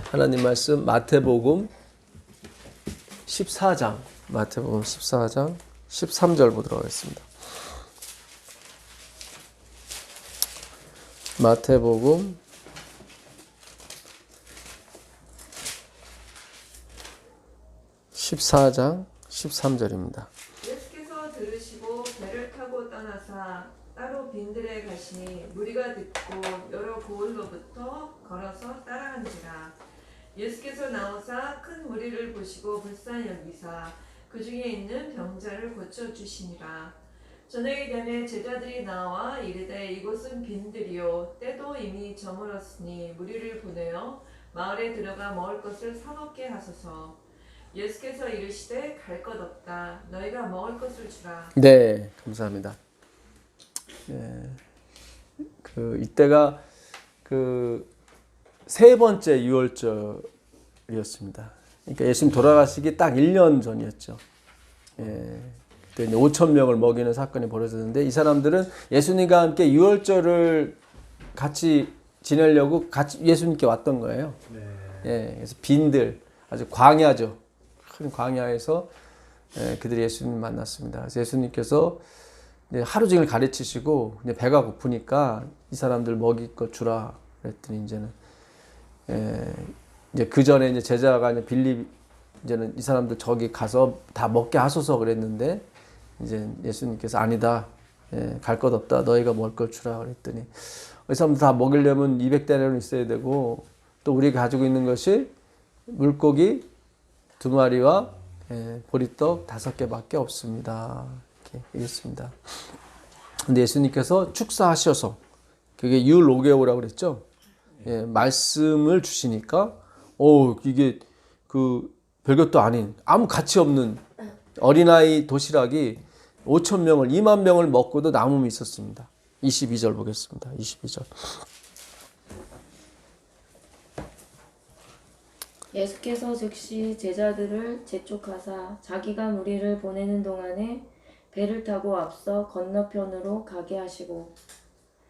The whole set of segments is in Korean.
하나님 말씀 마태복음 14장, 마태복음 14장 13절 보도록 하겠습니다. 마태복음 14장 13절입니다. 예수께서 들으시고 배를 타고 떠나사 따로 빈들에 가시니 무리가 듣고 여러 고을로부터 걸어서 따라간지라. 예수께서 나오사 큰 무리를 보시고 불쌍히 여기사 그 중에 있는 병자를 고쳐 주시니라. 저녁이 되매 제자들이 나와 이르되 이곳은 빈들이요 때도 이미 저물었으니 무리를 보내어 마을에 들어가 먹을 것을 사 먹게 하소서. 예수께서 이르시되 갈 것 없다. 너희가 먹을 것을 주라. 네, 감사합니다. 이때가 세 번째 유월절이었습니다. 그러니까 예수님 돌아가시기 딱 1년 전이었죠. 그때 5천 명을 먹이는 사건이 벌어졌는데 이 사람들은 예수님과 함께 유월절을 같이 지내려고 같이 예수님께 왔던 거예요. 그래서 빈들, 아주 광야죠. 큰 광야에서 그들이 예수님 만났습니다. 그래서 예수님께서 하루 종일 가르치시고 배가 고프니까 이 사람들 먹일 거 주라 그랬더니 이제 그 전에 이제 제자가 빌립 이제는 이 사람들 저기 가서 다 먹게 하소서 그랬는데 이제 예수님께서 아니다. 갈 것 없다. 너희가 먹을 걸 주라 그랬더니 이 사람들 다 먹이려면 200데나리온 있어야 되고 또 우리가 가지고 있는 것이 물고기 2마리와 보리떡 5개밖에 없습니다. 이렇게 얘기했습니다. 근데 예수님께서 축사하셔서 그게 유로게오라고 그랬죠. 말씀을 주시니까 이게 별것도 아닌 아무 가치 없는 어린아이 도시락이 5천 명을 2만 명을 먹고도 남음이 있었습니다. 22절 보겠습니다. 22절. 예수께서 즉시 제자들을 재촉하사 자기가 무리를 보내는 동안에 배를 타고 앞서 건너편으로 가게 하시고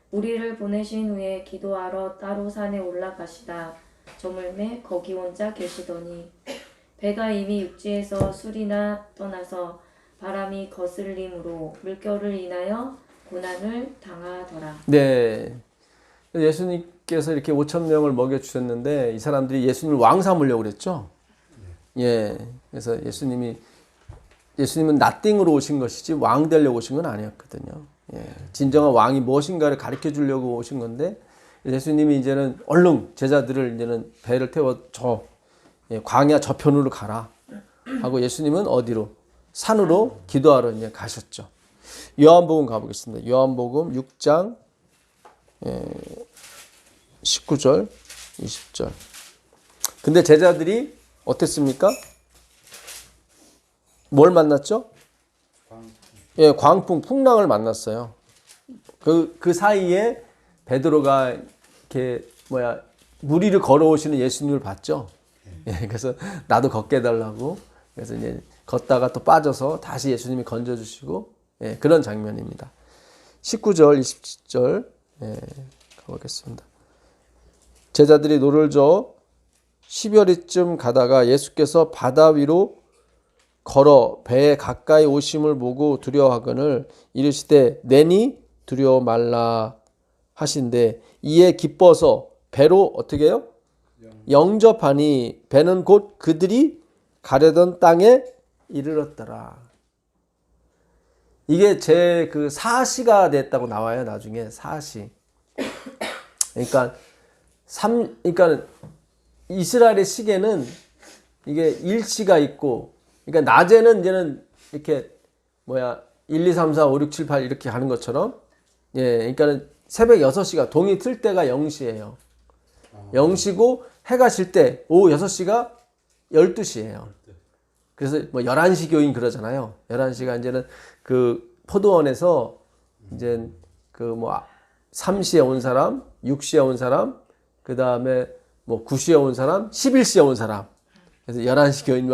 무리를 보내신 후에 기도하러 따로 산에 올라가시다 저물매 거기 혼자 계시더니 배가 이미 육지에서 술이나 떠나서 바람이 거슬림으로 물결을 인하여 고난을 당하더라. 네. 예수님께서 이렇게 5천 명을 먹여주셨는데 이 사람들이 예수님을 왕 삼으려고 그랬죠. 그래서 예수님은 나띵으로 오신 것이지 왕 되려고 오신 건 아니었거든요. 진정한 왕이 무엇인가를 가르쳐 주려고 오신 건데 예수님이 이제는 얼른 제자들을 이제는 배를 태워 광야 저편으로 가라 하고 예수님은 어디로? 산으로 기도하러 이제 가셨죠. 요한복음 가보겠습니다. 요한복음 6장 19절, 20절. 근데 제자들이 어땠습니까? 뭘 만났죠? 광풍, 풍랑을 만났어요. 그 사이에 베드로가 이렇게 무리를 걸어오시는 예수님을 봤죠. 그래서 나도 걷게 해달라고. 그래서 이제 걷다가 또 빠져서 다시 예수님이 건져주시고 그런 장면입니다. 19절, 20절 가보겠습니다. 제자들이 노를 저어 10여리쯤 가다가 예수께서 바다 위로 걸어 배에 가까이 오심을 보고 두려워하거늘 이르시되 내니 두려워 말라 하신대 이에 기뻐서 배로 어떻게 해요? 영접하니 배는 곧 그들이 가려던 땅에 이르렀더라. 이게 제 사시가 됐다고 나와요. 나중에 사시. 그러니까 이스라엘의 시계는 이게 일시가 있고, 그러니까 낮에는 이제는 이렇게 1, 2, 3, 4, 5, 6, 7, 8 이렇게 하는 것처럼, 그러니까 새벽 6시가 동이 틀 때가 0시예요. 0시고 해가 질 때 오후 6시가 12시예요. 그래서 11시 교인 그러잖아요. 11시가 이제는 포도원에서 이제 3시에 온 사람, 6시에 온 사람, 그 다음에 9시에 온 사람, 11시에 온 사람. 그래서 11시 교인,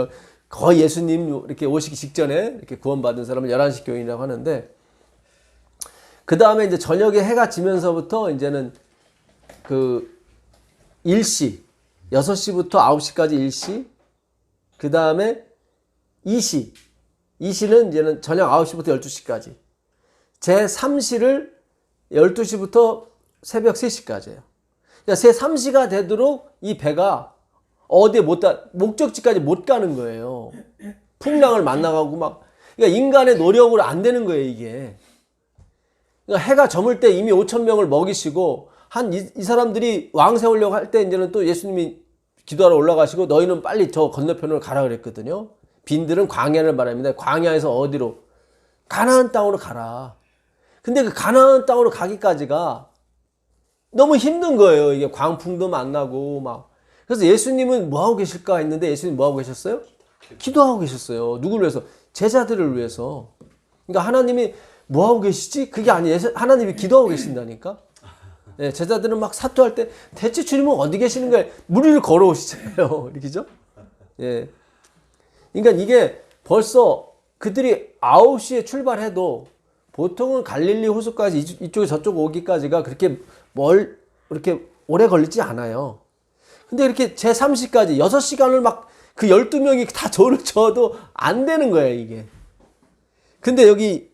거의 예수님 이렇게 오시기 직전에 이렇게 구원받은 사람을 11시 교인이라고 하는데, 그 다음에 이제 저녁에 해가 지면서부터 이제는 일시, 6시부터 9시까지 1시, 그 다음에 2시. 2시는 이제는 저녁 9시부터 12시까지. 제 3시를 12시부터 새벽 3시까지예요. 그러니까 새 3시가 되도록 이 배가 어디에 목적지까지 못 가는 거예요. 풍랑을 만나가고 막. 그러니까 인간의 노력으로 안 되는 거예요, 이게. 그러니까 해가 저물 때 이미 5,000명을 먹이시고, 이 사람들이 왕 세우려고 할 때 이제는 또 예수님이 기도하러 올라가시고, 너희는 빨리 저 건너편으로 가라 그랬거든요. 빈들은 광야를 말합니다. 광야에서 어디로? 가나안 땅으로 가라. 근데 그 가나안 땅으로 가기까지가 너무 힘든 거예요. 이게 광풍도 만나고 막. 그래서 예수님은 뭐 하고 계실까 했는데 예수님 뭐 하고 계셨어요? 기도하고 계셨어요. 누구를 위해서? 제자들을 위해서. 그러니까 하나님이 뭐 하고 계시지? 그게 아니에요. 하나님이 기도하고 계신다니까. 네, 제자들은 막 사투할 때 대체 주님은 어디 계시는 거예요? 무리를 걸어오시잖아요. 이렇게죠? 예. 그러니까 이게 벌써 그들이 9시에 출발해도 보통은 갈릴리 호수까지 이쪽에 저쪽 오기까지가 그렇게 이렇게 오래 걸리지 않아요. 근데 이렇게 제3시까지 6시간을 막 그 12명이 다 저를 저어도 안 되는 거예요, 이게. 근데 여기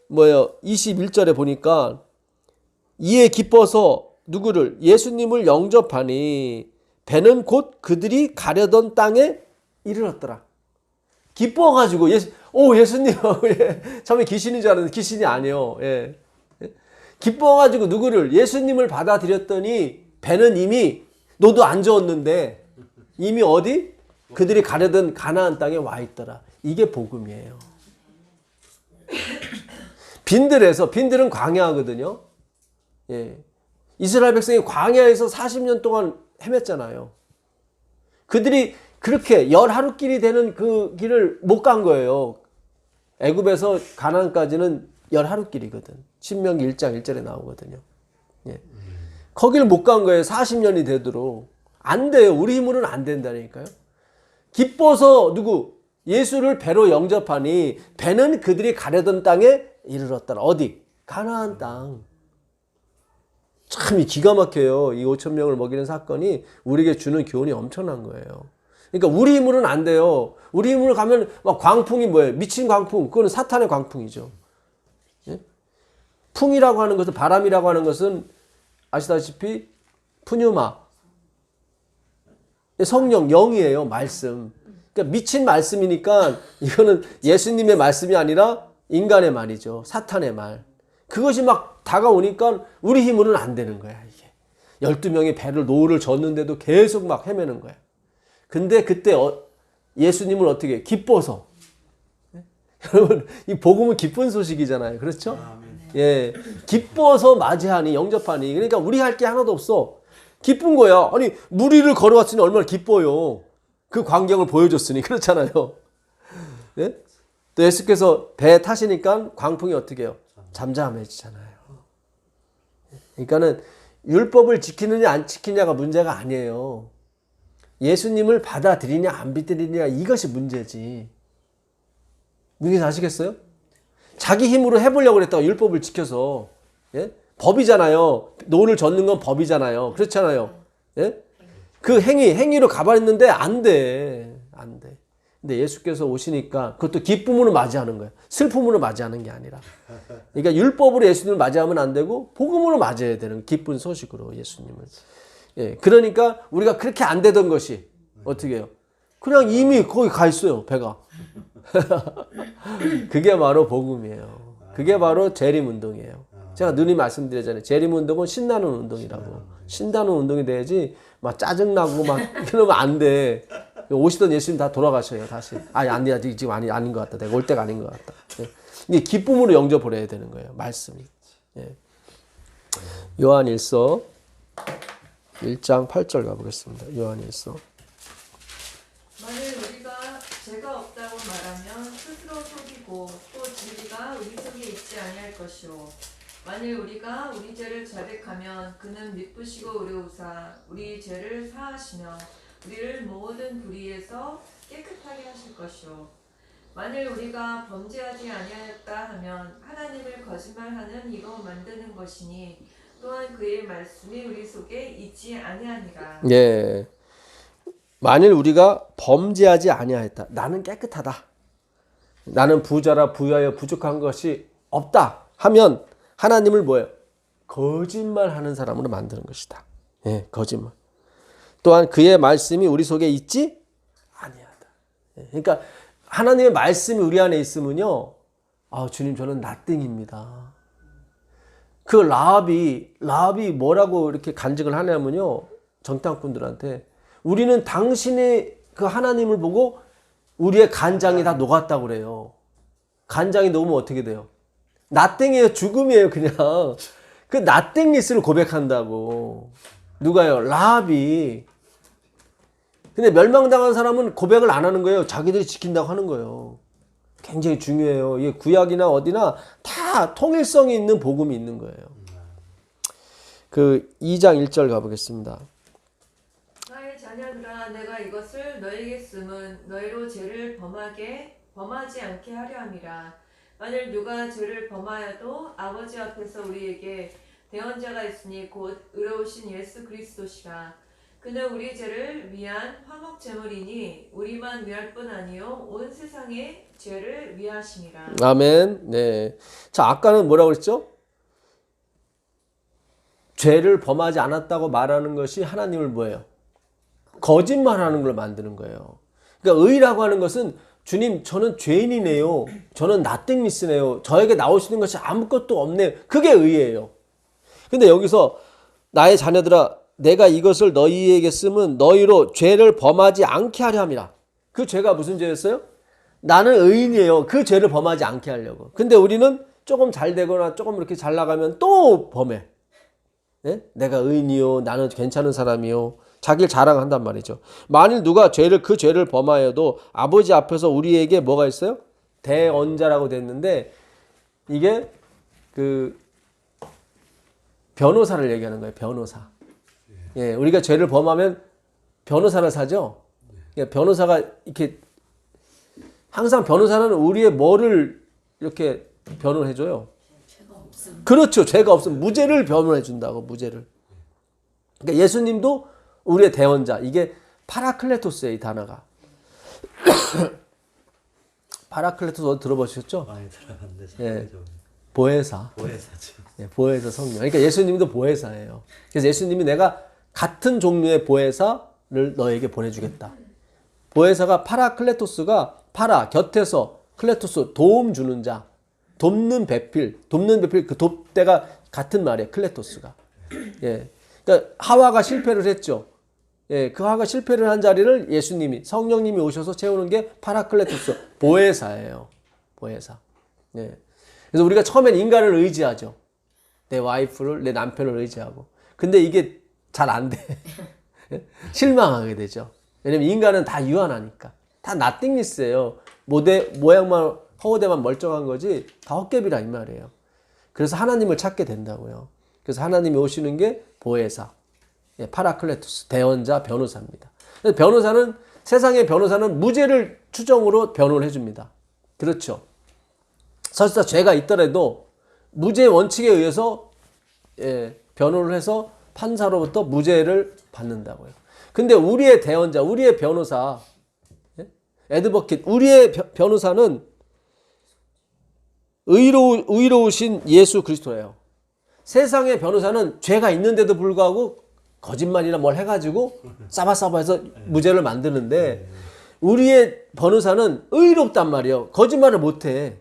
21절에 보니까 이에 기뻐서 누구를? 예수님을 영접하니 배는 곧 그들이 가려던 땅에 이르렀더라. 기뻐가지고 예수님 처음에 귀신인 줄 알았는데 귀신이 아니에요. 예. 기뻐가지고 누구를? 예수님을 받아들였더니 배는 이미 너도 안 저었는데 이미 어디? 그들이 가려던 가나안 땅에 와 있더라. 이게 복음이에요. 빈들은 광야거든요. 예. 이스라엘 백성이 광야에서 40년 동안 헤맸잖아요. 그들이 그렇게 10하루길이 되는 그 길을 못 간 거예요. 애굽에서 가나안까지는 10하루길이거든. 신명기 1장 1절에 나오거든요. 예. 거기를 못 간 거예요. 40년이 되도록. 안 돼요. 우리 힘으로는 안 된다니까요. 기뻐서 예수를 배로 영접하니 배는 그들이 가려던 땅에 이르렀더라. 어디? 가나안 땅. 참 기가 막혀요. 이 5,000명을 먹이는 사건이 우리에게 주는 교훈이 엄청난 거예요. 그러니까 우리 힘으로는 안 돼요. 우리 힘으로 가면 막 광풍이 뭐예요? 미친 광풍. 그거는 사탄의 광풍이죠. 예? 풍이라고 하는 것은, 바람이라고 하는 것은 아시다시피 푸뉴마. 성령, 영이에요. 말씀. 그러니까 미친 말씀이니까 이거는 예수님의 말씀이 아니라 인간의 말이죠. 사탄의 말. 그것이 막 다가오니까 우리 힘으로는 안 되는 거야, 이게. 12명이 배를 노를 졌는데도 계속 막 헤매는 거야. 근데 그때 예수님을 어떻게 해? 기뻐서. 여러분, 이 복음은 기쁜 소식이잖아요. 그렇죠? 예. 기뻐서 맞이하니, 영접하니. 그러니까 우리 할 게 하나도 없어. 기쁜 거야. 아니, 무리를 걸어왔으니 얼마나 기뻐요. 그 광경을 보여줬으니. 그렇잖아요. 예? 또 예수께서 배에 타시니까 광풍이 어떻게 해요? 잠잠해지잖아요. 그러니까는 율법을 지키느냐 안 지키느냐가 문제가 아니에요. 예수님을 받아들이냐 안 받아들이냐 이것이 문제지. 무슨 아시겠어요? 자기 힘으로 해보려고 그랬다가 율법을 지켜서. 예? 법이잖아요. 노를 젓는 건 법이잖아요. 그렇잖아요. 예? 그 행위로 가버렸는데 안 돼. 안 돼. 근데 예수께서 오시니까 그것도 기쁨으로 맞이하는 거예요. 슬픔으로 맞이하는 게 아니라. 그러니까 율법으로 예수님을 맞이하면 안 되고 복음으로 맞이해야 되는, 기쁜 소식으로 예수님을. 예. 그러니까 우리가 그렇게 안 되던 것이 어떻게 해요? 그냥 이미 거기 가 있어요. 배가. 그게 바로 복음이에요. 그게 바로 재림운동이에요. 제가 늘 말씀드렸잖아요. 재림운동은 신나는 운동이라고. 신나는 운동이 돼야지 막 짜증나고 막 이러면 안 돼. 오시던 예수님 다 돌아가셔요, 다시. 안 돼. 지금 아닌 것 같다. 내가 올 때가 아닌 것 같다. 예. 이게 기쁨으로 영접을 해야 되는 거예요, 말씀이. 예. 요한일서 1장 8절 가보겠습니다. 요한일서. 만일 우리가 죄가 없다고 말하면 스스로 속이고 또 진리가 우리 속에 있지 아니할 것이요. 만일 우리가 우리 죄를 자백하면 그는 미쁘시고 의로우사 우리 죄를 사하시며 우리를 모든 불의에서 깨끗하게 하실 것이요. 만일 우리가 범죄하지 아니하였다 하면 하나님을 거짓말하는 이로 만드는 것이니 또한 그의 말씀이 우리 속에 있지 아니하니라. 예. 만일 우리가 범죄하지 아니하였다. 나는 깨끗하다. 나는 부자라 부유하여 부족한 것이 없다 하면 하나님을 뭐예요? 거짓말하는 사람으로 만드는 것이다. 예, 거짓말. 또한 그의 말씀이 우리 속에 있지 아니하다. 예, 그러니까 하나님의 말씀이 우리 안에 있으면요, 주님 저는 나띵입니다. 그 라합이 뭐라고 이렇게 간증을 하냐면요, 정탐꾼들한테 우리는 당신의 그 하나님을 보고 우리의 간장이 다 녹았다고 그래요. 간장이 녹으면 어떻게 돼요? 나땡이에요. 죽음이에요. 그냥 그 나땡리스를 고백한다고. 누가요? 라합이. 근데 멸망당한 사람은 고백을 안 하는 거예요. 자기들이 지킨다고 하는 거예요. 굉장히 중요해요. 이게 구약이나 어디나 다 통일성이 있는 복음이 있는 거예요. 그 2장 1절 가보겠습니다. 나의 자녀들아, 내가 이것을 너에게 쓰면 너희로 죄를 범하지 않게 하려 함이라. 만일 누가 죄를 범하여도 아버지 앞에서 우리에게 대언자가 있으니 곧 의로우신 예수 그리스도시라. 그는 우리 죄를 위한 화목 제물이니 우리만 위할 뿐 아니요 온 세상의 죄를 위하심이라. 아멘. 네. 자, 아까는 뭐라고 그랬죠? 죄를 범하지 않았다고 말하는 것이 하나님을 뭐예요? 거짓말하는 걸 만드는 거예요. 그러니까 의라고 하는 것은 주님 저는 죄인이네요. 저는 나띵미스네요. 저에게 나오시는 것이 아무것도 없네요. 그게 의예요. 근데 여기서 나의 자녀들아 내가 이것을 너희에게 쓰면 너희로 죄를 범하지 않게 하려 함이라. 그 죄가 무슨 죄였어요? 나는 의인이에요. 그 죄를 범하지 않게 하려고. 근데 우리는 조금 잘 되거나 조금 이렇게 잘 나가면 또 범해. 네? 내가 의인이요. 나는 괜찮은 사람이요. 자기를 자랑한단 말이죠. 만일 누가 그 죄를 범하여도 아버지 앞에서 우리에게 뭐가 있어요? 대언자라고 됐는데 이게 그 변호사를 얘기하는 거예요. 변호사. 예, 우리가 죄를 범하면 변호사를 사죠. 예, 변호사가 이렇게 항상 변호사는 우리의 뭐를 이렇게 변호를 해줘요? 죄가 없음. 그렇죠. 죄가 없으면 무죄를 변호해 준다고. 무죄를. 그러니까 예수님도 우리의 대언자. 이게 파라클레토스예요. 이 단어가. 파라클레토스 들어보셨죠? 많이 들어봤는데 예, 보혜사. 보혜사죠. 예, 보혜사 성령. 그러니까 예수님도 보혜사예요. 그래서 예수님이 내가 같은 종류의 보혜사를 너에게 보내주겠다. 보혜사가 파라클레토스가 곁에서 클레토스 도움 주는 자, 돕는 배필 그 돕대가 같은 말이에요. 클레토스가. 예, 그러니까 하와가 실패를 했죠. 예, 그 하와가 실패를 한 자리를 예수님이 성령님이 오셔서 채우는 게 파라클레토스 보혜사예요. 보혜사. 예. 그래서 우리가 처음엔 인간을 의지하죠. 내 와이프를, 내 남편을 의지하고. 근데 이게 잘 안 돼. 실망하게 되죠. 왜냐면 인간은 다 유한하니까. 다 나띵리스예요. 모양만, 허우대만 멀쩡한 거지 다 헛개비라 이 말이에요. 그래서 하나님을 찾게 된다고요. 그래서 하나님이 오시는 게 보혜사, 파라클레토스, 대언자, 변호사입니다. 변호사는, 세상의 변호사는 무죄를 추정으로 변호를 해줍니다. 그렇죠. 설사 죄가 있더라도 무죄 원칙에 의해서 변호를 해서 판사로부터 무죄를 받는다고요. 근데 우리의 대언자, 우리의 변호사, 애드버킷, 우리의 변호사는 의로우신 예수 그리스도예요. 세상의 변호사는 죄가 있는데도 불구하고 거짓말이나 뭘 해가지고 싸바싸바해서 무죄를 만드는데 우리의 변호사는 의롭단 말이에요. 거짓말을 못해.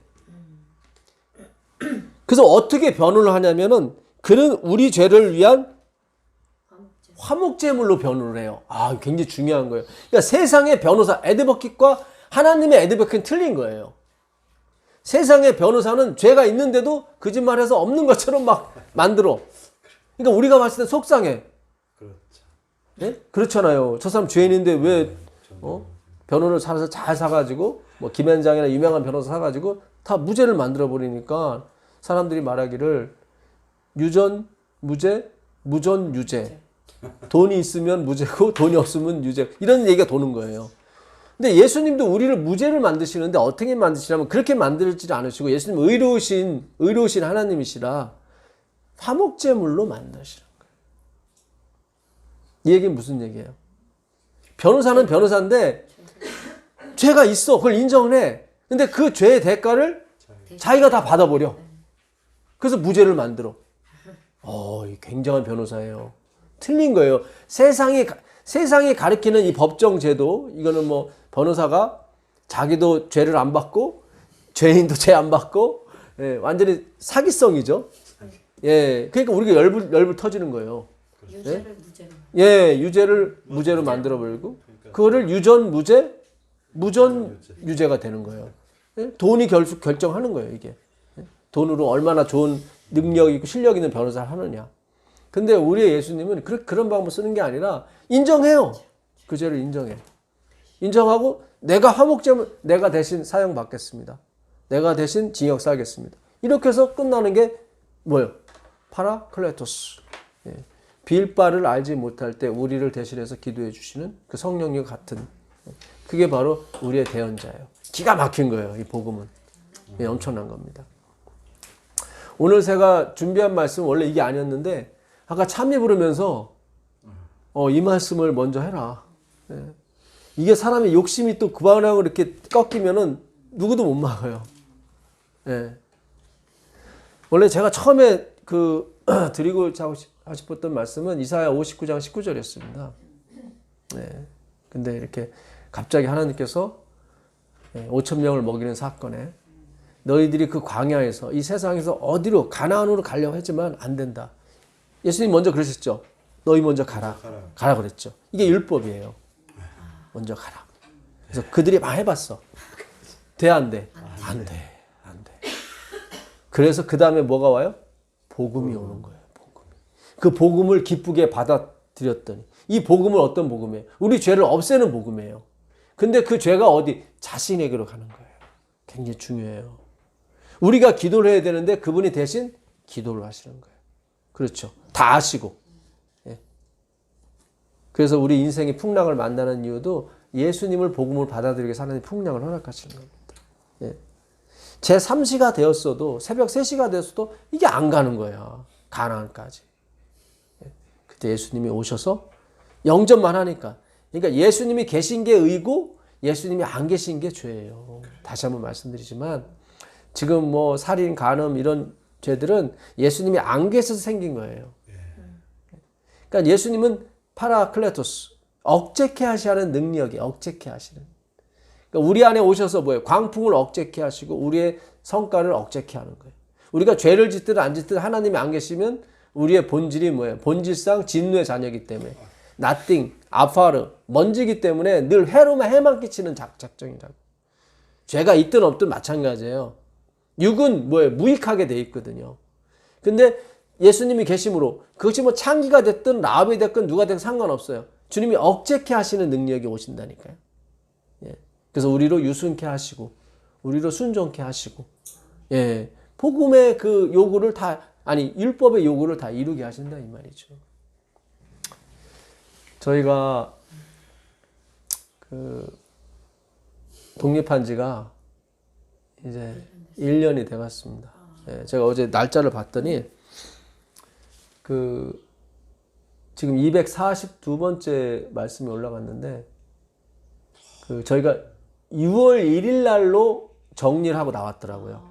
그래서 어떻게 변호를 하냐면은 그는 우리 죄를 위한 화목제물로 변호를 해요. 굉장히 중요한 거예요. 그러니까 세상의 변호사 애드버킷과 하나님의 애드버킷은 틀린 거예요. 세상의 변호사는 죄가 있는데도 거짓말해서 없는 것처럼 막 만들어. 그러니까 우리가 봤을 때 속상해. 그렇죠. 네? 그렇잖아요. 저 사람 죄인인데 왜 변호를 사서 잘 사가지고 뭐 김현장이나 유명한 변호사 사가지고 다 무죄를 만들어 버리니까 사람들이 말하기를 유전 무죄, 무전 유죄. 돈이 있으면 무죄고 돈이 없으면 유죄. 이런 얘기가 도는 거예요. 근데 예수님도 우리를 무죄를 만드시는데 어떻게 만드시냐면 그렇게 만들지 않으시고 예수님 의로우신 하나님이시라 화목제물로 만드시는 거예요. 이 얘기는 무슨 얘기예요? 변호사는 변호사인데 죄가 있어. 그걸 인정을 해. 근데 그 죄의 대가를 자기가 다 받아버려. 그래서 무죄를 만들어. 이 굉장한 변호사예요. 틀린 거예요. 세상이 가리키는 이 법정 제도, 이거는 뭐 변호사가 자기도 죄를 안 받고 죄인도 죄 안 받고, 예, 완전히 사기성이죠. 예, 그러니까 우리가 열불 터지는 거예요. 유죄를 무죄로. 예, 유죄를 무죄로 만들어 버리고 그거를 유전 무죄, 무전 유죄가 되는 거예요. 예? 돈이 결정하는 거예요, 이게. 예? 돈으로 얼마나 좋은 능력 있고 실력 있는 변호사를 하느냐. 근데 우리의 예수님은 그런 방법 쓰는 게 아니라 인정해요. 그 죄를 인정해. 인정하고 내가 화목제물 내가 대신 사형받겠습니다. 내가 대신 징역 살겠습니다. 이렇게 해서 끝나는 게 뭐예요? 파라클레토스. 예. 빌 바를 알지 못할 때 우리를 대신해서 기도해 주시는 그 성령님 같은, 그게 바로 우리의 대언자예요. 기가 막힌 거예요. 이 복음은. 예, 엄청난 겁니다. 오늘 제가 준비한 말씀 원래 이게 아니었는데 아까 참여 부르면서 이 말씀을 먼저 해라. 예. 이게 사람의 욕심이 또 그 방향으로 이렇게 꺾이면은 누구도 못 막아요. 예. 원래 제가 처음에 드리고 싶었던 말씀은 이사야 59장 19절이었습니다. 네. 근데 이렇게 갑자기 하나님께서 5천 명을 먹이는 사건에 너희들이 그 광야에서 이 세상에서 어디로 가나안으로 가려고 했지만 안 된다. 예수님 먼저 그러셨죠. 너희 먼저 가라. 가라 그랬죠. 이게 율법이에요. 먼저 가라. 그래서 그들이 막 해봤어. 돼, 안 돼? 안 돼. 안 돼. 그래서 그 다음에 뭐가 와요? 복음이 오는 거예요. 그 복음을 기쁘게 받아들였더니 이 복음은 어떤 복음이에요? 우리 죄를 없애는 복음이에요. 근데 그 죄가 어디? 자신에게로 가는 거예요. 굉장히 중요해요. 우리가 기도를 해야 되는데 그분이 대신 기도를 하시는 거예요. 그렇죠. 다 아시고. 예. 그래서 우리 인생이 풍랑을 만나는 이유도 예수님을 복음을 받아들이게 해서 하나님 풍랑을 허락하시는 겁니다. 예. 제 3시가 되었어도 새벽 3시가 되었어도 이게 안 가는 거예요. 가나안까지. 그때 예수님이 오셔서 영접만 하니까. 그러니까 예수님이 계신 게 의고 예수님이 안 계신 게 죄예요. 다시 한번 말씀드리지만 지금 뭐 살인, 간음 이런 죄들은 예수님이 안 계셔서 생긴 거예요. 그러니까 예수님은 파라클레토스, 억제케 하시는 능력이 억제케 하시는. 그러니까 우리 안에 오셔서 뭐예요? 광풍을 억제케 하시고 우리의 성과를 억제케 하는 거예요. 우리가 죄를 짓든 안 짓든 하나님이 안 계시면 우리의 본질이 뭐예요? 본질상 진노의 자녀이기 때문에 nothing, 아파르, 먼지기 때문에 늘 해만 끼치는 작정이라고. 죄가 있든 없든 마찬가지예요. 육은 뭐예요? 무익하게 돼 있거든요. 근데 예수님이 계심으로 그것이 뭐 창기가 됐든 라합이 됐든 누가 됐든 상관없어요. 주님이 억제케 하시는 능력이 오신다니까요. 예. 그래서 우리로 유순케 하시고 우리로 순종케 하시고, 예. 복음의 그 요구를 율법의 요구를 다 이루게 하신다 이 말이죠. 저희가 독립한 지가 이제 1년이 돼 갔습니다. 예, 제가 어제 날짜를 봤더니 지금 242번째 말씀이 올라갔는데 저희가 6월 1일 날로 정리를 하고 나왔더라고요.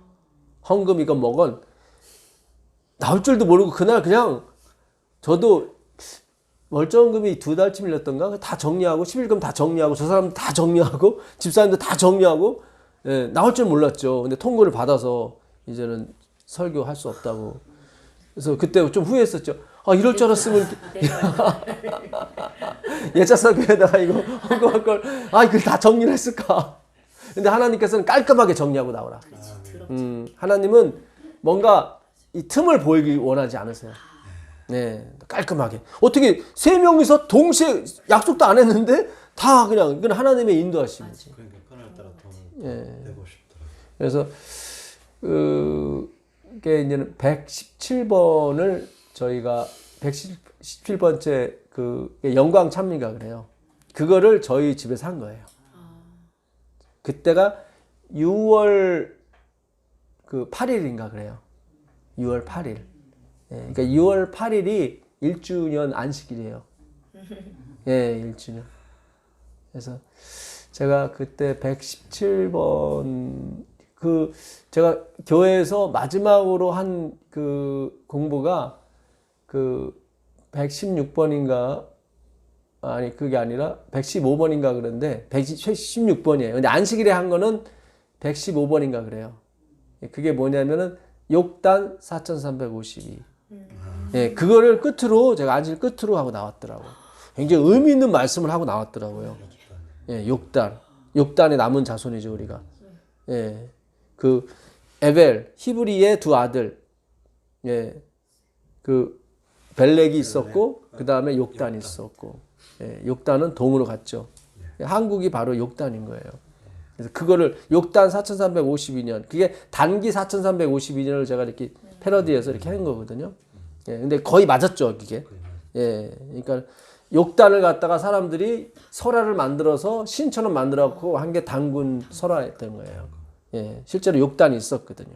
헌금 이건 뭐건 나올 줄도 모르고 그날 그냥 저도 멀쩡금이 2달치 밀렸던가 다 정리하고 11금 다 정리하고 저 사람도 다 정리하고 집사님도 다 정리하고, 예, 나올 줄 몰랐죠. 근데 통보를 받아서 이제는 설교할 수 없다고. 그래서 그때 좀 후회했었죠. 이럴 줄 알았으면 예차 설교에다가 이거 헌금할 걸 이걸 다 정리를 했을까. 근데 하나님께서는 깔끔하게 정리하고 나오라. 하나님은 뭔가 이 틈을 보이기 원하지 않으세요. 네, 깔끔하게. 어떻게 3명이서 동시에 약속도 안 했는데 다 그냥 이건 하나님의 인도하심이지. 그러니까 그날따라 돈을 내고 싶더라고요. 그래서 이게 이제는 117번을 저희가 117번째 영광 찬미가 그래요. 그거를 저희 집에서 한 거예요. 그때가 6월 8일인가 그래요. 6월 8일. 예, 그러니까 6월 8일이 1주년 안식일이에요. 예, 1주년. 그래서 제가 그때 117번 제가 교회에서 마지막으로 한 그 공부가 그 116번인가 아니 그게 아니라 115번인가 그런데 116번이에요. 근데 안식일에 한 거는 115번인가 그래요. 그게 뭐냐면은 욕단 4352. 예, 그거를 끝으로 제가 안식일 끝으로 하고 나왔더라고요. 굉장히 의미 있는 말씀을 하고 나왔더라고요. 예, 욕단의 남은 자손이죠, 우리가. 예. 그 에벨 히브리의 두 아들. 예. 그 벨렉이 있었고 그다음에 욕단이 있었고. 예, 욕단은 동으로 갔죠. 한국이 바로 욕단인 거예요. 그래서 그거를 욕단 4352년 그게 단기 4352년을 제가 이렇게 패러디해서 이렇게 한 거거든요. 예, 근데 거의 맞았죠, 그게. 예, 그러니까 욕단을 갖다가 사람들이 설화를 만들어서 신처럼 만들어갖고 한 게 단군 설화였던 거예요. 예, 실제로 욕단이 있었거든요.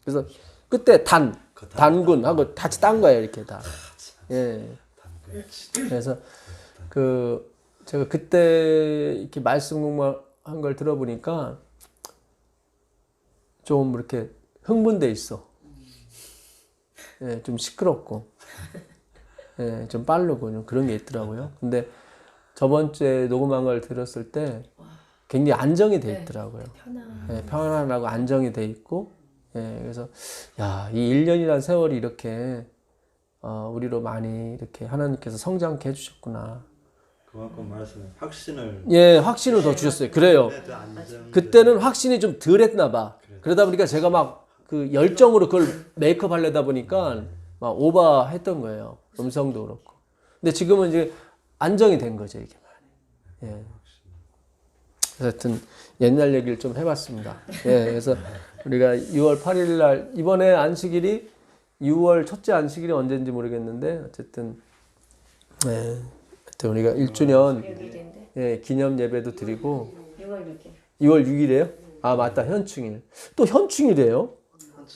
그래서 그때 단군하고 같이 딴 거예요, 이렇게 다. 예. 그래서 제가 그때 이렇게 말씀 공부한 걸 들어보니까 좀 이렇게 흥분돼 있어. 예, 좀 시끄럽고, 예, 좀 빠르고 좀 그런 게 있더라고요. 근데 저번 주에 녹음한 걸 들었을 때 굉장히 안정이 돼 있더라고요. 예, 편안하고 안정이 돼 있고, 예, 그래서 야, 이 1년이라는 세월이 이렇게 우리로 많이 이렇게 하나님께서 성장케 해주셨구나. 그만큼 말씀에 확신을 예, 확신을 더 주셨어요. 그래요. 그때는 확신이 좀 덜했나 봐. 그러다 보니까 제가 막 그 열정으로 그걸 메이크업 하려다 보니까 막 오버했던 거예요. 음성도 그렇고. 근데 지금은 이제 안정이 된 거죠, 이게 많이. 예. 하여튼 옛날 얘기를 좀 해봤습니다. 예, 그래서 우리가 6월 8일 날 이번에 안식일이 6월 첫째 안식일이 언제인지 모르겠는데 어쨌든 예, 하여튼 우리가 1주년 예, 기념 예배도 드리고 6월 6일이에요? 아 맞다, 현충일. 또 현충일이에요?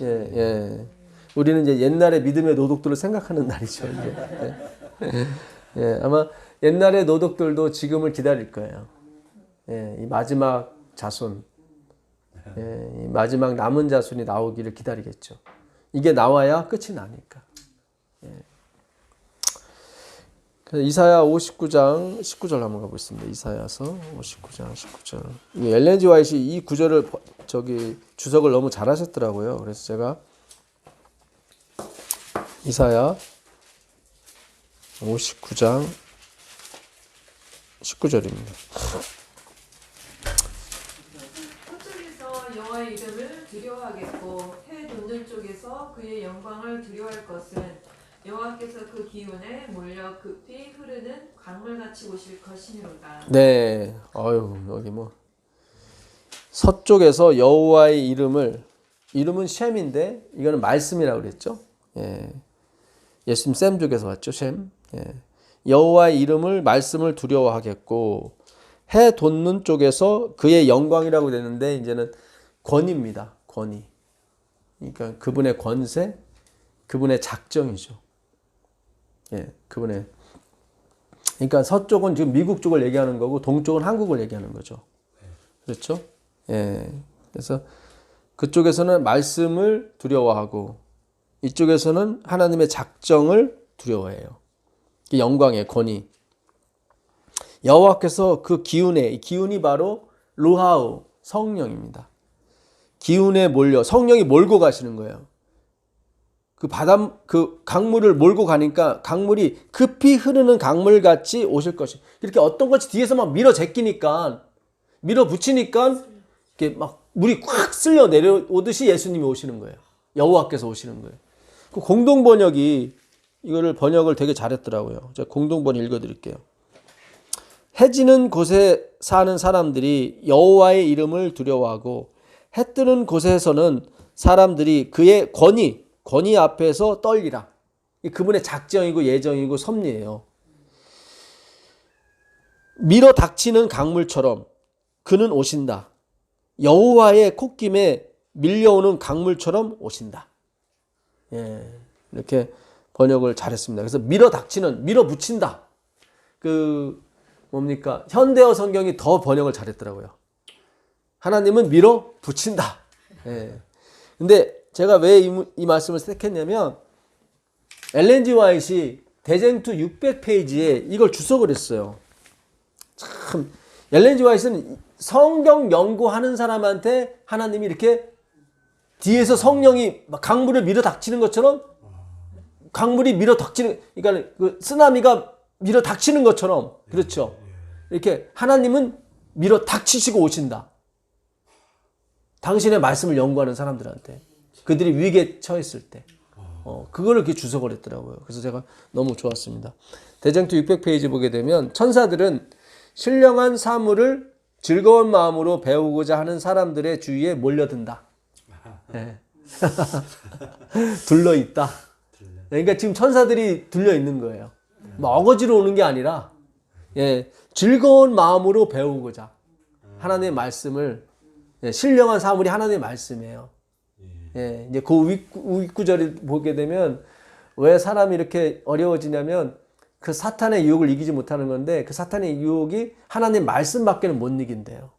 예, 예. 우리는 이제 옛날의 믿음의 노독들을 생각하는 날이죠. 이제. 예. 예, 아마 옛날의 노독들도 지금을 기다릴 거예요. 예, 이 마지막 자손, 예, 이 마지막 남은 자손이 나오기를 기다리겠죠. 이게 나와야 끝이 나니까. 예. 그래서 이사야 59장 19절 한번 가보겠습니다. 이사야서 59장 19절. 엘렌 G 화이트이 이 구절을 주석을 너무 잘하셨더라고요. 그래서 제가 이사야 59장 19절입니다. 서쪽에서 여호와의 이름을 두려워하겠고 해 돋는 쪽에서 그의 영광을 두려워할 것은 여호와께서 그 기운에 몰려 급히 흐르는 강물같이 오실 것이니로다. 네, 여기 뭐 서쪽에서 여호와의 이름은 셈인데 이거는 말씀이라고 그랬죠. 예, 예수님 셈 쪽에서 왔죠, 셈. 예. 여호와의 이름을 말씀을 두려워하겠고 해 돋는 쪽에서 그의 영광이라고 되는데 이제는 권위입니다. 권위. 그러니까 그분의 권세, 그분의 작정이죠. 예, 그러니까 서쪽은 지금 미국 쪽을 얘기하는 거고 동쪽은 한국을 얘기하는 거죠. 그렇죠? 예. 그래서 그쪽에서는 말씀을 두려워하고 이쪽에서는 하나님의 작정을 두려워해요. 영광의 권위. 여호와께서 그 이 기운이 바로 루하우, 성령입니다. 기운에 몰려 성령이 몰고 가시는 거예요. 그 강물을 몰고 가니까 강물이 급히 흐르는 강물같이 오실 것이. 이렇게 어떤 것이 뒤에서 막 밀어 제끼니까 밀어붙이니까 이렇게 막 물이 콱 쓸려 내려오듯이 예수님이 오시는 거예요. 여호와께서 오시는 거예요. 그 공동 번역이 이거를 번역을 되게 잘했더라고요. 제가 공동 번역 읽어드릴게요. 해지는 곳에 사는 사람들이 여호와의 이름을 두려워하고 해 뜨는 곳에서는 사람들이 그의 권위 앞에서 떨리라. 그분의 작정이고 예정이고 섭리예요. 밀어 닥치는 강물처럼 그는 오신다. 여호와의 콧김에 밀려오는 강물처럼 오신다. 예, 이렇게 번역을 잘했습니다. 그래서 밀어붙인다. 뭡니까? 현대어 성경이 더 번역을 잘했더라고요. 하나님은 밀어붙인다. 예. 근데 제가 왜 이 말씀을 택했냐면 엘렌 G 화이트이 대쟁투 600페이지에 이걸 주석을 했어요. 참 엘렌 G 화이트는 성경 연구하는 사람한테 하나님이 이렇게 뒤에서 성령이 막 강물을 밀어닥치는 것처럼 강물이 밀어닥치는, 그러니까 그 쓰나미가 밀어닥치는 것처럼, 그렇죠. 이렇게 하나님은 밀어닥치시고 오신다. 당신의 말씀을 연구하는 사람들한테, 그들이 위기에 처했을 때, 그거를 이렇게 주석을 했더라고요. 그래서 제가 너무 좋았습니다. 대쟁투 600페이지 보게 되면 천사들은 신령한 사물을 즐거운 마음으로 배우고자 하는 사람들의 주위에 몰려든다. 네. 둘러있다. 그러니까 지금 천사들이 둘려있는 거예요. 뭐 어거지로 오는 게 아니라, 예, 즐거운 마음으로 배우고자 하나님의 말씀을, 예, 신령한 사물이 하나님의 말씀이에요. 예, 이제 그 윗구절을 보게 되면 왜 사람이 이렇게 어려워지냐면 그 사탄의 유혹을 이기지 못하는 건데, 그 사탄의 유혹이 하나님 말씀밖에는 못 이긴대요.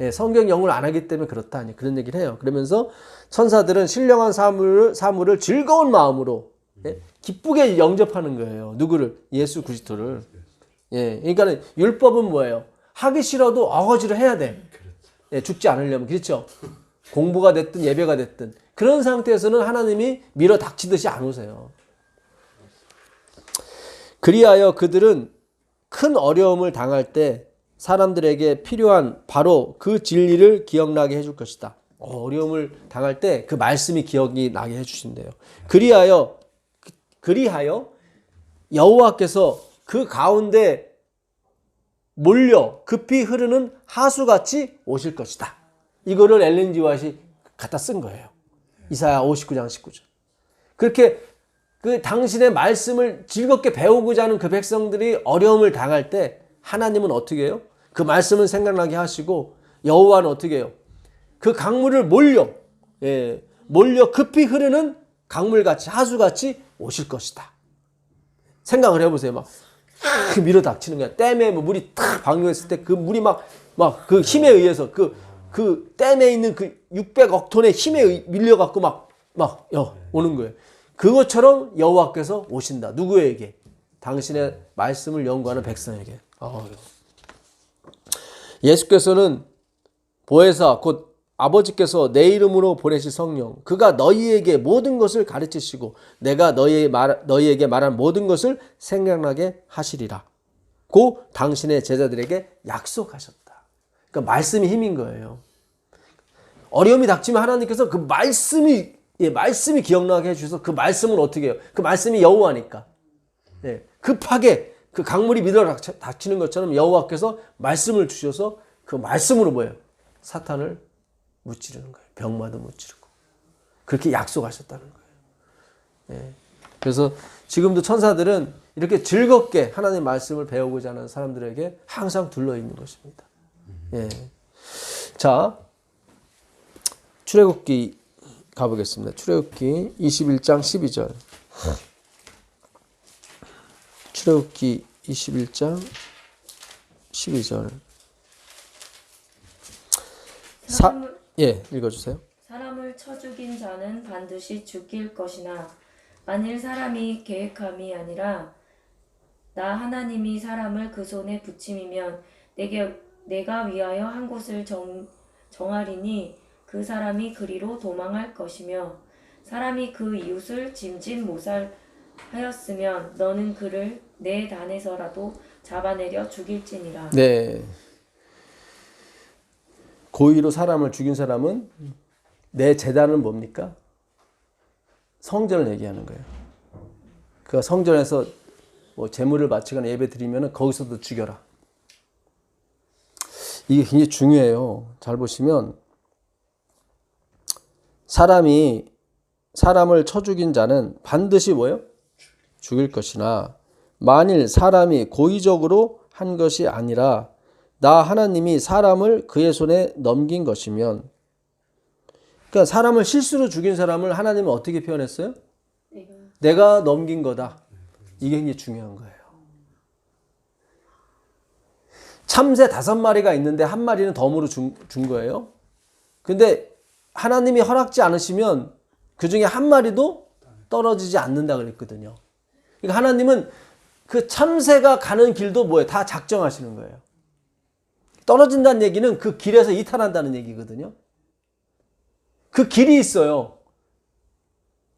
예, 성경 연구를 안 하기 때문에 그렇다, 그런 얘기를 해요. 그러면서 천사들은 신령한 사물을 즐거운 마음으로, 예, 기쁘게 영접하는 거예요. 누구를? 예수 그리스도를. 예, 그러니까 율법은 뭐예요? 하기 싫어도 어거지로 해야 돼. 예, 죽지 않으려면. 그렇죠? 공부가 됐든 예배가 됐든 그런 상태에서는 하나님이 밀어닥치듯이 안 오세요. 그리하여 그들은 큰 어려움을 당할 때 사람들에게 필요한 바로 그 진리를 기억나게 해줄 것이다. 어려움을 당할 때 그 말씀이 기억이 나게 해주신대요. 그리하여 여호와께서 그 가운데 몰려 급히 흐르는 하수같이 오실 것이다. 이거를 엘렌 G 화이트이 갖다 쓴 거예요. 이사야 59장 19절. 그렇게 그 당신의 말씀을 즐겁게 배우고자 하는 그 백성들이 어려움을 당할 때 하나님은 어떻게 해요? 그 말씀을 생각나게 하시고 여호와는 어떻게 해요? 그 강물을 몰려 급히 흐르는 강물같이 하수같이 오실 것이다. 생각을 해보세요. 막 밀어닥치는 거야. 댐에 뭐 물이 탁 방류했을 때 그 물이 막 그 힘에 의해서 그 댐에 있는 그 600억 톤의 힘에 밀려갖고 오는 거예요. 그것처럼 여호와께서 오신다. 누구에게? 당신의 말씀을 연구하는 백성에게. 예수께서는 보혜사 곧 아버지께서 내 이름으로 보내실 성령, 그가 너희에게 모든 것을 가르치시고 내가 너희에게 말한 모든 것을 생각나게 하시리라 고 당신의 제자들에게 약속하셨다. 그러니까 말씀이 힘인 거예요. 어려움이 닥치면 하나님께서 그 말씀이 기억나게 해주셔서 그 말씀은 어떻게 해요? 그 말씀이 여호와니까, 급하게 그 강물이 밀어닥치는 것처럼 여호와께서 말씀을 주셔서 그 말씀으로 뭐예요? 사탄을 무찌르는 거예요. 병마도 무찌르고. 그렇게 약속하셨다는 거예요. 그래서 지금도 천사들은 이렇게 즐겁게 하나님의 말씀을 배우고자 하는 사람들에게 항상 둘러있는 것입니다. 자, 출애굽기 가보겠습니다. 출애굽기 21장 12절. 출애굽기 21장 12절. 읽어주세요. 사람을 쳐 죽인 자는 반드시 죽일 것이나 만일 사람이 계획함이 아니라 나 하나님이 사람을 그 손에 붙임이면 내가 위하여 한 곳을 정하리니 그 사람이 그리로 도망할 것이며 사람이 그 이웃을 짐짓 모살하였으면 너는 그를 내 단에서라도 잡아내려 죽일지니라. 네. 고의로 사람을 죽인 사람은 내 제단은 뭡니까? 성전을 얘기하는 거예요. 그 성전에서 뭐 제물을 바치거나 예배 드리면 거기서도 죽여라. 이게 굉장히 중요해요. 잘 보시면 사람을 쳐 죽인 자는 반드시 뭐예요? 죽일 것이나 만일 사람이 고의적으로 한 것이 아니라 나 하나님이 사람을 그의 손에 넘긴 것이면, 그러니까 사람을 실수로 죽인 사람을 하나님은 어떻게 표현했어요? 내가 넘긴 거다. 이게 굉장히 중요한 거예요. 참새 5마리가 있는데 한 마리는 덤으로 준 거예요. 근데 하나님이 허락지 않으시면 그 중에 한 마리도 떨어지지 않는다 그랬거든요. 그러니까 하나님은 그 참새가 가는 길도 뭐예요? 다 작정하시는 거예요. 떨어진다는 얘기는 그 길에서 이탈한다는 얘기거든요. 그 길이 있어요.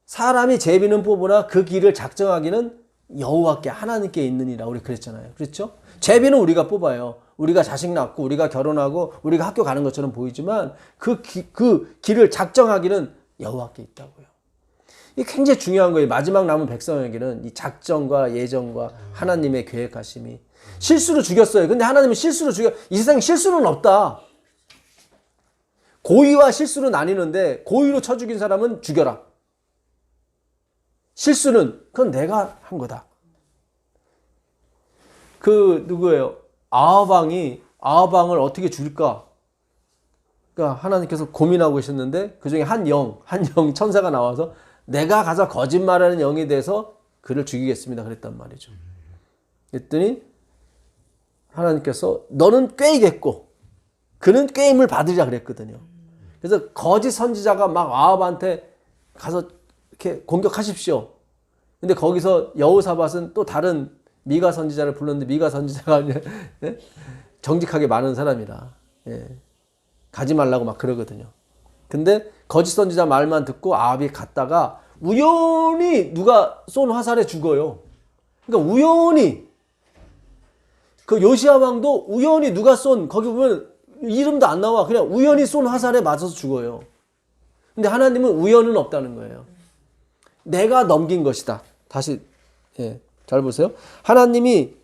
사람이 제비는 뽑으나 그 길을 작정하기는 여호와께 하나님께 있느니라 우리 그랬잖아요. 그렇죠? 제비는 우리가 뽑아요. 우리가 자식 낳고 우리가 결혼하고 우리가 학교 가는 것처럼 보이지만 그 길을 작정하기는 여호와께 있다고요. 이게 굉장히 중요한 거예요. 마지막 남은 백성에게는 이 작정과 예정과 하나님의 계획하심이. 실수로 죽였어요. 근데 하나님은 실수로 이 세상에 실수는 없다. 고의와 실수로 나뉘는데 고의로 쳐 죽인 사람은 죽여라. 실수는 그건 내가 한 거다. 그 누구예요? 아하방을 어떻게 죽일까? 그러니까 하나님께서 고민하고 계셨는데 그 중에 한 영 천사가 나와서 내가 가서 거짓말하는 영에 대해서 그를 죽이겠습니다. 그랬단 말이죠. 그랬더니 하나님께서 너는 꾀이겠고 그는 꾀임을 받으리라 그랬거든요. 그래서 거짓 선지자가 막 아합한테 가서 이렇게 공격하십시오. 근데 거기서 여호사밧은 또 다른 미가 선지자를 불렀는데 미가 선지자가 정직하게 많은 사람이라 가지 말라고 막 그러거든요. 근데 거짓 선지자 말만 듣고 아합이 갔다가 우연히 누가 쏜 화살에 죽어요. 그러니까 우연히 그 요시야 왕도 우연히 누가 쏜 거기 보면 이름도 안 나와. 그냥 우연히 쏜 화살에 맞아서 죽어요. 근데 하나님은 우연은 없다는 거예요. 내가 넘긴 것이다. 다시 잘 보세요. 하나님이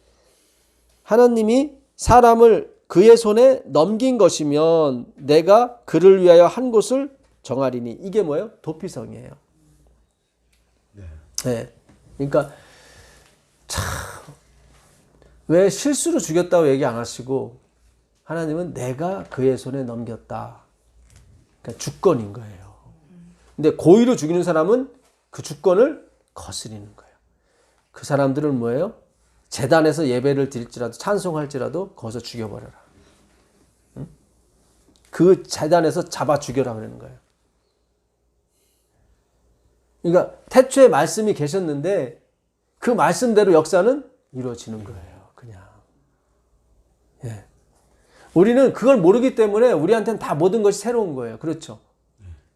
사람을 그의 손에 넘긴 것이면 내가 그를 위하여 한 곳을 정하리니. 이게 뭐예요? 도피성이에요. 네. 그러니까 참 왜 실수로 죽였다고 얘기 안 하시고 하나님은 내가 그의 손에 넘겼다. 그러니까 주권인 거예요. 근데 고의로 죽이는 사람은 그 주권을 거스리는 거예요. 그 사람들은 뭐예요? 제단에서 예배를 드릴지라도 찬송할지라도 거기서 죽여버려라. 응? 그 제단에서 잡아 죽여라 그러는 거예요. 그러니까 태초에 말씀이 계셨는데 그 말씀대로 역사는 이루어지는 거예요. 그냥. 예. 우리는 그걸 모르기 때문에 우리한테는 다 모든 것이 새로운 거예요. 그렇죠?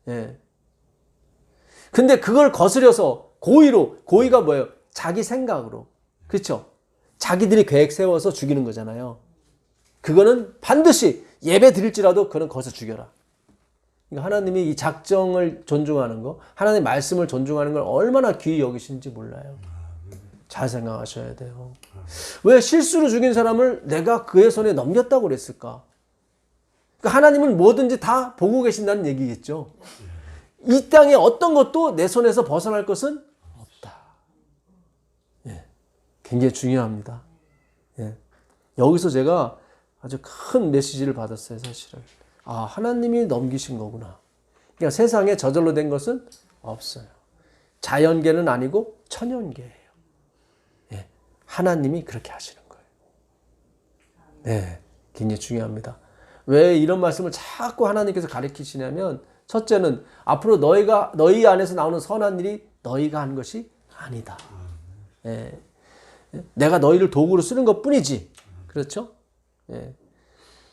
예. 근데 그걸 거스려서 고의가 뭐예요? 자기 생각으로. 그렇죠? 자기들이 계획 세워서 죽이는 거잖아요. 그거는 반드시 예배 드릴지라도 그는 거기서 죽여라. 그러니까 하나님이 이 작정을 존중하는 거, 하나님의 말씀을 존중하는 걸 얼마나 귀히 여기시는지 몰라요. 잘 생각하셔야 돼요. 왜 실수로 죽인 사람을 내가 그의 손에 넘겼다고 그랬을까? 그러니까 하나님은 뭐든지 다 보고 계신다는 얘기겠죠. 이 땅에 어떤 것도 내 손에서 벗어날 것은 없다. 예, 굉장히 중요합니다. 예, 여기서 제가 아주 큰 메시지를 받았어요, 사실은. 아, 하나님이 넘기신 거구나. 그러니까 세상에 저절로 된 것은 없어요. 자연계는 아니고 천연계예요. 예, 하나님이 그렇게 하시는 거예요. 네, 굉장히 중요합니다. 왜 이런 말씀을 자꾸 하나님께서 가르치시냐면 첫째는 앞으로 너희 안에서 나오는 선한 일이 너희가 한 것이 아니다. 예, 내가 너희를 도구로 쓰는 것뿐이지. 그렇죠? 예,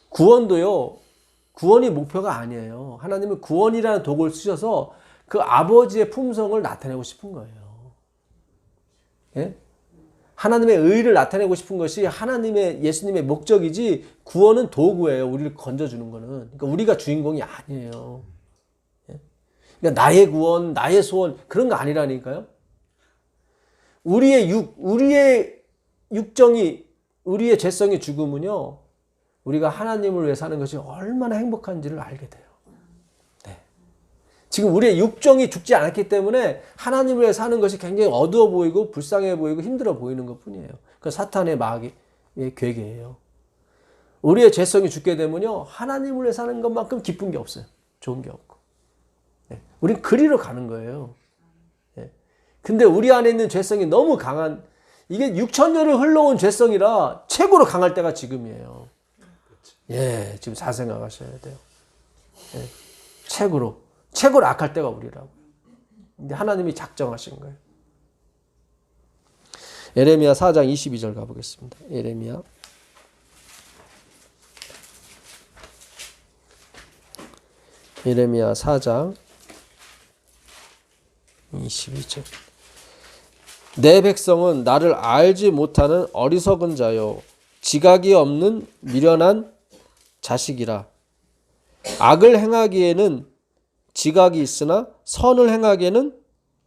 구원이 목표가 아니에요. 하나님은 구원이라는 도구를 쓰셔서 그 아버지의 품성을 나타내고 싶은 거예요. 예? 하나님의 의를 나타내고 싶은 것이 예수님의 목적이지 구원은 도구예요. 우리를 건져주는 거는. 그러니까 우리가 주인공이 아니에요. 예? 그러니까 나의 구원, 나의 소원 그런 거 아니라니까요. 우리의 육정이, 우리의 죄성이 죽으면요. 우리가 하나님을 위해 사는 것이 얼마나 행복한지를 알게 돼요. 네. 지금 우리의 육정이 죽지 않았기 때문에 하나님을 위해 사는 것이 굉장히 어두워 보이고 불쌍해 보이고 힘들어 보이는 것 뿐이에요. 그 사탄의 마귀의 괴계예요. 우리의 죄성이 죽게 되면요. 하나님을 위해 사는 것만큼 기쁜 게 없어요. 좋은 게 없고. 네. 우린 그리로 가는 거예요. 네. 근데 우리 안에 있는 죄성이 너무 강한, 이게 6,000년을 흘러온 죄성이라 최고로 강할 때가 지금이에요. 예, 지금 잘 생각하셔야 돼요. 예, 최고로 악할 때가 우리라고. 근데 하나님이 작정하신 거예요. 예레미야 4장 22절 가보겠습니다. 예레미야 4장 22절. 내 백성은 나를 알지 못하는 어리석은 자요 지각이 없는 미련한 자식이라. 악을 행하기에는 지각이 있으나 선을 행하기에는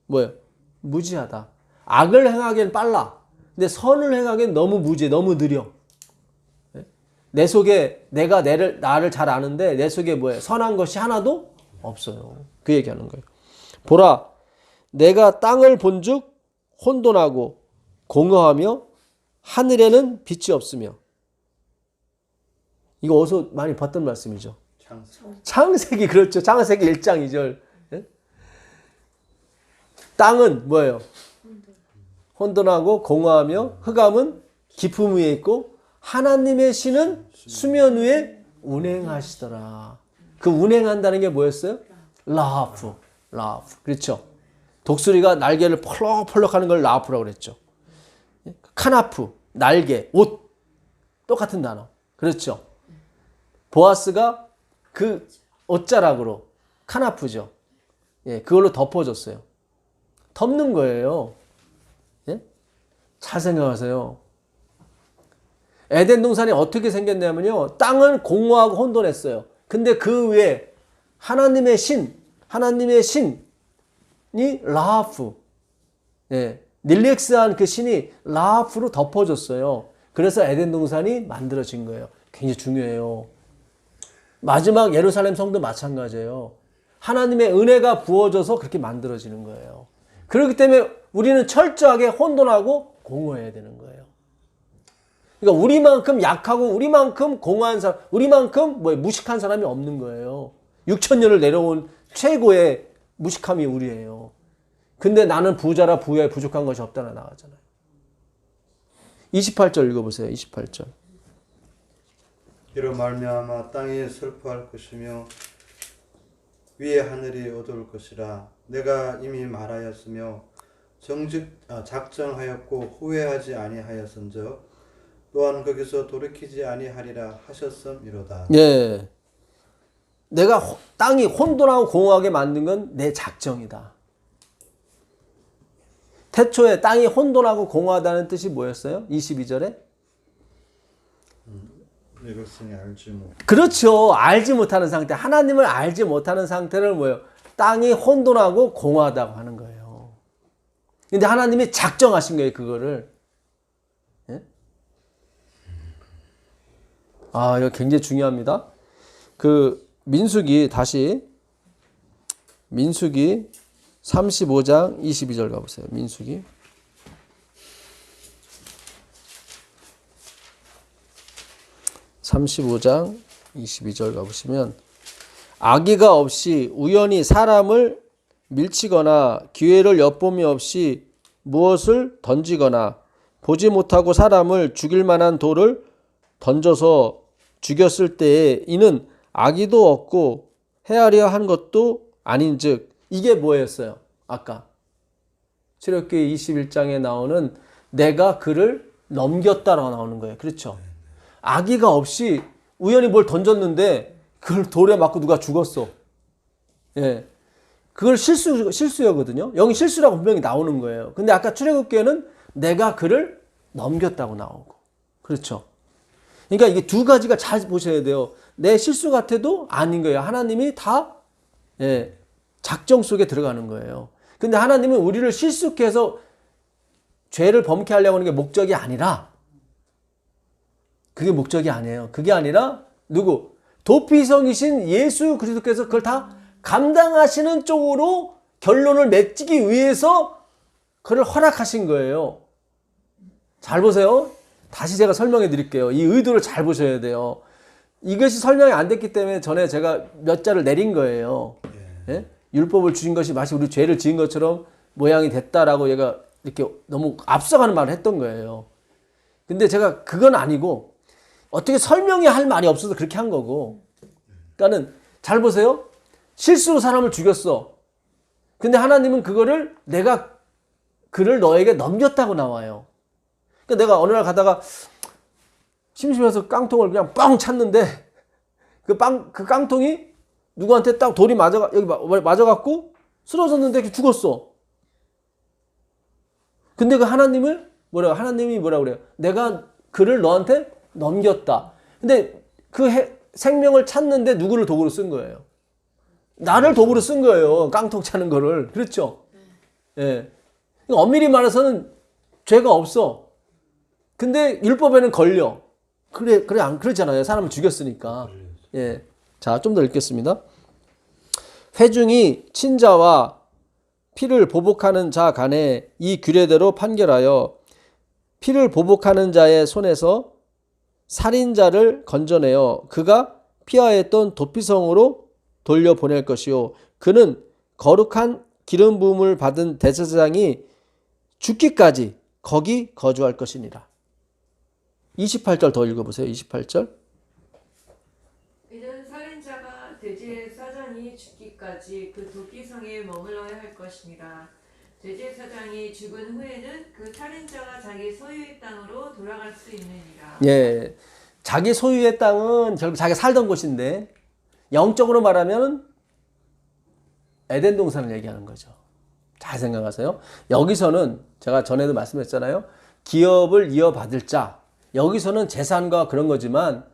뭐예요? 무지하다. 악을 행하기엔 빨라. 근데 선을 행하기엔 너무 무지해. 너무 느려. 내 속에 내가 나를 잘 아는데 내 속에 뭐예요? 선한 것이 하나도 없어요. 그 얘기하는 거예요. 보라, 내가 땅을 본즉 혼돈하고 공허하며 하늘에는 빛이 없으며. 이거 어디서 많이 봤던 말씀이죠. 창세기, 그렇죠. 창세기 1장 2절. 땅은 뭐예요? 혼돈하고 공허하며 흑암은 깊음 위에 있고 하나님의 신은 수면 위에 운행하시더라. 그 운행한다는 게 뭐였어요? 라하프. 그렇죠. 독수리가 날개를 펄럭펄럭 하는 걸 라하프라고 그랬죠. 카나프, 날개, 옷. 똑같은 단어. 그렇죠. 보아스가 그 옷자락으로 카나프죠. 예, 그걸로 덮어줬어요. 덮는 거예요. 예? 잘 생각하세요. 에덴 동산이 어떻게 생겼냐면요. 땅은 공허하고 혼돈했어요. 근데 그 위에 하나님의 신이 라하프, 예, 닐렉스한 그 신이 라하프로 덮어줬어요. 그래서 에덴 동산이 만들어진 거예요. 굉장히 중요해요. 마지막 예루살렘 성도 마찬가지예요. 하나님의 은혜가 부어져서 그렇게 만들어지는 거예요. 그렇기 때문에 우리는 철저하게 혼돈하고 공허해야 되는 거예요. 그러니까 우리만큼 약하고 우리만큼 공허한 사람, 우리만큼 무식한 사람이 없는 거예요. 6,000년을 내려온 최고의 무식함이 우리예요. 근데 나는 부자라 부여에 부족한 것이 없다나 나가잖아요. 28절 읽어보세요. 28절. 이로 말미암아 땅이 슬퍼할 것이며 위에 하늘이 어두울 것이라. 내가 이미 말하였으며 작정하였고 후회하지 아니하였은즉 또한 거기서 돌이키지 아니하리라 하셨음이로다. 예, 내가 땅이 혼돈하고 공허하게 만든 건 내 작정이다. 태초에 땅이 혼돈하고 공허하다는 뜻이 뭐였어요? 22절에? 이것은 알지 못. 그렇죠. 알지 못하는 상태. 하나님을 알지 못하는 상태를 뭐예요? 땅이 혼돈하고 공허하다고 하는 거예요. 근데 하나님이 작정하신 거예요, 그거를. 예? 아, 이거 굉장히 중요합니다. 그 민수기 35장 22절 가보세요. 민수기 35장 22절 가보시면 악의가 없이 우연히 사람을 밀치거나 기회를 엿봄이 없이 무엇을 던지거나 보지 못하고 사람을 죽일 만한 돌을 던져서 죽였을 때에 이는 악의도 없고 헤아려 한 것도 아닌즉. 이게 뭐였어요? 아까 출애굽기 21장에 나오는 내가 그를 넘겼다라고 나오는 거예요. 그렇죠? 악의가 없이 우연히 뭘 던졌는데 그걸 돌에 맞고 누가 죽었어. 예, 그걸 실수였거든요. 여기 실수라고 분명히 나오는 거예요. 근데 아까 출애굽기에는 내가 그를 넘겼다고 나오고. 그렇죠? 그러니까 이게 두 가지가 잘 보셔야 돼요. 내 실수 같아도 아닌 거예요. 하나님이 다 작정 속에 들어가는 거예요. 근데 하나님은 우리를 실수케 해서 죄를 범케 하려고 하는 게 목적이 아니라, 그게 목적이 아니에요. 그게 아니라 누구? 도피성이신 예수 그리스도께서 그걸 다 감당하시는 쪽으로 결론을 맺기 위해서 그걸 허락하신 거예요. 잘 보세요. 다시 제가 설명해 드릴게요. 이 의도를 잘 보셔야 돼요. 이것이 설명이 안 됐기 때문에 전에 제가 몇 자를 내린 거예요. 예? 율법을 주신 것이 마치 우리 죄를 지은 것처럼 모양이 됐다라고 얘가 이렇게 너무 앞서가는 말을 했던 거예요. 근데 제가 그건 아니고 어떻게 설명이 할 말이 없어서 그렇게 한 거고. 그러니까는 잘 보세요. 실수로 사람을 죽였어. 근데 하나님은 그거를 내가 그를 너에게 넘겼다고 나와요. 그러니까 내가 어느 날 가다가 심심해서 깡통을 그냥 뻥 찼는데 그 깡통이 누구한테 딱 돌이 여기 맞아갖고 쓰러졌는데 죽었어. 근데 그 하나님이 뭐라 그래요? 내가 그를 너한테 넘겼다. 근데 그 생명을 찾는데 누구를 도구로 쓴 거예요? 나를 도구로 쓴 거예요. 깡통 차는 거를. 그렇죠? 예. 엄밀히 말해서는 죄가 없어. 근데 율법에는 걸려. 그러잖아요. 사람을 죽였으니까. 예. 자, 좀 더 읽겠습니다. 회중이 친자와 피를 보복하는 자 간에 이 규례대로 판결하여 피를 보복하는 자의 손에서 살인자를 건져내어 그가 피하였던 도피성으로 돌려보낼 것이요 그는 거룩한 기름 부음을 받은 대제사장이 죽기까지 거기 거주할 것이니라. 28절 더 읽어보세요. 28절. 이는 살인자가 대제사장이 죽기까지 그 도피성에 머물러야 할 것이니라. 대제사장이 죽은 후에는 그 살인자가 자기 소유의 땅으로 돌아갈 수 있느니라. 예, 자기 소유의 땅은 결국 자기가 살던 곳인데 영적으로 말하면 에덴 동산을 얘기하는 거죠. 잘 생각하세요. 여기서는 제가 전에도 말씀했잖아요. 기업을 이어받을 자. 여기서는 재산과 그런 거지만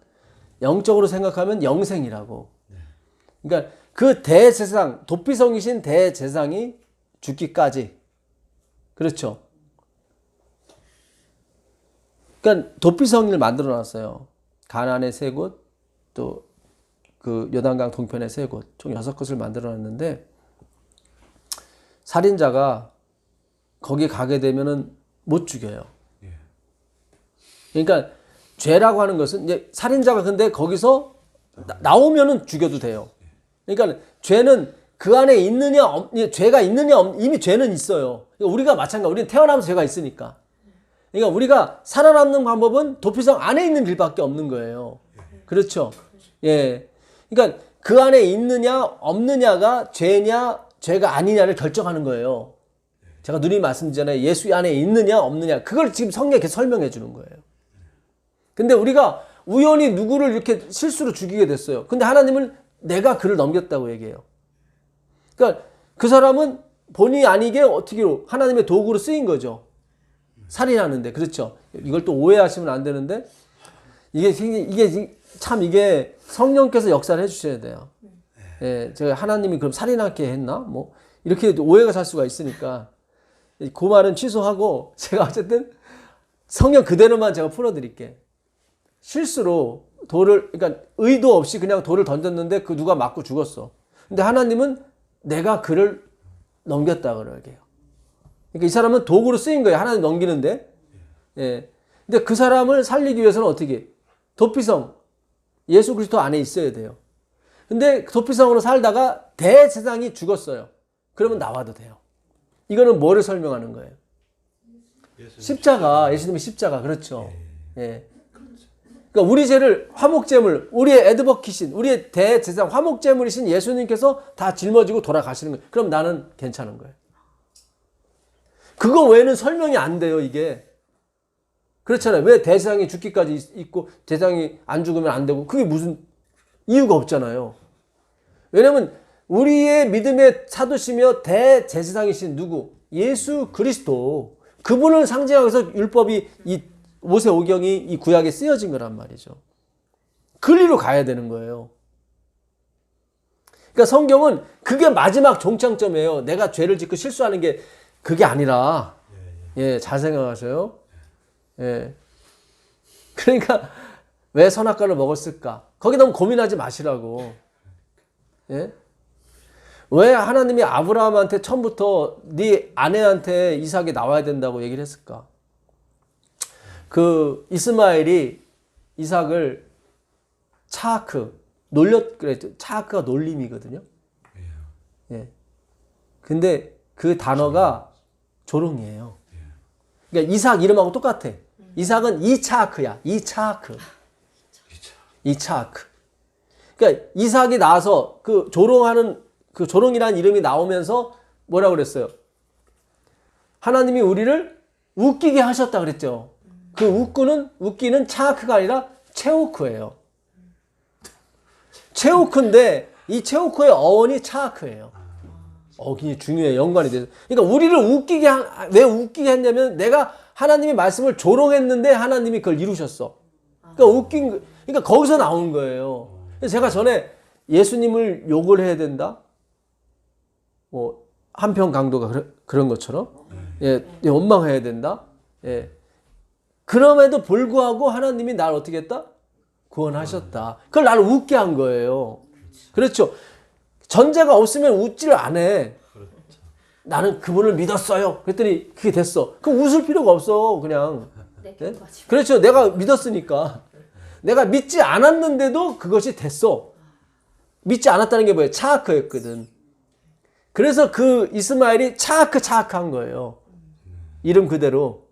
영적으로 생각하면 영생이라고. 그러니까 그 대제사장, 도피성이신 대제사장이 죽기까지. 그렇죠. 그러니까 도피성을 만들어 놨어요. 가나안의 3곳, 또 그 요단강 동편의 3곳, 총 6곳을 만들어 놨는데 살인자가 거기 가게 되면은 못 죽여요. 그러니까 죄라고 하는 것은 이제 살인자가 근데 거기서 나오면은 죽여도 돼요. 그러니까 죄는 그 안에 있느냐 죄가 있느냐 이미 죄는 있어요. 그러니까 우리가 마찬가지. 우리는 태어나면서 죄가 있으니까. 그러니까 우리가 살아남는 방법은 도피성 안에 있는 길밖에 없는 거예요. 그렇죠? 예. 그러니까 그 안에 있느냐 없느냐가 죄냐 죄가 아니냐를 결정하는 거예요. 제가 누님 말씀드리잖아요. 예수 안에 있느냐 없느냐. 그걸 지금 성경에 이렇게 설명해 주는 거예요. 근데 우리가 우연히 누구를 이렇게 실수로 죽이게 됐어요. 근데 하나님은 내가 그를 넘겼다고 얘기해요. 그러니까 그 사람은 본의 아니게 어떻게로 하나님의 도구로 쓰인 거죠. 살인하는데. 그렇죠. 이걸 또 오해하시면 안 되는데 이게 성령께서 역사를 해주셔야 돼요. 예, 제가 하나님이 그럼 살인하게 했나? 뭐 이렇게 오해가 살 수가 있으니까 그 말은 취소하고 제가 어쨌든 성령 그대로만 제가 풀어드릴게. 실수로 그러니까 의도 없이 그냥 돌을 던졌는데 그 누가 맞고 죽었어. 근데 하나님은 내가 그를 넘겼다 그러게요. 그러니까 이 사람은 도구로 쓰인 거예요. 하나님 넘기는데. 예. 근데 그 사람을 살리기 위해서는 어떻게? 도피성, 예수 그리스도 안에 있어야 돼요. 근데 도피성으로 살다가 대제사장이 죽었어요. 그러면 나와도 돼요. 이거는 뭐를 설명하는 거예요? 십자가, 예수님의 십자가. 그렇죠. 예. 그러니까 우리 죄를 화목제물, 우리의 에드버킷인, 우리의 대제사장 화목제물이신 예수님께서 다 짊어지고 돌아가시는 거예요. 그럼 나는 괜찮은 거예요. 그거 외에는 설명이 안 돼요, 이게. 그렇잖아요. 왜 대제사장이 죽기까지 있고 제사장이 안 죽으면 안 되고 그게 무슨 이유가 없잖아요. 왜냐면 우리의 믿음의 사도시며 대제사장이신 누구? 예수 그리스도. 그분을 상징하기 위해서 율법이 이 모세오경이 이 구약에 쓰여진 거란 말이죠. 그리로 가야 되는 거예요. 그러니까 성경은 그게 마지막 종착점이에요. 내가 죄를 짓고 실수하는 게 그게 아니라. 예, 잘 생각하세요. 예. 그러니까 왜 선악과를 먹었을까? 거기 너무 고민하지 마시라고. 예? 왜 하나님이 아브라함한테 처음부터 네 아내한테 이삭이 나와야 된다고 얘기를 했을까? 그 이스마엘이 이삭을 그랬죠. 차하크가 놀림이거든요. 예. 근데 그 단어가 조롱이에요. 그러니까 이삭 이름하고 똑같아. 이삭은 이차하크야. 이차하크. 이 차크. 그러니까 이삭이 나서 그 조롱하는 그 조롱이라는 이름이 나오면서 뭐라고 그랬어요? 하나님이 우리를 웃기게 하셨다 그랬죠. 그 웃기는 차크가 아니라 체오크예요. 체오크인데 이 체오크의 어원이 차크예요. 굉장히 중요해요. 연관이 돼서. 그러니까 우리를 왜 웃기게 했냐면 내가 하나님의 말씀을 조롱했는데 하나님이 그걸 이루셨어. 그러니까 거기서 나온 거예요. 그래서 제가 전에 예수님을 욕을 해야 된다? 뭐, 한편 강도가 그런 것처럼? 예, 원망해야 된다? 예. 그럼에도 불구하고 하나님이 날 어떻게 했다? 구원하셨다. 그걸 나를 웃게 한 거예요. 그렇죠. 전제가 없으면 웃지를 안 해. 나는 그분을 믿었어요. 그랬더니 그게 됐어. 그럼 웃을 필요가 없어. 그냥. 네? 그렇죠. 내가 믿었으니까. 내가 믿지 않았는데도 그것이 됐어. 믿지 않았다는 게 뭐예요? 차크였거든. 그래서 그 이스마엘이 차크한 거예요. 이름 그대로.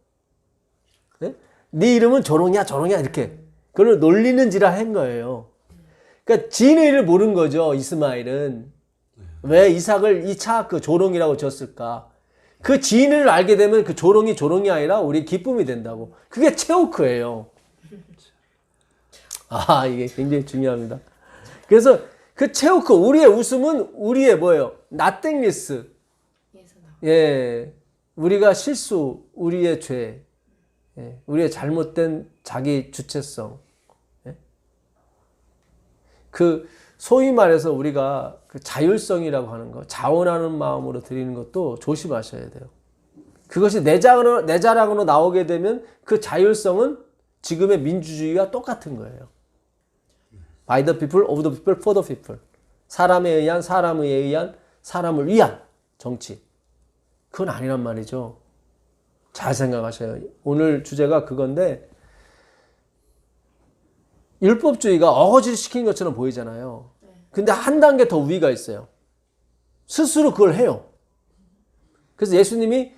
네? 네 이름은 조롱이야 이렇게. 그걸 놀리는지라 한 거예요. 그러니까 지인의 일을 모르는 거죠. 이스마엘은. 왜 이삭을 이 차크 조롱이라고 졌을까? 그 지인을 알게 되면 그 조롱이 아니라 우리 기쁨이 된다고. 그게 체오크예요. 이게 굉장히 중요합니다. 그래서 그 체오크, 우리의 웃음은 우리의 뭐예요? nothingness. 예. 우리가 실수, 우리의 죄, 예. 우리의 잘못된 자기 주체성. 예. 그 소위 말해서 우리가 그 자율성이라고 하는 거, 자원하는 마음으로 드리는 것도 조심하셔야 돼요. 그것이 내 자랑으로 나오게 되면 그 자율성은 지금의 민주주의와 똑같은 거예요. By the people, of the people, for the people. 사람에 의한, 사람을 위한 정치. 그건 아니란 말이죠. 잘 생각하셔요. 오늘 주제가 그건데 율법주의가 어거지를 시킨 것처럼 보이잖아요. 근데 한 단계 더 위가 있어요. 스스로 그걸 해요. 그래서 예수님이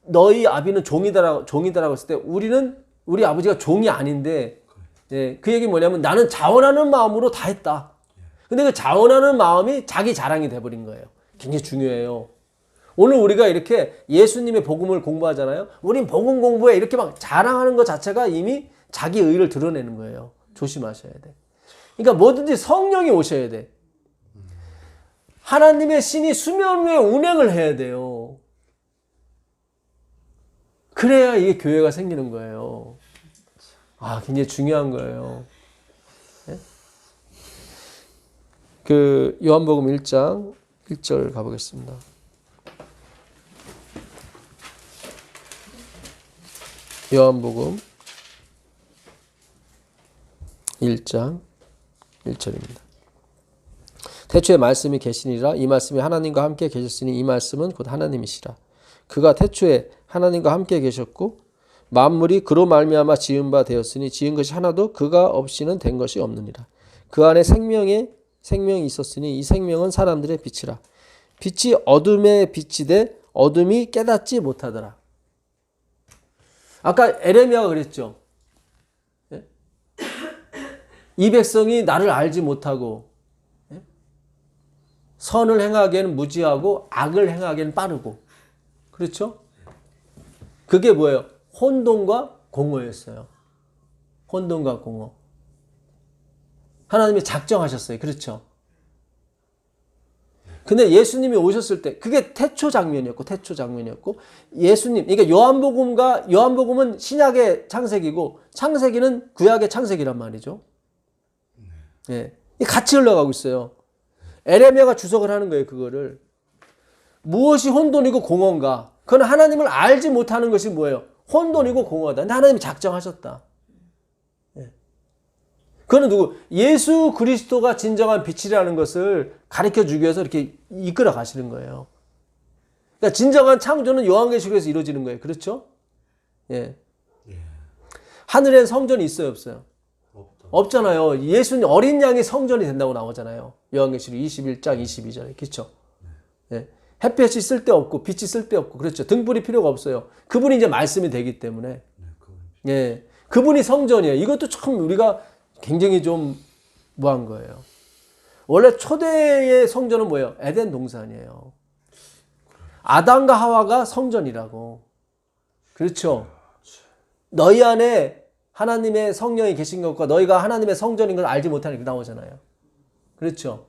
너희 아비는 종이다라고 했을 때 우리 아버지가 종이 아닌데 예, 그 얘기 뭐냐면 나는 자원하는 마음으로 다 했다. 근데 그 자원하는 마음이 자기 자랑이 돼버린 거예요. 굉장히 중요해요. 오늘 우리가 이렇게 예수님의 복음을 공부하잖아요. 우린 복음 공부에 이렇게 막 자랑하는 것 자체가 이미 자기 의를 드러내는 거예요. 조심하셔야 돼. 그러니까 뭐든지 성령이 오셔야 돼. 하나님의 신이 수면 위에 운행을 해야 돼요. 그래야 이게 교회가 생기는 거예요. 굉장히 중요한 거예요. 네? 그 요한복음 1장 1절 가보겠습니다. 요한복음 1장 1절입니다. 태초에 말씀이 계시니라. 이 말씀이 하나님과 함께 계셨으니 이 말씀은 곧 하나님이시라. 그가 태초에 하나님과 함께 계셨고 만물이 그로 말미암아 지은 바 되었으니 지은 것이 하나도 그가 없이는 된 것이 없느니라. 그 안에 생명이 있었으니 이 생명은 사람들의 빛이라. 빛이 어둠에 비치되 어둠이 깨닫지 못하더라. 아까 에레미야가 그랬죠. 이 백성이 나를 알지 못하고 선을 행하기에는 무지하고 악을 행하기에는 빠르고. 그렇죠? 그게 뭐예요? 혼돈과 공허였어요. 혼돈과 공허. 하나님이 작정하셨어요. 그렇죠? 근데 예수님이 오셨을 때 그게 태초 장면이었고 예수님, 그러니까 요한복음은 신약의 창세기고 창세기는 구약의 창세기란 말이죠. 예. 같이 흘러가고 있어요. 에레미야가 주석을 하는 거예요. 그거를. 무엇이 혼돈이고 공허인가? 그건 하나님을 알지 못하는 것이 뭐예요? 혼돈이고 공허하다. 근데 하나님이 작정하셨다. 예. 그거는 누구? 예수 그리스도가 진정한 빛이라는 것을 가르쳐 주기 위해서 이렇게 이끌어 가시는 거예요. 그러니까 진정한 창조는 요한계시록에서 이루어지는 거예요. 그렇죠? 예. 하늘엔 성전이 있어요, 없어요? 없잖아요. 예수님 어린 양이 성전이 된다고 나오잖아요. 요한계시록 21장 22절에. 그렇죠? 예. 햇볕이 쓸데없고 빛이 쓸데없고 그렇죠. 등불이 필요가 없어요. 그분이 이제 말씀이 되기 때문에. 예. 그분이 성전이에요. 이것도 참 우리가 굉장히 좀 뭐한 거예요. 원래 초대의 성전은 뭐예요? 에덴 동산이에요. 아담과 하와가 성전이라고. 그렇죠. 너희 안에 하나님의 성령이 계신 것과 너희가 하나님의 성전인 걸 알지 못하는 게 나오잖아요. 그렇죠.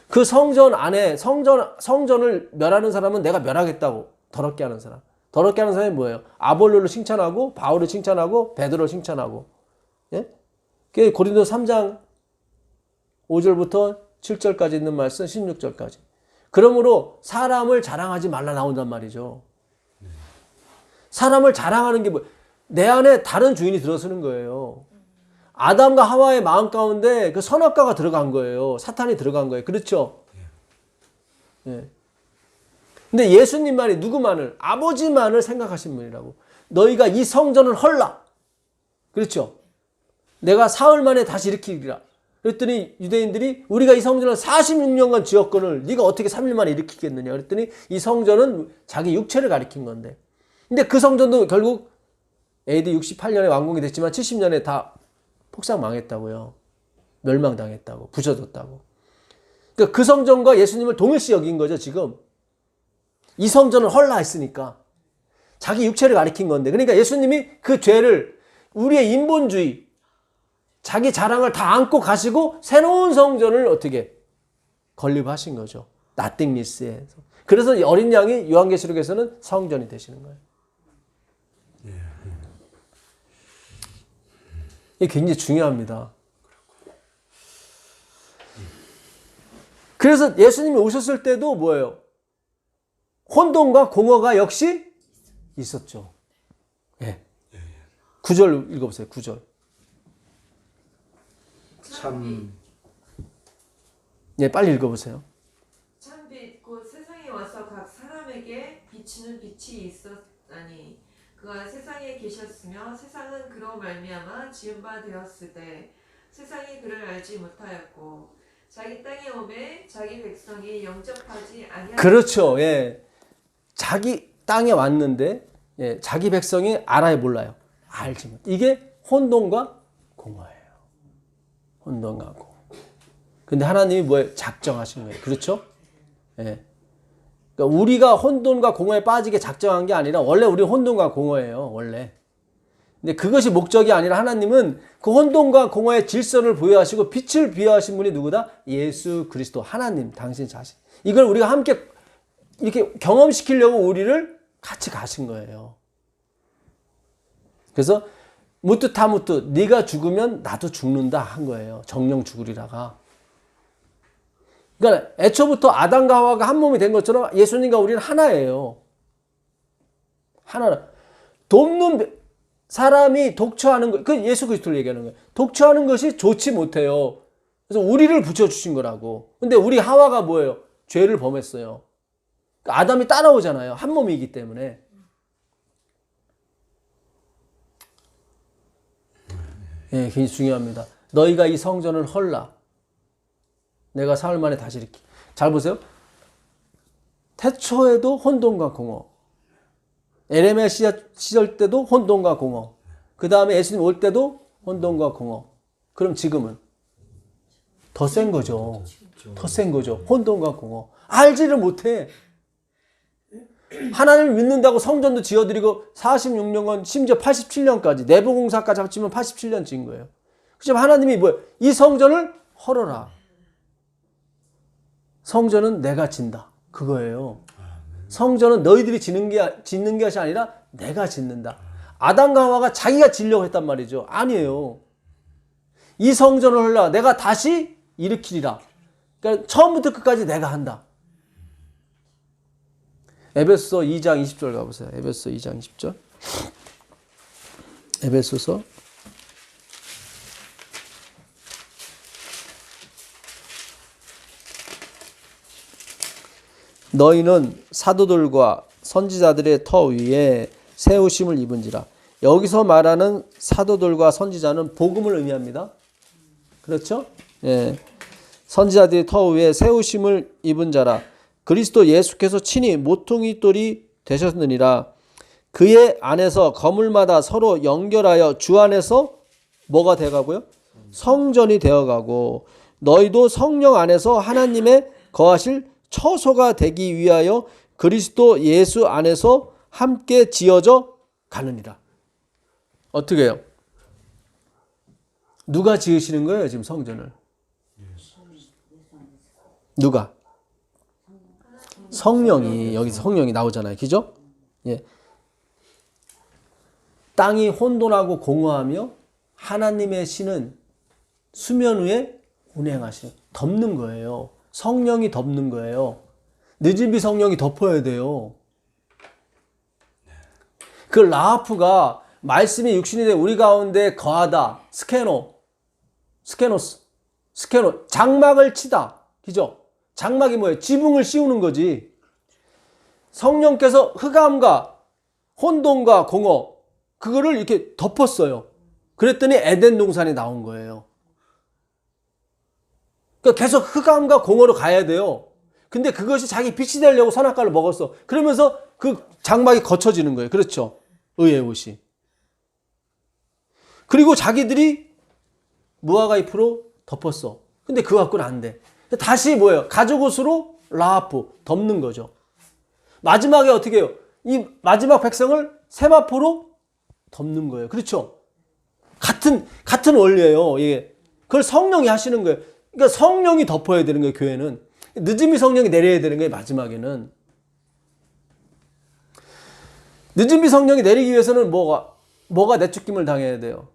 그 성전 안에 성전을 멸하는 사람은 내가 멸하겠다고. 더럽게 하는 사람. 더럽게 하는 사람이 뭐예요? 아볼로를 칭찬하고 바울을 칭찬하고 베드로를 칭찬하고. 예? 그게 고린도 3장 5절부터 7절까지 있는 말씀 16절까지. 그러므로 사람을 자랑하지 말라 나온단 말이죠. 사람을 자랑하는 게 뭐예요? 내 안에 다른 주인이 들어서는 거예요. 아담과 하와의 마음 가운데 그 선악과가 들어간 거예요. 사탄이 들어간 거예요. 그렇죠? 예. 근데 예수님만이 누구만을? 아버지만을 생각하신 분이라고. 너희가 이 성전을 헐라. 그렇죠? 내가 사흘 만에 다시 일으키리라. 그랬더니 유대인들이 우리가 이 성전을 46년간 지었거늘 네가 어떻게 3일 만에 일으키겠느냐. 그랬더니 이 성전은 자기 육체를 가리킨 건데. 근데 그 성전도 결국 AD 68년에 완공이 됐지만 70년에 다 폭삭 망했다고요. 멸망당했다고. 부셔졌다고. 그러니까 그 성전과 예수님을 동일시 여긴 거죠, 지금. 이 성전을 헐라 했으니까. 자기 육체를 가리킨 건데. 그러니까 예수님이 그 죄를 우리의 인본주의, 자기 자랑을 다 안고 가시고 새로운 성전을 어떻게 건립하신 거죠. nothingness에. 그래서 어린 양이 요한계시록에서는 성전이 되시는 거예요. 이게 굉장히 중요합니다. 그래서 예수님이 오셨을 때도 뭐예요? 혼돈과 공허가 역시 있었죠. 예. 9절 읽어보세요. 9절. 참 예, 빨리 읽어보세요. 참빛 곧 세상에 와서 각 사람에게 비치는 빛이 있었나니 그가 세상에 계셨으며 세상은 그로 말미암아 지은 바 되었을 때 세상이 그를 알지 못하였고 자기 땅에 오매 자기 백성이 영접하지 아니하였고. 그렇죠. 예. 자기 땅에 왔는데 예, 자기 백성이 알아요, 몰라요? 알지 못. 이게 혼돈과 공허예요. 혼돈과 공허. 근데 하나님이 뭐예요? 작정하신 거예요. 그렇죠? 예. 그러니까 우리가 혼돈과 공허에 빠지게 작정한 게 아니라 원래 우리 혼돈과 공허예요. 원래. 근데 그것이 목적이 아니라 하나님은 그 혼돈과 공허의 질서를 부여하시고 빛을 부여하신 분이 누구다? 예수 그리스도 하나님 당신 자신. 이걸 우리가 함께 이렇게 경험시키려고 우리를 같이 가신 거예요. 그래서 무트타무트 네가 죽으면 나도 죽는다 한 거예요. 정령 죽으리라가. 그러니까 애초부터 아담과 하와가 한 몸이 된 것처럼 예수님과 우리는 하나예요. 하나라. 돕는 사람이 독처하는 거, 그 예수 그리스도를 얘기하는 거예요. 독처하는 것이 좋지 못해요. 그래서 우리를 붙여주신 거라고. 근데 우리 하와가 뭐예요? 죄를 범했어요. 그러니까 아담이 따라오잖아요. 한 몸이기 때문에. 예, 굉장히 중요합니다. 너희가 이 성전을 헐라. 내가 사흘 만에 다시 일으키. 잘 보세요. 태초에도 혼돈과 공허. 에레미야 시절 때도 혼돈과 공허. 그 다음에 예수님 올 때도 혼돈과 공허. 그럼 지금은 더 센 거죠. 더 센 거죠. 혼돈과 공허. 알지를 못해. 하나님을 믿는다고 성전도 지어드리고 46년간 심지어 87년까지 내부공사까지 합치면 87년 지은 거예요. 그렇지만 하나님이 뭐예요? 이 성전을 헐어라. 성전은 내가 진다. 그거예요. 성전은 너희들이 짓는 것이 아니라 내가 짓는다. 아담과 하와가 자기가 지려고 했단 말이죠. 아니에요. 이 성전을 헐라. 내가 다시 일으키리라. 그러니까 처음부터 끝까지 내가 한다. 에베소서 2장 20절 가보세요. 에베소서 2장 20절. 에베소서 너희는 사도들과 선지자들의 터 위에 세우심을 입은지라. 여기서 말하는 사도들과 선지자는 복음을 의미합니다. 그렇죠? 예. 선지자들의 터 위에 세우심을 입은 자라. 그리스도 예수께서 친히 모퉁이 돌이 되셨느니라. 그의 안에서 거물마다 서로 연결하여 주 안에서 뭐가 되어가고요? 성전이 되어가고 너희도 성령 안에서 하나님의 거하실 처소가 되기 위하여 그리스도 예수 안에서 함께 지어져 가느니라. 어떻게 해요? 누가 지으시는 거예요, 지금 성전을? 누가? 성령이, 여기서 성령이 나오잖아요. 그죠? 예. 땅이 혼돈하고 공허하며 하나님의 신은 수면 위에 운행하시는, 덮는 거예요. 성령이 덮는 거예요. 느지비 성령이 덮어야 돼요. 그 라하프가 말씀이 육신이 돼 우리 가운데 거하다. 스케노스. 장막을 치다. 그죠? 장막이 뭐예요? 지붕을 씌우는 거지. 성령께서 흑암과 혼돈과 공허, 그거를 이렇게 덮었어요. 그랬더니 에덴 동산이 나온 거예요. 그러니까 계속 흑암과 공허로 가야 돼요. 근데 그것이 자기 빛이 되려고 선악과를 먹었어. 그러면서 그 장막이 거쳐지는 거예요. 그렇죠? 의의 옷이. 그리고 자기들이 무화과 잎으로 덮었어. 근데 그거 갖고는 안 돼. 다시 뭐예요? 가죽 옷으로 라하프 덮는 거죠. 마지막에 어떻게 해요? 이 마지막 백성을 세마포로 덮는 거예요. 그렇죠? 같은 원리예요. 이게. 그걸 성령이 하시는 거예요. 그러니까 성령이 덮어야 되는 거예요, 교회는. 늦음이 성령이 내려야 되는 거예요, 마지막에는. 늦음이 성령이 내리기 위해서는 뭐가 내쫓김을 당해야 돼요?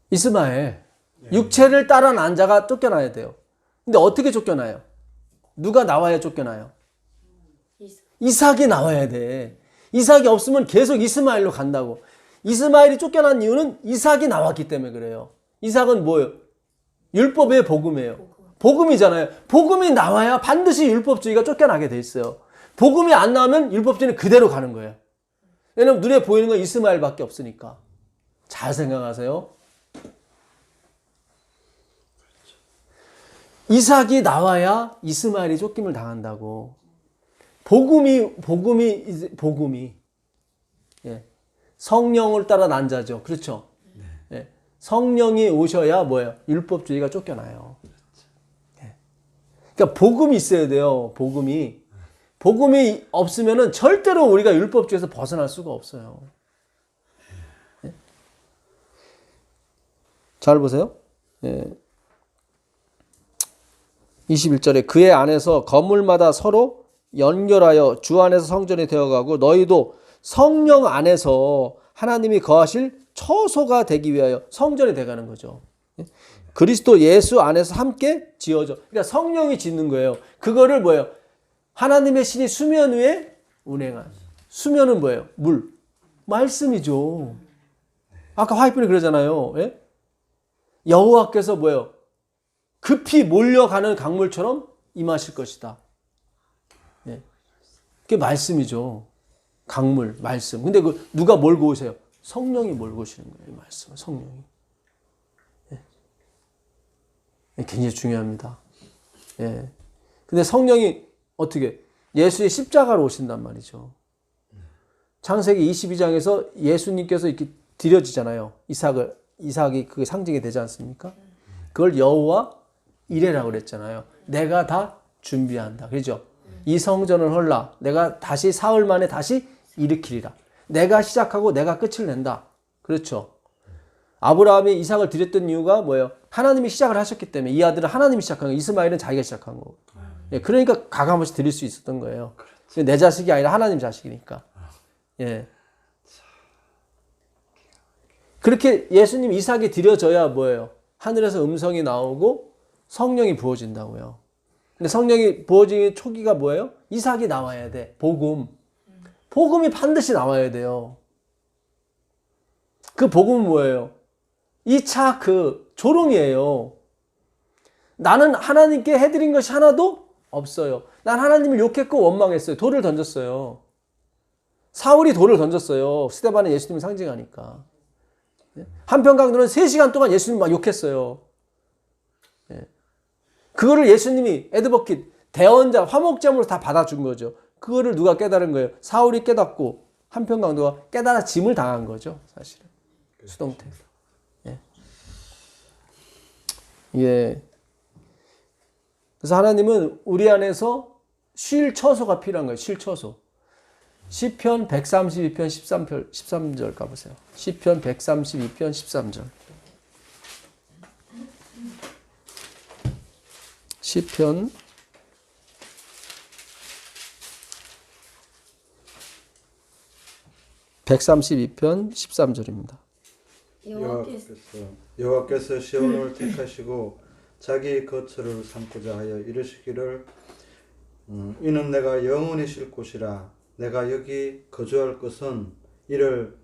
이스마엘. 육체를 따라 난 자가 쫓겨나야 돼요. 근데 어떻게 쫓겨나요? 누가 나와야 쫓겨나요? 이삭이 나와야 돼. 이삭이 없으면 계속 이스마엘로 간다고. 이스마엘이 쫓겨난 이유는 이삭이 나왔기 때문에 그래요. 이삭은 뭐예요? 율법의 복음이에요. 복음이잖아요. 복음이 나와야 반드시 율법주의가 쫓겨나게 돼 있어요. 복음이 안 나오면 율법주의는 그대로 가는 거예요. 왜냐면 눈에 보이는 건 이스마엘밖에 없으니까. 잘 생각하세요. 이삭이 나와야 이스마엘이 쫓김을 당한다고. 복음이 예. 성령을 따라 난 자죠. 그렇죠? 예. 성령이 오셔야 뭐예요? 율법주의가 쫓겨나요. 예. 그러니까 복음이 있어야 돼요. 복음이 없으면은 절대로 우리가 율법주의에서 벗어날 수가 없어요. 예. 잘 보세요. 예. 21절에 그의 안에서 건물마다 서로 연결하여 주 안에서 성전이 되어가고 너희도 성령 안에서 하나님이 거하실 처소가 되기 위하여 성전이 돼가는 거죠. 그리스도 예수 안에서 함께 지어져. 그러니까 성령이 짓는 거예요. 그거를 뭐예요? 하나님의 신이 수면 위에 운행한. 수면은 뭐예요? 물. 말씀이죠. 아까 화이트분이 그러잖아요. 예? 여호와께서 뭐예요? 급히 몰려가는 강물처럼 임하실 것이다. 예. 그게 말씀이죠. 강물, 말씀. 근데 그 누가 몰고 오세요? 성령이 몰고 오시는 거예요. 말씀을 성령이. 예. 굉장히 중요합니다. 예. 근데 성령이 어떻게 예수의 십자가로 오신단 말이죠. 창세기 22장에서 예수님께서 이렇게 드려지잖아요. 이삭이 그게 상징이 되지 않습니까? 그걸 여호와 이레라고 그랬잖아요. 내가 다 준비한다. 그렇죠? 이 성전을 헐라. 내가 다시 사흘 만에 다시 일으키리라. 내가 시작하고 내가 끝을 낸다. 그렇죠? 아브라함이 이삭을 드렸던 이유가 뭐예요? 하나님이 시작을 하셨기 때문에. 이 아들은 하나님이 시작한 거예요. 이스마엘은 자기가 시작한 거고. 예, 그러니까 가감없이 드릴 수 있었던 거예요. 내 자식이 아니라 하나님 자식이니까. 예. 그렇게 예수님 이삭이 드려져야 뭐예요? 하늘에서 음성이 나오고 성령이 부어진다고요. 근데 성령이 부어지는 초기가 뭐예요? 이삭이 나와야 돼. 복음이 반드시 나와야 돼요. 그 복음은 뭐예요? 2차 그 조롱이에요. 나는 하나님께 해드린 것이 하나도 없어요. 난 하나님을 욕했고 원망했어요. 돌을 던졌어요. 사울이 돌을 던졌어요. 스데반은 예수님을 상징하니까. 한편 강도는 3시간 동안 예수님 막 욕했어요. 그거를 예수님이 에드버킷 대언자 화목제물로 다 받아준 거죠. 그거를 누가 깨달은 거예요? 사울이 깨닫고 한편 강도가 깨달아짐을 당한 거죠, 사실은. 수동태. 예. 예. 그래서 하나님은 우리 안에서 쉴 처소가 필요한 거예요. 쉴 처소. 시편 132편 13절 가보세요. 시편 132편 13절. 시편 132편 13절입니다. 여호와께서 시온을 택하시고 자기 거처를 삼고자 하여 이르시기를 이는 내가 영원히 쉴 곳이라 내가 여기 거주할 것은 이를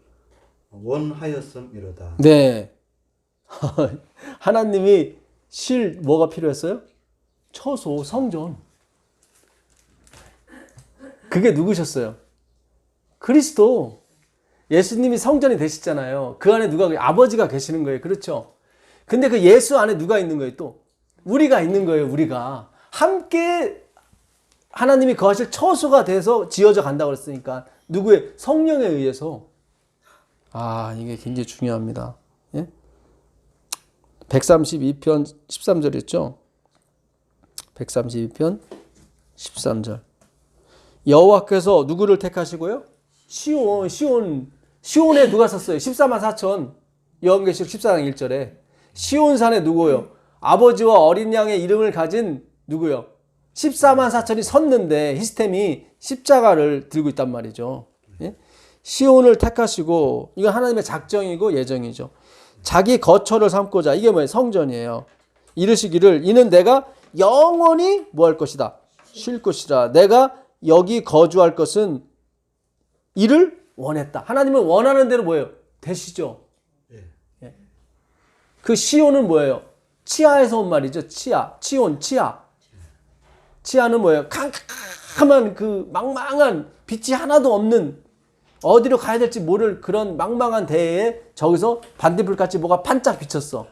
원하였음이로다. 네. 하나님이 쉴 뭐가 필요했어요? 처소, 성전. 그게 누구셨어요? 그리스도. 예수님이 성전이 되시잖아요. 그 안에 누가, 아버지가 계시는 거예요. 그렇죠? 근데 그 예수 안에 누가 있는 거예요? 또 우리가 있는 거예요. 우리가 함께 하나님이 거하실 처소가 돼서 지어져 간다고 그랬으니까 누구의? 성령에 의해서. 아, 이게 굉장히 중요합니다. 예? 132편 13절이었죠? 132편 13절. 여호와께서 누구를 택하시고요? 시온에 누가 섰어요? 14만 4천. 요한계시록 14장 1절에 시온산에 누구요? 아버지와 어린 양의 이름을 가진 누구요? 14만 4천이 섰는데 히스템이 십자가를 들고 있단 말이죠. 예? 시온을 택하시고, 이건 하나님의 작정이고 예정이죠. 자기 거처를 삼고자, 이게 뭐예요? 성전이에요. 이르시기를 이는 내가 영원히 뭐 할 것이다? 쉴 것이라. 내가 여기 거주할 것은 이를 원했다. 하나님은 원하는 대로 뭐예요? 되시죠. 예. 그 시온은 뭐예요? 치아에서 온 말이죠. 치아, 치온, 치아. 치아는 뭐예요? 캄캄한 그 망망한 빛이 하나도 없는, 어디로 가야 될지 모를 그런 망망한 대에 저기서 반딧불같이 뭐가 반짝 비쳤어.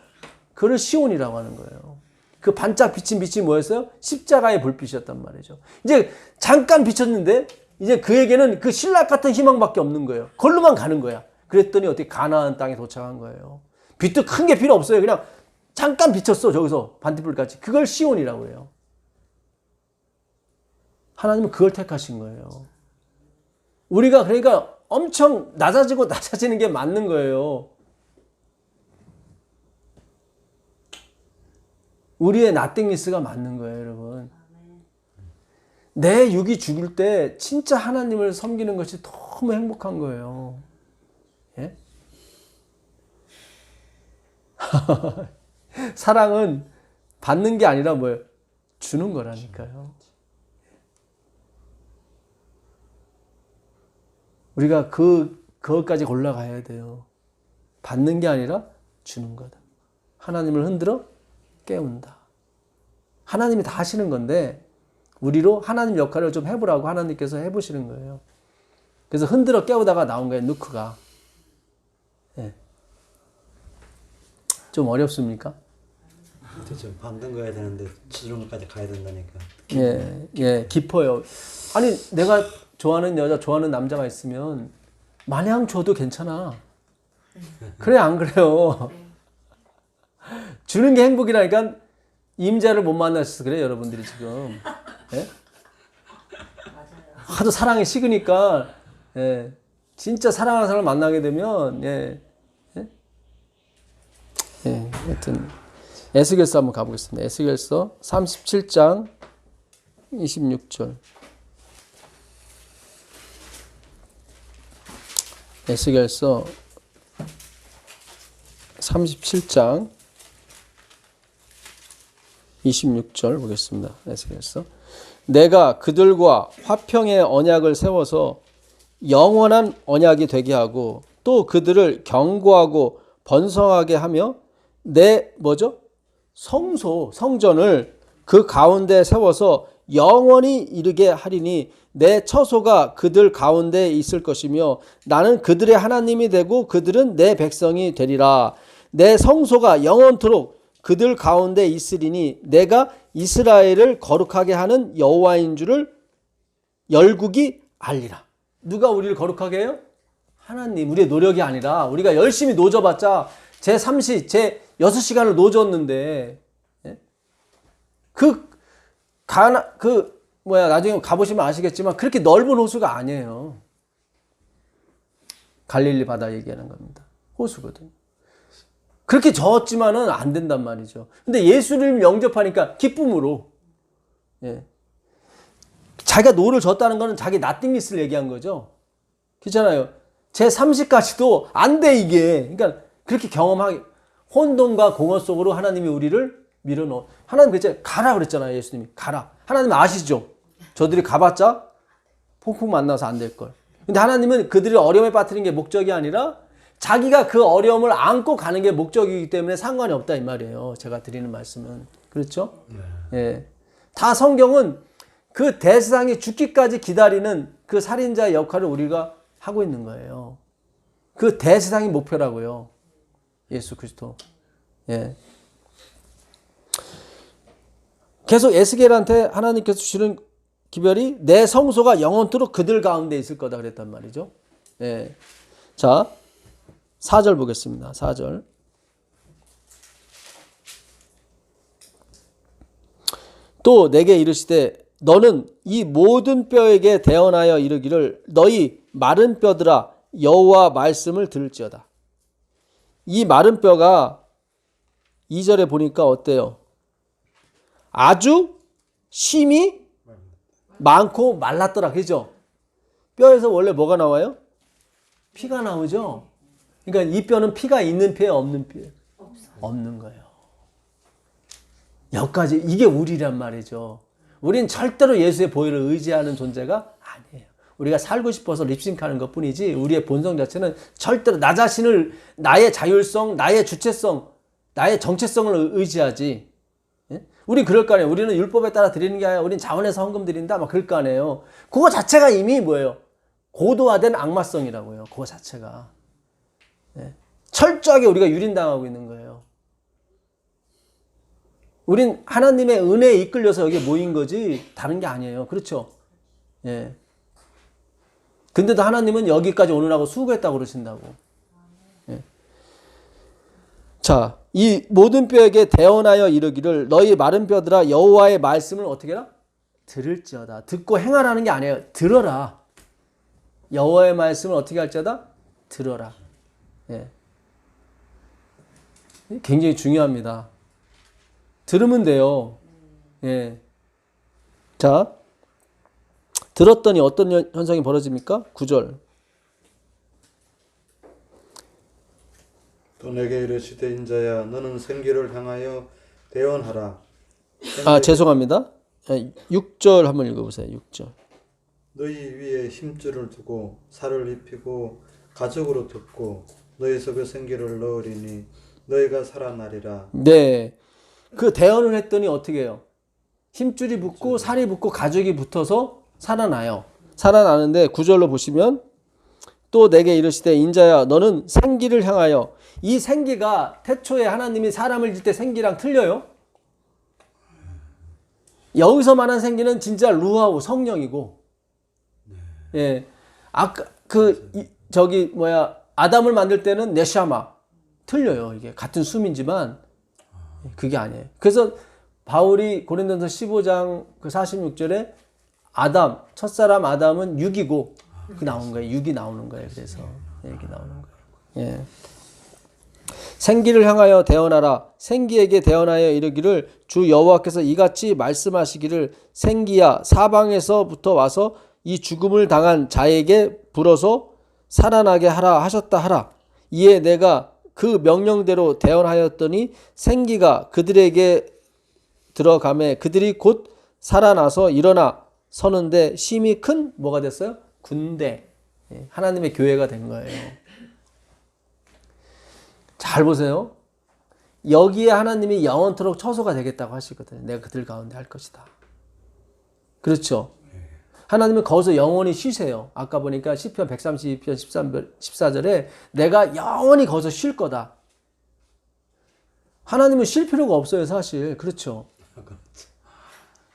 그걸 시온이라고 하는 거예요. 그 반짝 비친 빛이 뭐였어요? 십자가의 불빛이었단 말이죠. 이제 잠깐 비쳤는데 이제 그에게는 그 신락 같은 희망밖에 없는 거예요. 그걸로만 가는 거야. 그랬더니 어떻게 가나안 땅에 도착한 거예요. 빛도 큰 게 필요 없어요. 그냥 잠깐 비쳤어. 저기서 반딧불같이. 그걸 시온이라고 해요. 하나님은 그걸 택하신 거예요. 우리가 그러니까 엄청 낮아지고 낮아지는 게 맞는 거예요. 우리의 나띵리스가 맞는 거예요, 여러분. 내 육이 죽을 때 진짜 하나님을 섬기는 것이 너무 행복한 거예요. 예? 사랑은 받는 게 아니라 뭐예요? 주는 거라니까요. 우리가 그것까지 골라가야 돼요. 받는 게 아니라 주는 거다. 하나님을 흔들어 깨운다. 하나님이 다 하시는 건데 우리로 하나님 역할을 좀 해보라고 하나님께서 해보시는 거예요. 그래서 흔들어 깨우다가 나온 거예요. 누크가. 예. 좀 어렵습니까? 좀 받는 거야 되는데 주는 것까지 가야 된다니까. 예, 깊어요. 아니 내가 좋아하는 여자, 좋아하는 남자가 있으면 마냥 줘도 괜찮아. 그래 안 그래요? 주는 게 행복이라니까. 임자를 못 만나셔서 그래요, 여러분들이 지금. 예? 하도 사랑이 식으니까, 예. 진짜 사랑하는 사람을 만나게 되면, 예. 예? 예, 하여튼, 에스겔서 한번 가보겠습니다. 에스겔서 37장 26절. 에스겔서 37장 26절 보겠습니다. 에스겔서. 내가 그들과 화평의 언약을 세워서 영원한 언약이 되게 하고 또 그들을 견고하고 번성하게 하며 내 뭐죠? 성전을 그 가운데 세워서 영원히 이르게 하리니 내 처소가 그들 가운데 있을 것이며 나는 그들의 하나님이 되고 그들은 내 백성이 되리라. 내 성소가 영원토록 그들 가운데 있으리니 내가 이스라엘을 거룩하게 하는 여호와인 줄을 열국이 알리라. 누가 우리를 거룩하게 해요? 하나님, 우리의 노력이 아니라 우리가 열심히 노져봤자 제 6시간을 노졌는데, 예? 나중에 가보시면 아시겠지만 그렇게 넓은 호수가 아니에요. 갈릴리 바다 얘기하는 겁니다. 호수거든요. 그렇게 저었지만은 안 된단 말이죠. 근데 예수를 영접하니까 기쁨으로, 예. 자기가 노를 졌다는 거는 자기 나띵리스를 얘기한 거죠. 그렇잖아요. 제 30까지도 안 돼, 이게. 그러니까 그렇게 경험하기, 혼돈과 공허 속으로 하나님이 우리를 밀어넣어. 하나님 그랬잖아요. 가라 그랬잖아요. 예수님이. 가라. 하나님 아시죠? 저들이 가봤자 폭풍 만나서 안 될 걸. 근데 하나님은 그들이 어려움에 빠뜨린 게 목적이 아니라 자기가 그 어려움을 안고 가는 게 목적이기 때문에 상관이 없다 이 말이에요. 제가 드리는 말씀은. 그렇죠? 예. 다 성경은 그 대세상이 죽기까지 기다리는 그 살인자의 역할을 우리가 하고 있는 거예요. 그 대세상이 목표라고요. 예수 그리스도. 예. 계속 에스겔한테 하나님께서 주시는 기별이 내 성소가 영원토록 그들 가운데 있을 거다 그랬단 말이죠. 예. 자, 4절 보겠습니다. 4절. 또 내게 이르시되 너는 이 모든 뼈에게 대언하여 이르기를 너희 마른 뼈들아 여호와 말씀을 들을지어다. 이 마른 뼈가 2절에 보니까 어때요? 아주 심이 많고 말랐더라. 그죠? 뼈에서 원래 뭐가 나와요? 피가 나오죠? 그러니까 이 뼈는 피가 있는 뼈에 없는 뼈? 없는 거예요. 여기까지 이게 우리란 말이죠. 우린 절대로 예수의 보혈을 의지하는 존재가 아니에요. 우리가 살고 싶어서 립싱크하는 것뿐이지 우리의 본성 자체는 절대로 나 자신을 나의 자율성, 나의 주체성, 나의 정체성을 의지하지. 예? 우리 그럴 거 아니에요. 우리는 율법에 따라 드리는 게 아니라 우린 자원해서 헌금 드린다 막 그럴 거 아니에요. 그거 자체가 이미 뭐예요? 고도화된 악마성이라고요. 그거 자체가. 예? 철저하게 우리가 유린당하고 있는 거예요. 우린 하나님의 은혜에 이끌려서 여기 모인 거지 다른 게 아니에요. 그렇죠? 예. 근데도 하나님은 여기까지 오느라고 수고했다고 그러신다고. 예. 자, 이 모든 뼈에게 대언하여 이르기를 너희 마른 뼈들아 여호와의 말씀을 어떻게 해라? 들을지어다. 듣고 행하라는 게 아니에요. 들어라. 여호와의 말씀을 어떻게 할지어다? 들어라. 예. 굉장히 중요합니다. 들으면 돼요. 예. 자, 들었더니 어떤 현상이 벌어집니까? 9절. 또 내게 이르시되 인자야 너는 생기를 향하여 대언하라. 죄송합니다. 6절 한번 읽어보세요. 6절. 너희 위에 힘줄을 두고 살을 입히고 가죽으로 덮고 너희 속에 생기를 넣으리니 너희가 살아나리라. 네. 그 대언을 했더니 어떻게 해요? 힘줄이 붙고 살이 붙고 가죽이 붙어서 살아나요. 살아나는데 9절로 보시면 또 내게 이르시되 인자야 너는 생기를 향하여. 이 생기가 태초에 하나님이 사람을 질 때 생기랑 틀려요. 여기서 말한 생기는 진짜 루아우 성령이고, 예, 아까 아담을 만들 때는 네샤마 틀려요. 이게 같은 숨이지만 그게 아니에요. 그래서 바울이 고린도전서 15장 그 46절에 아담, 첫사람 아담은 육이고 그 나온 거예요. 육이 나오는 거예요. 그래서 이게 나오는 거예요. 예. 생기를 향하여 대언하라. 생기에게 대언하여 이르기를 주 여호와께서 이같이 말씀하시기를 생기야 사방에서부터 와서 이 죽음을 당한 자에게 불어서 살아나게 하라 하셨다 하라. 이에 내가 그 명령대로 대언하였더니 생기가 그들에게 들어가매 그들이 곧 살아나서 일어나 서는데 심히 큰 뭐가 됐어요? 군대. 하나님의 교회가 된 거예요. 잘 보세요. 여기에 하나님이 영원토록 처소가 되겠다고 하시거든요. 내가 그들 가운데 할 것이다. 그렇죠? 하나님은 거기서 영원히 쉬세요. 아까 보니까 시편 132편 14절에 내가 영원히 거기서 쉴 거다. 하나님은 쉴 필요가 없어요, 사실. 그렇죠?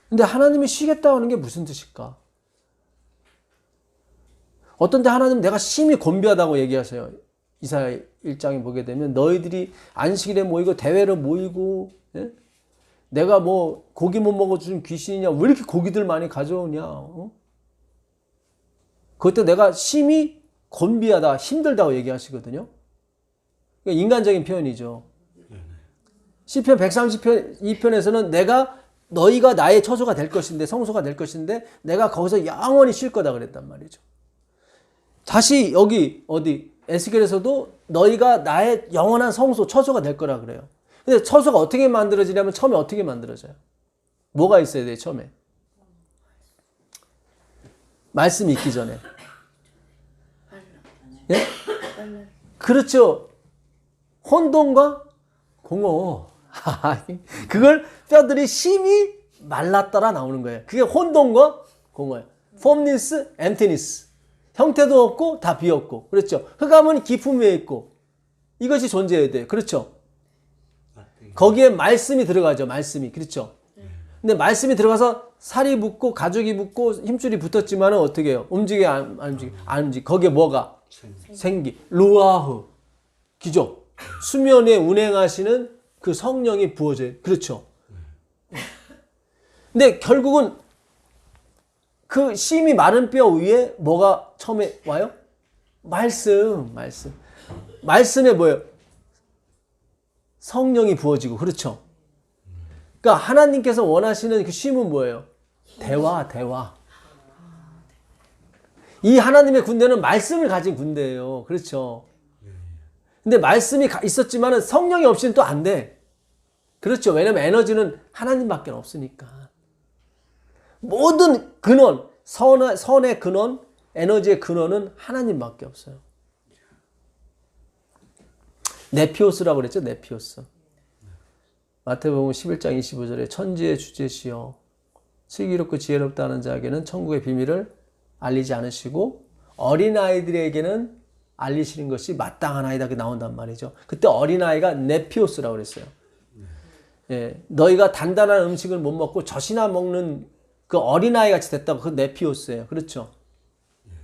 근데 하나님이 쉬겠다고 하는 게 무슨 뜻일까? 어떤 데 하나님은 내가 심히 곤비하다고 얘기하세요. 이사야 1장에 보게 되면 너희들이 안식일에 모이고 대회로 모이고 예? 내가 뭐 고기 못 먹어주는 귀신이냐 왜 이렇게 고기들 많이 가져오냐 그때 내가 심히 곤비하다 힘들다고 얘기하시거든요. 그러니까 인간적인 표현이죠. 시편 132편에서는 너희가 나의 처소가 될 것인데 성소가 될 것인데 내가 거기서 영원히 쉴 거다 그랬단 말이죠. 다시 여기 어디 에스겔에서도 너희가 나의 영원한 성소 처소가 될 거라 그래요. 근데 처소가 어떻게 만들어지냐면 처음에 어떻게 만들어져요? 뭐가 있어야 돼요 처음에? 말씀이 있기 전에. 예? 그렇죠. 혼돈과 공허. 그걸 뼈들이 심히 말랐더라 나오는 거예요. 그게 혼돈과 공허예요. formless, emptiness. 형태도 없고 다 비었고. 그렇죠. 흑암은 깊음 위에 있고. 이것이 존재해야 돼요. 그렇죠. 거기에 말씀이 들어가죠. 말씀이. 그렇죠. 근데 말씀이 들어가서 살이 붙고 가죽이 붙고 힘줄이 붙었지만은 어떻게 해요? 움직여 안 움직여? 안 움직여. 거기에 뭐가? 생기. 루아흐. 기죠. 수면에 운행하시는 그 성령이 부어져요. 그렇죠. 근데 결국은 그 심이 마른 뼈 위에 뭐가 처음에 와요? 말씀. 말씀에 뭐예요? 성령이 부어지고. 그렇죠. 그러니까 하나님께서 원하시는 그 쉼은 뭐예요? 대화. 이 하나님의 군대는 말씀을 가진 군대예요. 그렇죠. 근데 말씀이 있었지만 성령이 없이는 또 안 돼. 그렇죠. 왜냐면 에너지는 하나님밖에 없으니까. 모든 근원, 선의 근원, 에너지의 근원은 하나님밖에 없어요. 네피오스라고 그랬죠. 네피오스. 마태복음 11장 25절에 천지의 주제시여 슬기롭고 지혜롭다 하는 자에게는 천국의 비밀을 알리지 않으시고 어린아이들에게는 알리시는 것이 마땅하나이다. 그 나온단 말이죠. 그때 어린아이가 네피오스라고 그랬어요. 예, 너희가 단단한 음식을 못 먹고 젖이나 먹는 그 어린아이 같이 됐다고. 그 네피오스예요. 그렇죠.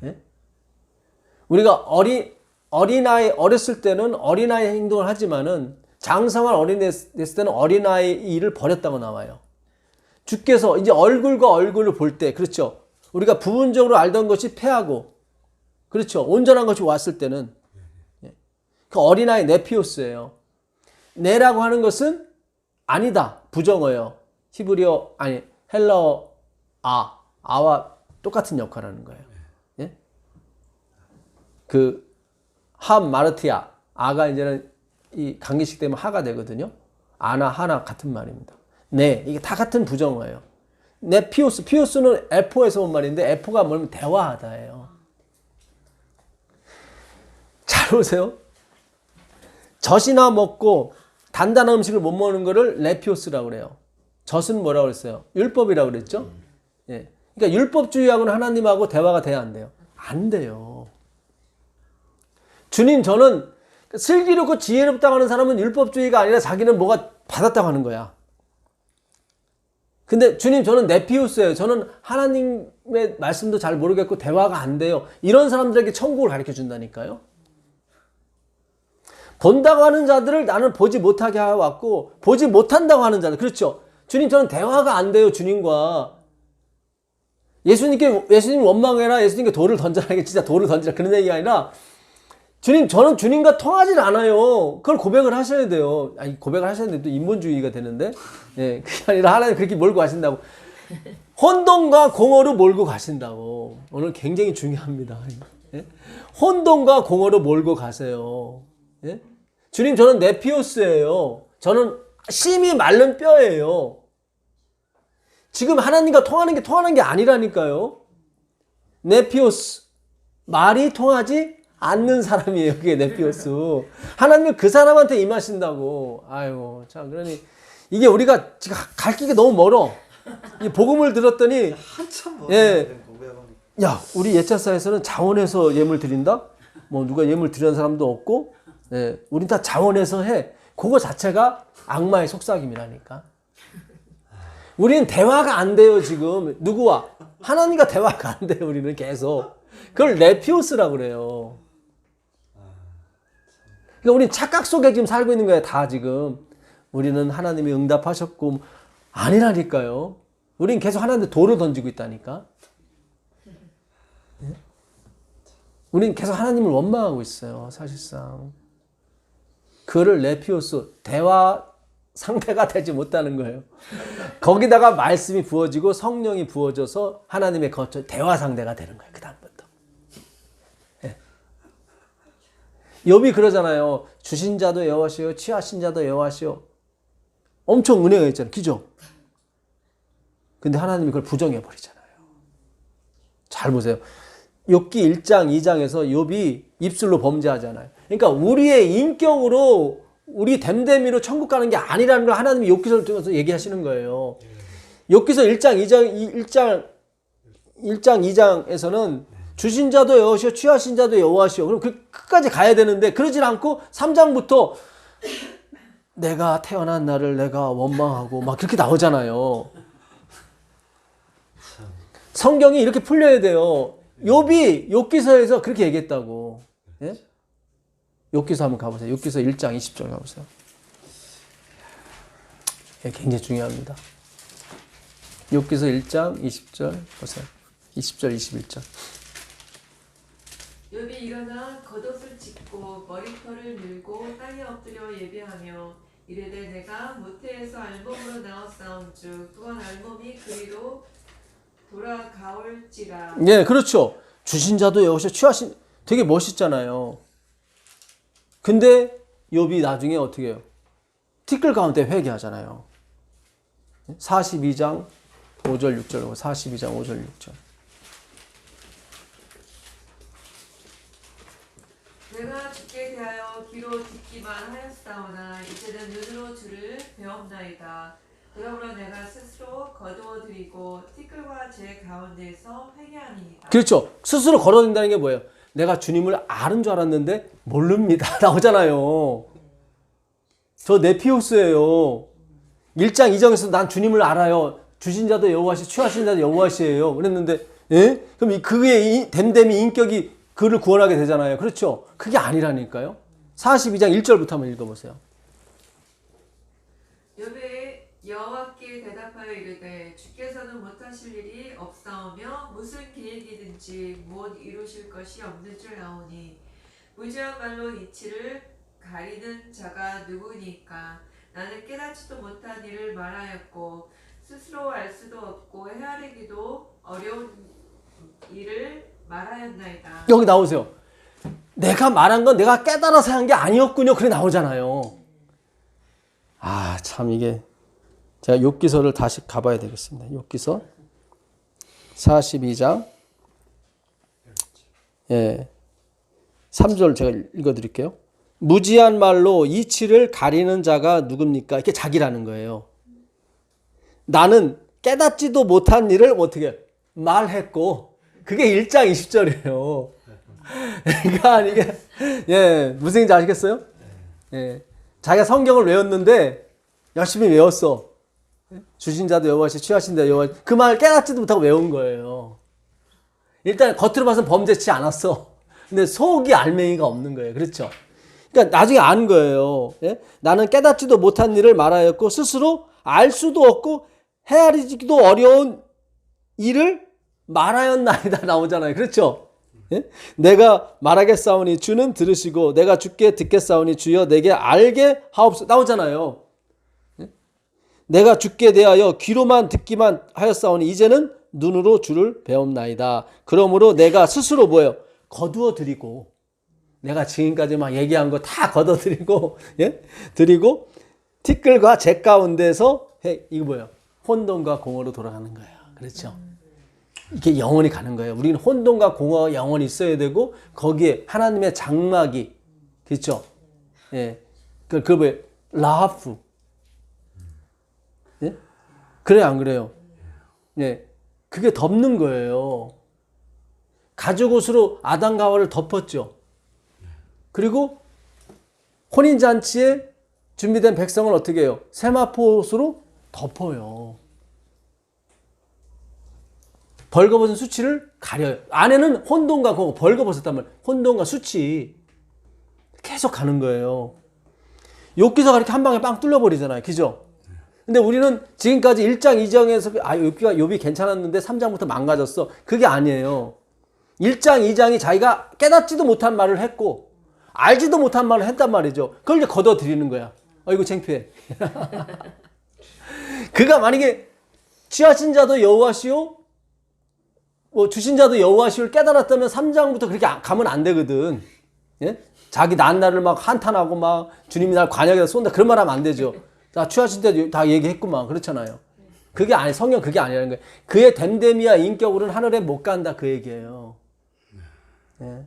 예? 우리가 어린아이 어렸을 때는 어린아이 행동을 하지만은 장성한 어린이 됐을 때는 어린아이 일을 버렸다고 나와요. 주께서 이제 얼굴과 얼굴을 볼 때, 그렇죠. 우리가 부분적으로 알던 것이 패하고, 그렇죠. 온전한 것이 왔을 때는 그 어린아이 네피오스예요. 네라고 하는 것은 아니다. 부정어예요. 히브리어 아니 헬라어 아와 똑같은 역할을 하는 거예요. 예? 그 마르티아 아가 이제는 이 강기식 되면 하가 되거든요. 아나 하나 같은 말입니다. 네, 이게 다 같은 부정어예요. 피오스는 에포에서 온 말인데 에포가 뭐냐면 대화하다예요. 잘 보세요. 젖이나 먹고 단단한 음식을 못 먹는 거를 레피오스라고 그래요. 젖은 뭐라고 그랬어요? 율법이라고 그랬죠? 예. 그러니까 율법주의하고는 하나님하고 대화가 돼야 안 돼요? 안 돼요. 주님, 저는 슬기롭고 지혜롭다고 하는 사람은 율법주의가 아니라 자기는 뭐가 받았다고 하는 거야. 근데 주님, 저는 네피우스예요. 저는 하나님의 말씀도 잘 모르겠고 대화가 안 돼요. 이런 사람들에게 천국을 가르쳐 준다니까요. 본다고 하는 자들을 나는 보지 못하게 해왔고 보지 못한다고 하는 자들. 그렇죠. 주님, 저는 대화가 안 돼요. 주님과. 예수님 원망해라. 예수님께 돌을 던져라. 진짜 돌을 던지라. 그런 얘기가 아니라 주님, 저는 주님과 통하진 않아요. 그걸 고백을 하셔야 돼요. 아니, 고백을 하셔야 되는데 또 인본주의가 되는데. 예, 그게 아니라 하나님 그렇게 몰고 가신다고. 혼돈과 공허로 몰고 가신다고. 오늘 굉장히 중요합니다. 예? 혼돈과 공허로 몰고 가세요. 예? 주님, 저는 네피오스예요. 저는 심히 마른 뼈예요. 지금 하나님과 통하는 게 아니라니까요. 네피오스. 말이 통하지 않는 사람이에요. 그게 네피오스. 하나님은 그 사람한테 임하신다고. 아유, 참, 그러니 이게 우리가 지금 갈 길이 너무 멀어. 이 복음을 들었더니 한참 예, 야, 우리 예차사에서는 자원해서 예물 드린다? 뭐 누가 예물 드리는 사람도 없고, 예, 우린 다 자원해서 해. 그거 자체가 악마의 속삭임이라니까. 우리는 대화가 안 돼요, 지금. 누구와? 하나님과 대화가 안 돼요, 우리는 계속. 그걸 레피오스라고 그래요. 그러니까 우린 착각 속에 지금 살고 있는 거예요. 다 지금. 우리는 하나님이 응답하셨고 아니라니까요. 우린 계속 하나님한테 돌을 던지고 있다니까. 예? 우린 계속 하나님을 원망하고 있어요. 사실상. 그를 레피오스, 대화 상대가 되지 못하는 거예요. 거기다가 말씀이 부어지고 성령이 부어져서 하나님의 거쳐 대화 상대가 되는 거예요. 그 다음부터. 욥이 그러잖아요. 주신 자도 여호와시요 취하신 자도 여호와시요. 엄청 은혜가 있잖아요. 그죠? 근데 하나님이 그걸 부정해 버리잖아요. 잘 보세요. 욥기 1장 2장에서 욥이 입술로 범죄하잖아요. 그러니까 우리의 인격으로 우리 됨됨이로 천국 가는 게 아니라는 걸 하나님이 욥기서를 통해서 얘기하시는 거예요. 욥기서 1장 2장에서는 주신 자도 여호와시오 취하신 자도 여호와시오. 그럼 그 끝까지 가야 되는데 그러질 않고 3장부터 내가 태어난 나를 내가 원망하고 막 그렇게 나오잖아요. 성경이 이렇게 풀려야 돼요. 욥이 욥기서에서 그렇게 얘기했다고. 예? 욥기서 한번 가보세요. 욥기서 1장 20절 가보세요. 예, 굉장히 중요합니다. 욥기서 1장 20절 보세요. 20절 21절. 욥이 일어나 겉옷을 찢고 머리털을 밀고 땅에 엎드려 예배하며 이르되 내가 모태에서 알몸으로 나왔사온즉 또한 알몸이 그리로 돌아가올지라. 네, 그렇죠. 주신 자도 여호와시오 취하신 되게 멋있잖아요. 근데 욥이 나중에 어떻게 해요? 티끌 가운데 회개하잖아요. 42장 5절 6절 42장 5절 6절. 내가 주께 대하여 귀로 듣기만 하였사오나 이제는 눈으로 주를 배웠나이다. 그러므로 내가 스스로 거두어 드리고 티끌과 제 가운데서 회개하니이다. 그렇죠. 스스로 걸어낸다는 게 뭐예요? 내가 주님을 아는 줄 알았는데 모릅니다. 나오잖아요. 저 네피오스예요. 1장 2장에서 난 주님을 알아요. 주신 자도 여호와시 취하신 자도 여호와시예요. 그랬는데 예? 그럼 그의 됨됨이 인격이 그를 구원하게 되잖아요. 그렇죠? 그게 아니라니까요. 42장 1절부터 한번 읽어보세요. 욥이 여호와께 대답하여 이르되 주께서는 못하실 일이 없사오며 무슨 계획이든지 못 이루실 것이 없는 줄 아오니 무지한 말로 이치를 가리는 자가 누구니까. 나는 깨닫지도 못한 일을 말하였고 스스로 알 수도 없고 헤아리기도 어려운 일을 말하였나이다. 여기 나오세요. 내가 말한 건 내가 깨달아서 한 게 아니었군요. 그래 나오잖아요. 아, 참 이게 제가 욥기서를 다시 가봐야 되겠습니다. 욥기서 42장 3절 제가 읽어드릴게요. 무지한 말로 이치를 가리는 자가 누굽니까? 이게 자기라는 거예요. 나는 깨닫지도 못한 일을 어떻게 말했고 그게 1장 20절이에요. 그러니까 이게 무슨 얘기인지 아시겠어요? 자기가 성경을 외웠는데 열심히 외웠어. 주신 자도 여호와시 취하신 자도 여호와시. 그 말을 깨닫지도 못하고 외운 거예요. 일단 겉으로 봐서는 범죄치 않았어. 근데 속이 알맹이가 없는 거예요. 그렇죠? 그러니까 나중에 아는 거예요. 예? 나는 깨닫지도 못한 일을 말하였고 스스로 알 수도 없고 헤아리기도 어려운 일을 말하였나이다 나오잖아요. 그렇죠? 예? 내가 말하겠사오니 주는 들으시고 내가 주께 듣겠사오니 주여 내게 알게 하옵소서 나오잖아요. 예? 내가 주께 대하여 귀로만 듣기만 하였사오니 이제는 눈으로 주를 배움나이다. 그러므로 내가 스스로 뭐예요? 거두어 드리고 내가 지금까지 막 얘기한 거 다 거둬 드리고 예? 드리고 티끌과 재 가운데서 이거 뭐예요? 혼돈과 공허로 돌아가는 거예요. 그렇죠? 이게 영원히 가는 거예요. 우리는 혼돈과 공허가 영원히 있어야 되고 거기에 하나님의 장막이 그렇죠? 예, 그 뭐예요? 라하프. 예? 그래요, 안 그래요? 예, 그게 덮는 거예요. 가죽옷으로 아담과 하와를 덮었죠. 그리고 혼인잔치에 준비된 백성을 어떻게 해요? 세마포 옷으로 덮어요. 벌거벗은 수치를 가려요. 안에는 혼돈과 공허, 벌거벗었단 말이에요. 혼돈과 수치 계속 가는 거예요. 욥기서가 이렇게 한 방에 빵 뚫려버리잖아요. 그죠? 근데 우리는 지금까지 1장, 2장에서 욥이 괜찮았는데 3장부터 망가졌어. 그게 아니에요. 1장, 2장이 자기가 깨닫지도 못한 말을 했고 알지도 못한 말을 했단 말이죠. 그걸 이제 걷어들이는 거야. 이거 창피해. 그가 만약에 취하신 자도 여호와시오, 주신 자도 여호와시오를 깨달았다면 3장부터 그렇게 가면 안 되거든. 예? 자기 난나를 막 한탄하고 막 주님이 날 관역에다 쏜다 그런 말 하면 안 되죠. 다 취하신 때 다 얘기했구만. 그렇잖아요. 그게 아니, 성경 그게 아니라는 거예요. 그의 됨됨이와 인격으로는 하늘에 못 간다 그 얘기예요. 예.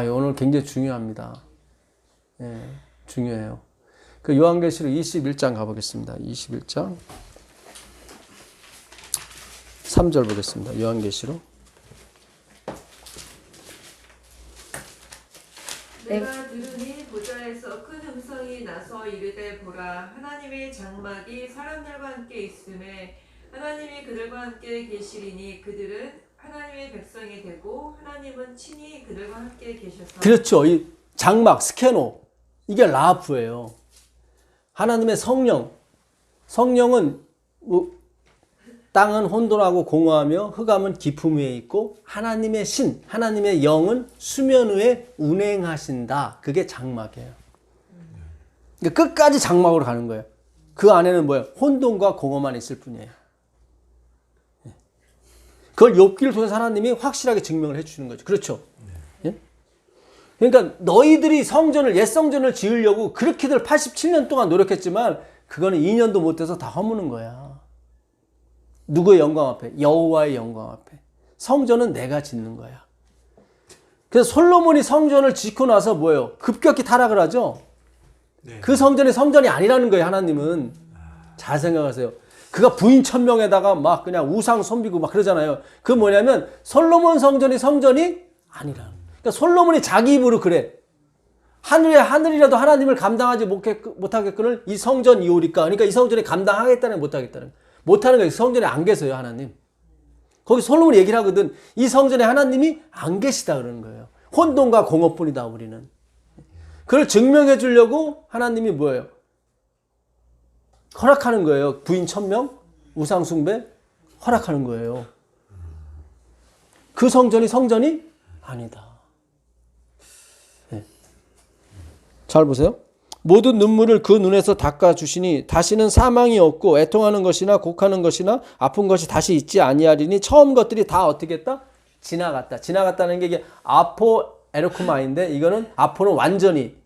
오늘 굉장히 중요합니다. 예, 중요해요. 그 요한계시록 21장 가보겠습니다. 21장 3절 보겠습니다. 요한계시록. 내가 들으니 보좌에서 큰 음성이 나서 이르되 보라 하나님의 장막이 사람들과 함께 있음에 하나님이 그들과 함께 계시리니 그들은 하나님의 백성이 되고 하나님은 친히 그들과 함께 계셔서. 그렇죠. 이 장막, 스케노, 이게 라하프예요. 하나님의 성령, 성령은 땅은 혼돈하고 공허하며 흑암은 깊음 위에 있고 하나님의 신, 하나님의 영은 수면 위에 운행하신다. 그게 장막이에요. 그러니까 끝까지 장막으로 가는 거예요. 그 안에는 뭐예요? 혼돈과 공허만 있을 뿐이에요. 그걸 욥기를 통해서 하나님이 확실하게 증명을 해주시는 거죠. 그렇죠? 예? 그러니까 너희들이 성전을, 옛 성전을 지으려고 그렇게들 87년 동안 노력했지만 그거는 2년도 못 돼서 다 허무는 거야. 누구의 영광 앞에? 여호와의 영광 앞에. 성전은 내가 짓는 거야. 그래서 솔로몬이 성전을 짓고 나서 뭐예요? 급격히 타락을 하죠? 네. 그 성전이 성전이 아니라는 거예요, 하나님은. 잘 생각하세요. 그가 부인 1000명에다가 막 그냥 우상 섬기고 막 그러잖아요. 그 뭐냐면 솔로몬 성전이 성전이 아니라. 그러니까 솔로몬이 자기 입으로 그래. 하늘이라도 하나님을 감당하지 못하겠거늘 이 성전 이오리까. 그러니까 이 성전이 감당하겠다는 못하겠다는. 못하는 거예요. 성전에 안 계세요, 하나님. 거기 솔로몬이 얘기를 하거든. 이 성전에 하나님이 안 계시다 그러는 거예요. 혼돈과 공허뿐이다 우리는. 그걸 증명해 주려고 하나님이 뭐예요? 허락하는 거예요. 부인 1000명, 우상 숭배 허락하는 거예요. 그 성전이 성전이 아니다. 네. 잘 보세요. 모든 눈물을 그 눈에서 닦아주시니 다시는 사망이 없고 애통하는 것이나 곡하는 것이나 아픈 것이 다시 있지 아니하리니 처음 것들이 다 어떻게 했다? 지나갔다. 지나갔다는 게 이게 아포 에르코마인데 이거는 아포는 완전히,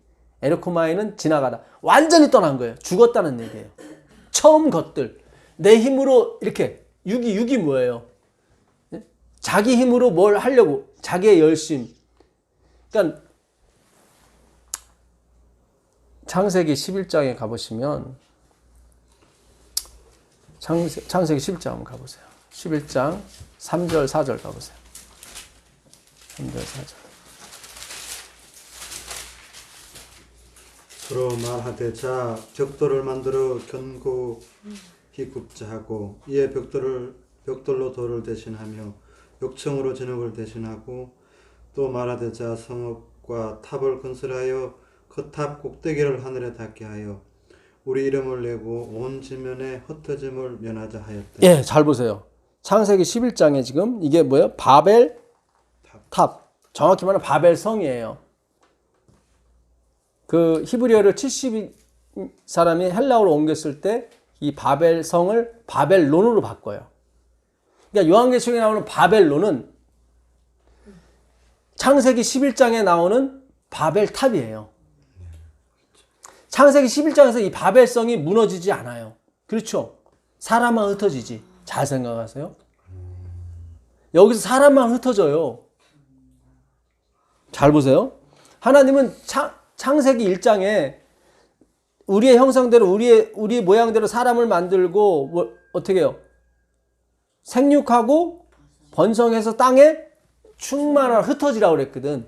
에르코마이는 지나가다. 완전히 떠난 거예요. 죽었다는 얘기예요. 처음 것들. 내 힘으로 이렇게 육이 뭐예요? 자기 힘으로 뭘 하려고 자기의 열심. 그러니까 창세기 11장에 가보시면 창세기 11장 한번 가보세요. 11장 3절 4절 가보세요. 3절 4절. 서로 말하되 자 벽돌을 만들어 견고히 굽자 하고 이에 벽돌로 돌을 대신하며 욕청으로 진흙을 대신하고 또 말하되 자 성읍과 탑을 건설하여 그 탑 꼭대기를 하늘에 닿게 하여 우리 이름을 내고 온 지면에 흩어짐을 면하자 하였다. 예, 잘 보세요. 창세기 11장에 지금 이게 뭐예요? 바벨 탑. 정확히 말하면 바벨성이에요. 그 히브리어를 70 사람이 헬라어로 옮겼을 때 이 바벨성을 바벨론으로 바꿔요. 그러니까 요한계시록에 나오는 바벨론은 창세기 11장에 나오는 바벨탑이에요. 창세기 11장에서 이 바벨성이 무너지지 않아요. 그렇죠? 사람만 흩어지지. 잘 생각하세요. 여기서 사람만 흩어져요. 잘 보세요. 하나님은 창세기 1장에 우리의 형상대로 우리의 모양대로 사람을 만들고 어떻게 해요? 생육하고 번성해서 땅에 충만한 흩어지라고 그랬거든.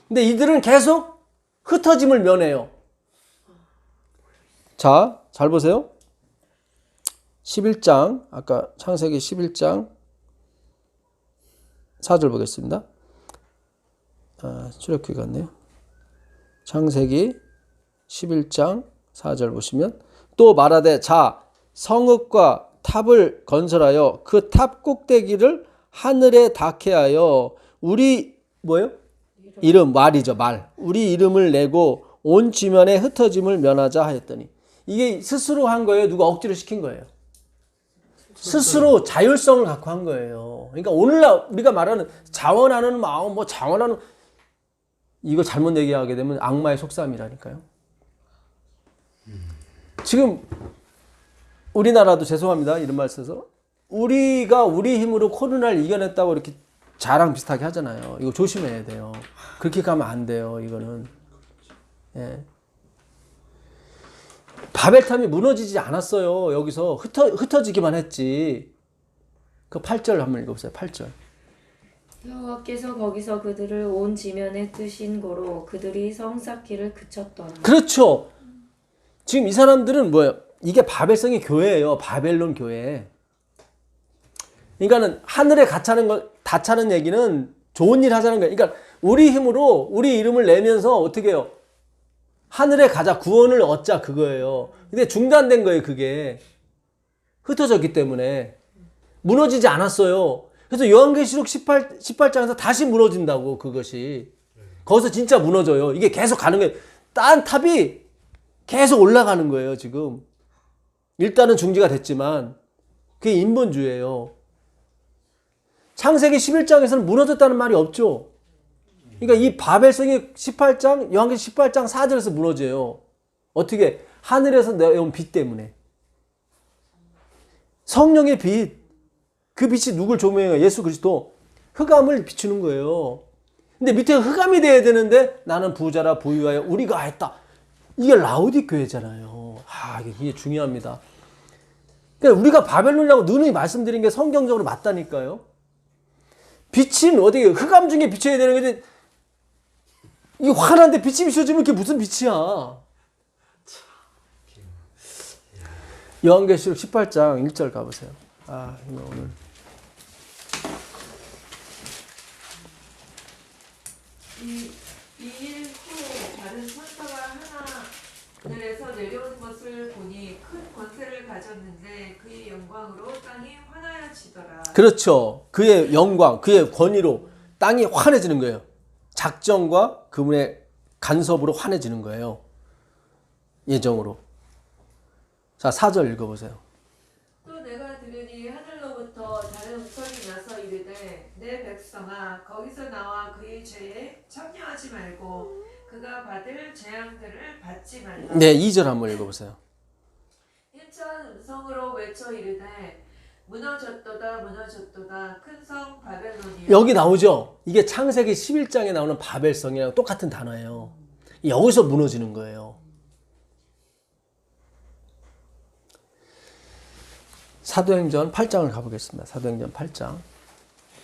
근데 이들은 계속 흩어짐을 면해요. 자, 잘 보세요. 11장, 아까 창세기 11장 4절 보겠습니다. 출애굽기 같네요. 창세기 11장 4절 보시면 또 말하되 자 성읍과 탑을 건설하여 그 탑 꼭대기를 하늘에 닿게 하여 우리 뭐예요? 이름 말이죠. 말. 우리 이름을 내고 온 지면에 흩어짐을 면하자 하였더니 이게 스스로 한 거예요? 누가 억지로 시킨 거예요? 스스로 자율성을 갖고 한 거예요. 그러니까 오늘날 우리가 말하는 자원하는 마음, 뭐 자원하는 이거 잘못 얘기하게 되면 악마의 속셈이라니까요. 지금 우리나라도 죄송합니다. 이런 말 써서 우리가 우리 힘으로 코로나를 이겨냈다고 이렇게 자랑 비슷하게 하잖아요. 이거 조심해야 돼요. 그렇게 가면 안 돼요. 이거는. 예. 바벨탑이 무너지지 않았어요. 여기서 흩어지기만 했지. 그 8절 한번 읽어보세요. 8절. 여호와께서 거기서 그들을 온 지면에 뜨신 거로 그들이 성 쌓기를 그쳤더라. 그렇죠. 지금 이 사람들은 뭐예요? 이게 바벨성의 교회예요. 바벨론 교회. 그러니까는 하늘에 닿자는 얘기는 좋은 일 하자는 거예요. 그러니까 우리 힘으로 우리 이름을 내면서 어떻게 해요? 하늘에 가자, 구원을 얻자 그거예요. 근데 중단된 거예요. 그게 흩어졌기 때문에 무너지지 않았어요. 그래서 요한계시록 18장에서 다시 무너진다고. 그것이 거기서 진짜 무너져요. 이게 계속 가는 거예요. 딴 탑이 계속 올라가는 거예요. 지금 일단은 중지가 됐지만 그게 인본주의예요. 창세기 11장에서는 무너졌다는 말이 없죠. 그러니까 이 바벨성이 18장, 요한계시록 18장 4절에서 무너져요. 어떻게? 하늘에서 내려온 빛 때문에. 성령의 빛. 그 빛이 누굴 조명해요? 예수 그리스도. 흑암을 비추는 거예요. 근데 밑에 흑암이 돼야 되는데 나는 부자라 보유하여 우리가 했다. 이게 라오디 교회잖아요. 이게 중요합니다. 그러니까 우리가 바벨론이라고 누누이 말씀드린 게 성경적으로 맞다니까요. 빛은 어디 흑암 중에 비춰야 되는 건데 이게 환한데 빛이 비춰지면 그게 무슨 빛이야. 요한계시록 18장 1절 가보세요. 이거 오늘 이일 후 다른 천사가 하늘에서 내려온 것을 보니 큰 권세를 가졌는데 그의 영광으로 땅이 환하여지더라. 그렇죠. 그의 영광, 그의 권위로 땅이 환해지는 거예요. 작정과 그분의 간섭으로 환해지는 거예요. 예정으로. 자, 4절 읽어보세요. 또 내가 들으니 하늘로부터 다른 음성이 나서 이르되 내 백성아 거기서 나와 그의 죄에 참여하지 말고 그가 받을 재앙들을 받지 말라. 네, 2절 한번 읽어보세요. 힘찬 음성으로 외쳐 이르되 무너졌도다 무너졌도다 큰 성 바벨론이여. 여기 나오죠. 이게 창세기 11장에 나오는 바벨성이랑 똑같은 단어예요. 여기서 무너지는 거예요. 사도행전 8장을 가보겠습니다. 사도행전 8장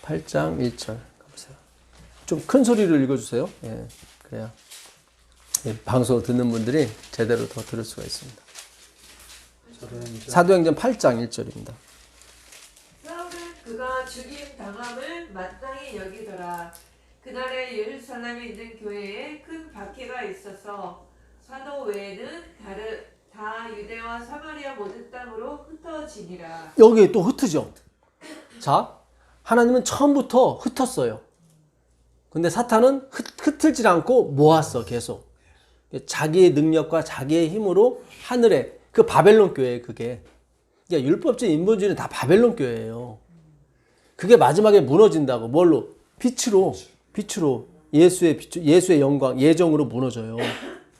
1절 가보세요. 좀 큰 소리로 읽어주세요. 예, 그래야 방송 듣는 분들이 제대로 더 들을 수가 있습니다. 사도행전 8장 1절입니다. 사울은 그가 죽임 당함을 마땅히 여기더라. 그날에 예루살렘에 있는 교회에 큰 박해가 있어서 사도 외에는 다 유대와 사마리아 모든 땅으로 흩어지니라. 여기 또 흩어져. 자, 하나님은 처음부터 흩었어요. 근데 사탄은 흩을지 않고 모았어. 계속. 자기의 능력과 자기의 힘으로 하늘에 그 바벨론 교회에 그게. 그러니까 율법주의 인본주의는 다 바벨론 교회예요. 그게 마지막에 무너진다고. 뭘로? 빛으로 예수의 영광, 예정으로 무너져요.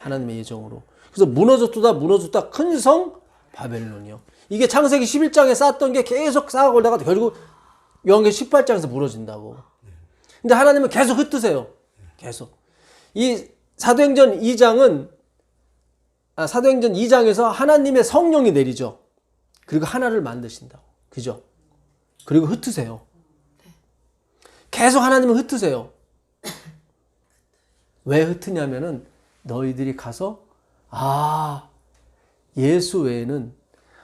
하나님의 예정으로. 그래서 무너졌다 큰 성 바벨론이요. 이게 창세기 11장에 쌓았던 게 계속 쌓아올다가 결국 요한계시록 18장에서 무너진다고. 근데 하나님은 계속 흩으세요. 계속. 이 사도행전 2장에서 하나님의 성령이 내리죠. 그리고 하나를 만드신다고. 그죠? 그리고 흩으세요. 계속 하나님은 흩으세요. 왜 흩으냐면은 너희들이 가서 예수 외에는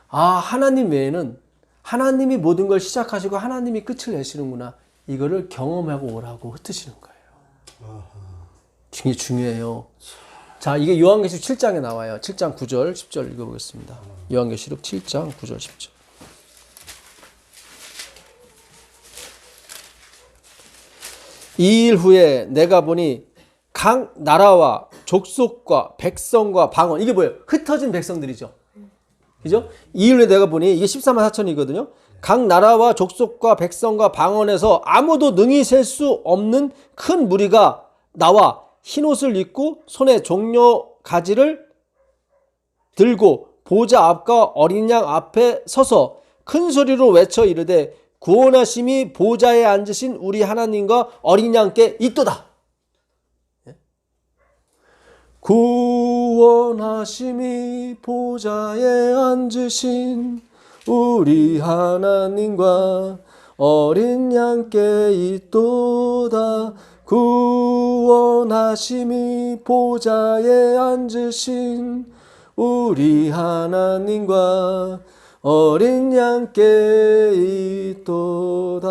하나님 외에는 하나님이 모든 걸 시작하시고 하나님이 끝을 내시는구나. 이거를 경험하고 오라고 흩으시는 거예요. 굉장히 중요해요. 자, 이게 요한계시록 7장에 나와요. 7장 9절, 10절 읽어보겠습니다. 요한계시록 7장 9절, 10절. 이 일 후에 내가 보니 각 나라와 족속과 백성과 방언, 이게 뭐예요? 흩어진 백성들이죠. 그죠? 이 일 후에 내가 보니 이게 14만 4천이거든요. 각 나라와 족속과 백성과 방언에서 아무도 능히 셀 수 없는 큰 무리가 나와 흰옷을 입고 손에 종려 가지를 들고 보좌 앞과 어린 양 앞에 서서 큰 소리로 외쳐 이르되 구원하심이 보좌에 앉으신 우리 하나님과 어린 양께 있도다. 구원하심이 보좌에 앉으신 우리 하나님과 어린 양께 있도다. 구원하심이 보좌에 앉으신 우리 하나님과 어린 양께 있도다.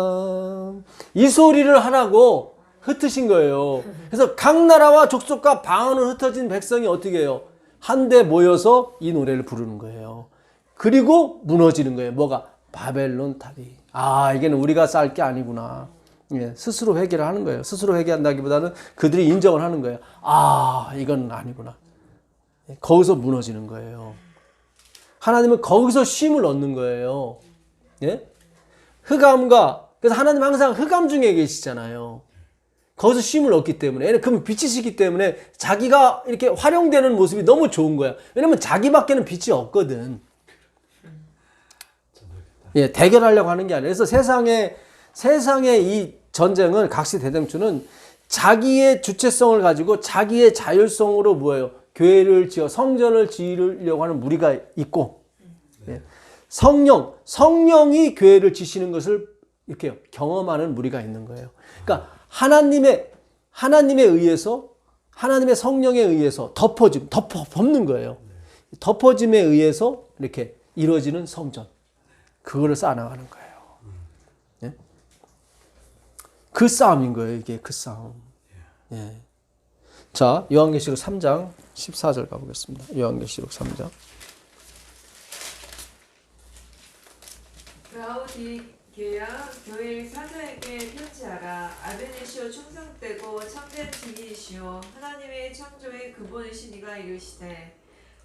이 소리를 하라고 흩으신 거예요. 그래서 각 나라와 족속과 방언을 흩어진 백성이 어떻게 해요? 한데 모여서 이 노래를 부르는 거예요. 그리고 무너지는 거예요. 뭐가? 바벨론 탑이. 아, 이게는 우리가 쌓을 게 아니구나. 예, 스스로 회개를 하는 거예요. 스스로 회개한다기보다는 그들이 인정을 하는 거예요. 아, 이건 아니구나. 예, 거기서 무너지는 거예요. 하나님은 거기서 쉼을 얻는 거예요. 예? 흑암과, 그래서 하나님 항상 흑암 중에 계시잖아요. 거기서 쉼을 얻기 때문에, 그럼 빛이시기 때문에 자기가 이렇게 활용되는 모습이 너무 좋은 거야. 왜냐면 자기밖에는 빛이 없거든. 예, 대결하려고 하는 게 아니라. 그래서 세상에 이 전쟁은, 각시 대장주는 자기의 주체성을 가지고 자기의 자율성으로 뭐예요? 교회를 지어 성전을 지으려고 하는 무리가 있고, 예, 성령이 교회를 지시는 것을 이렇게 경험하는 무리가 있는 거예요. 그러니까 하나님의 의해서, 하나님의 성령에 의해서 덮는 거예요. 덮어짐에 의해서 이렇게 이루어지는 성전. 그거를 쌓아나가는 거예요. 예? 그 싸움인 거예요, 이게 그 싸움. 예. 자, 요한계시록 3장 14절 가보겠습니다. 요한계시록 3장. 라오디게아 교회 사자에게 편지하라. 아벤이시오 충성되고 참된 진리이시오 하나님의 창조의 근본이신 이가 이르시되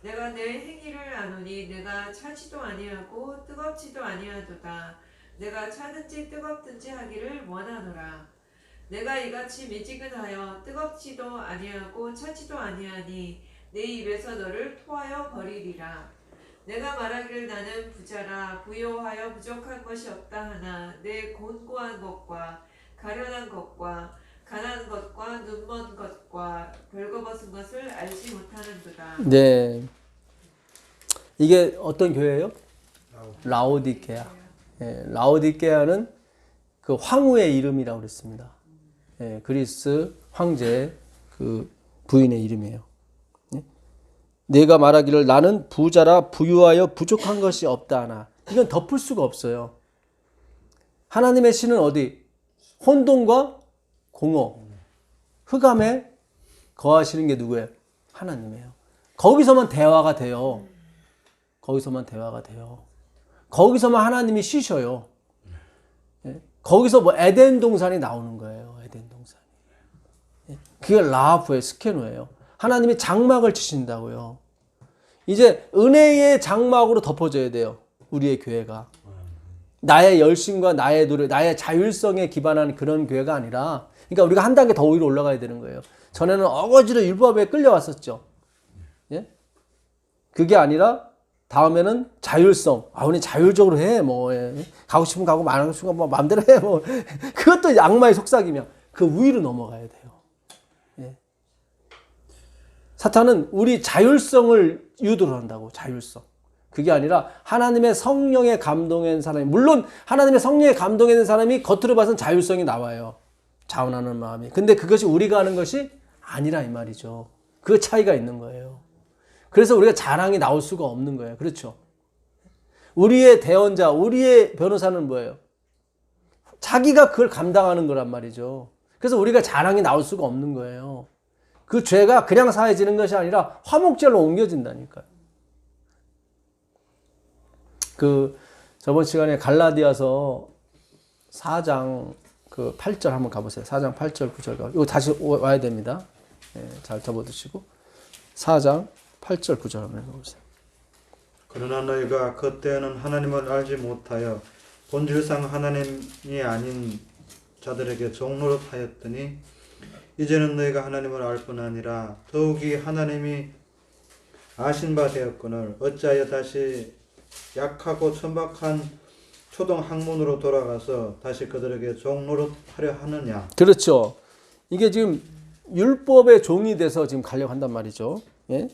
내가 내 행위를 아노니 내가 차지도 아니하고 뜨겁지도 아니하도다. 내가 차든지 뜨겁든지 하기를 원하노라. 내가 이같이 미지근하여 뜨겁지도 아니하고 차지도 아니하니 내 입에서 너를 토하여 버리리라. 내가 말하기를 나는 부자라 부요하여 부족한 것이 없다 하나 내 곤고한 것과 가련한 것과 가난한 것과 눈먼 것과 벌거벗은 것을 알지 못하는도다. 네. 이게 어떤 교회예요? 라오디게아. 예, 라오디게아는 그 황후의 이름이라고 그랬습니다. 예, 그리스 황제 그 부인의 이름이에요. 예? 내가 말하기를 나는 부자라 부유하여 부족한 것이 없다 하나. 이건 덮을 수가 없어요. 하나님의 신은 어디? 혼돈과 공허, 흑암에 거하시는 게 누구예요? 하나님이에요. 거기서만 대화가 돼요. 거기서만 대화가 돼요. 거기서만 하나님이 쉬셔요. 예? 거기서 뭐 에덴 동산이 나오는 거예요. 에덴 동산이. 예? 그게 라하프의 스케노예요. 하나님이 장막을 치신다고요. 이제 은혜의 장막으로 덮어져야 돼요. 우리의 교회가. 나의 열심과 나의 노력, 나의 자율성에 기반한 그런 교회가 아니라, 그러니까 우리가 한 단계 더 위로 올라가야 되는 거예요. 전에는 어거지로 율법에 끌려왔었죠. 예? 그게 아니라 다음에는 자율성. 아, 우리 자율적으로 해. 뭐, 예. 가고 싶으면 가고, 안 하고 싶으면 뭐, 마음대로 해. 뭐. 그것도 악마의 속삭이며 그 위로 넘어가야 돼요. 예. 사탄은 우리 자율성을 유도를 한다고, 자율성. 그게 아니라 하나님의 성령에 감동한 사람이, 물론 하나님의 성령에 감동한 사람이 겉으로 봐서는 자율성이 나와요. 자원하는 마음이. 근데 그것이 우리가 하는 것이 아니라 이 말이죠. 그 차이가 있는 거예요. 그래서 우리가 자랑이 나올 수가 없는 거예요. 그렇죠? 우리의 대언자, 우리의 변호사는 뭐예요? 자기가 그걸 감당하는 거란 말이죠. 그래서 우리가 자랑이 나올 수가 없는 거예요. 그 죄가 그냥 사해지는 것이 아니라 화목제로 옮겨진다니까요. 저번 시간에 갈라디아서 4장 8절 한번 가보세요. 4장 8절 9절 가. 이거 다시 와야 됩니다. 잘 접어두시고 4장 8절 9절 한번 읽어보세요. 그러나 너희가 그때는 하나님을 알지 못하여 본질상 하나님이 아닌 자들에게 종노릇하였더니 이제는 너희가 하나님을 알 뿐 아니라 더욱이 하나님이 아신 바 되었거늘 어찌하여 다시 약하고 천박한 초동 학문으로 돌아가서 다시 그들에게 종노릇하려 하느냐. 그렇죠. 이게 지금 율법의 종이 돼서 지금 가려고 한단 말이죠. 예?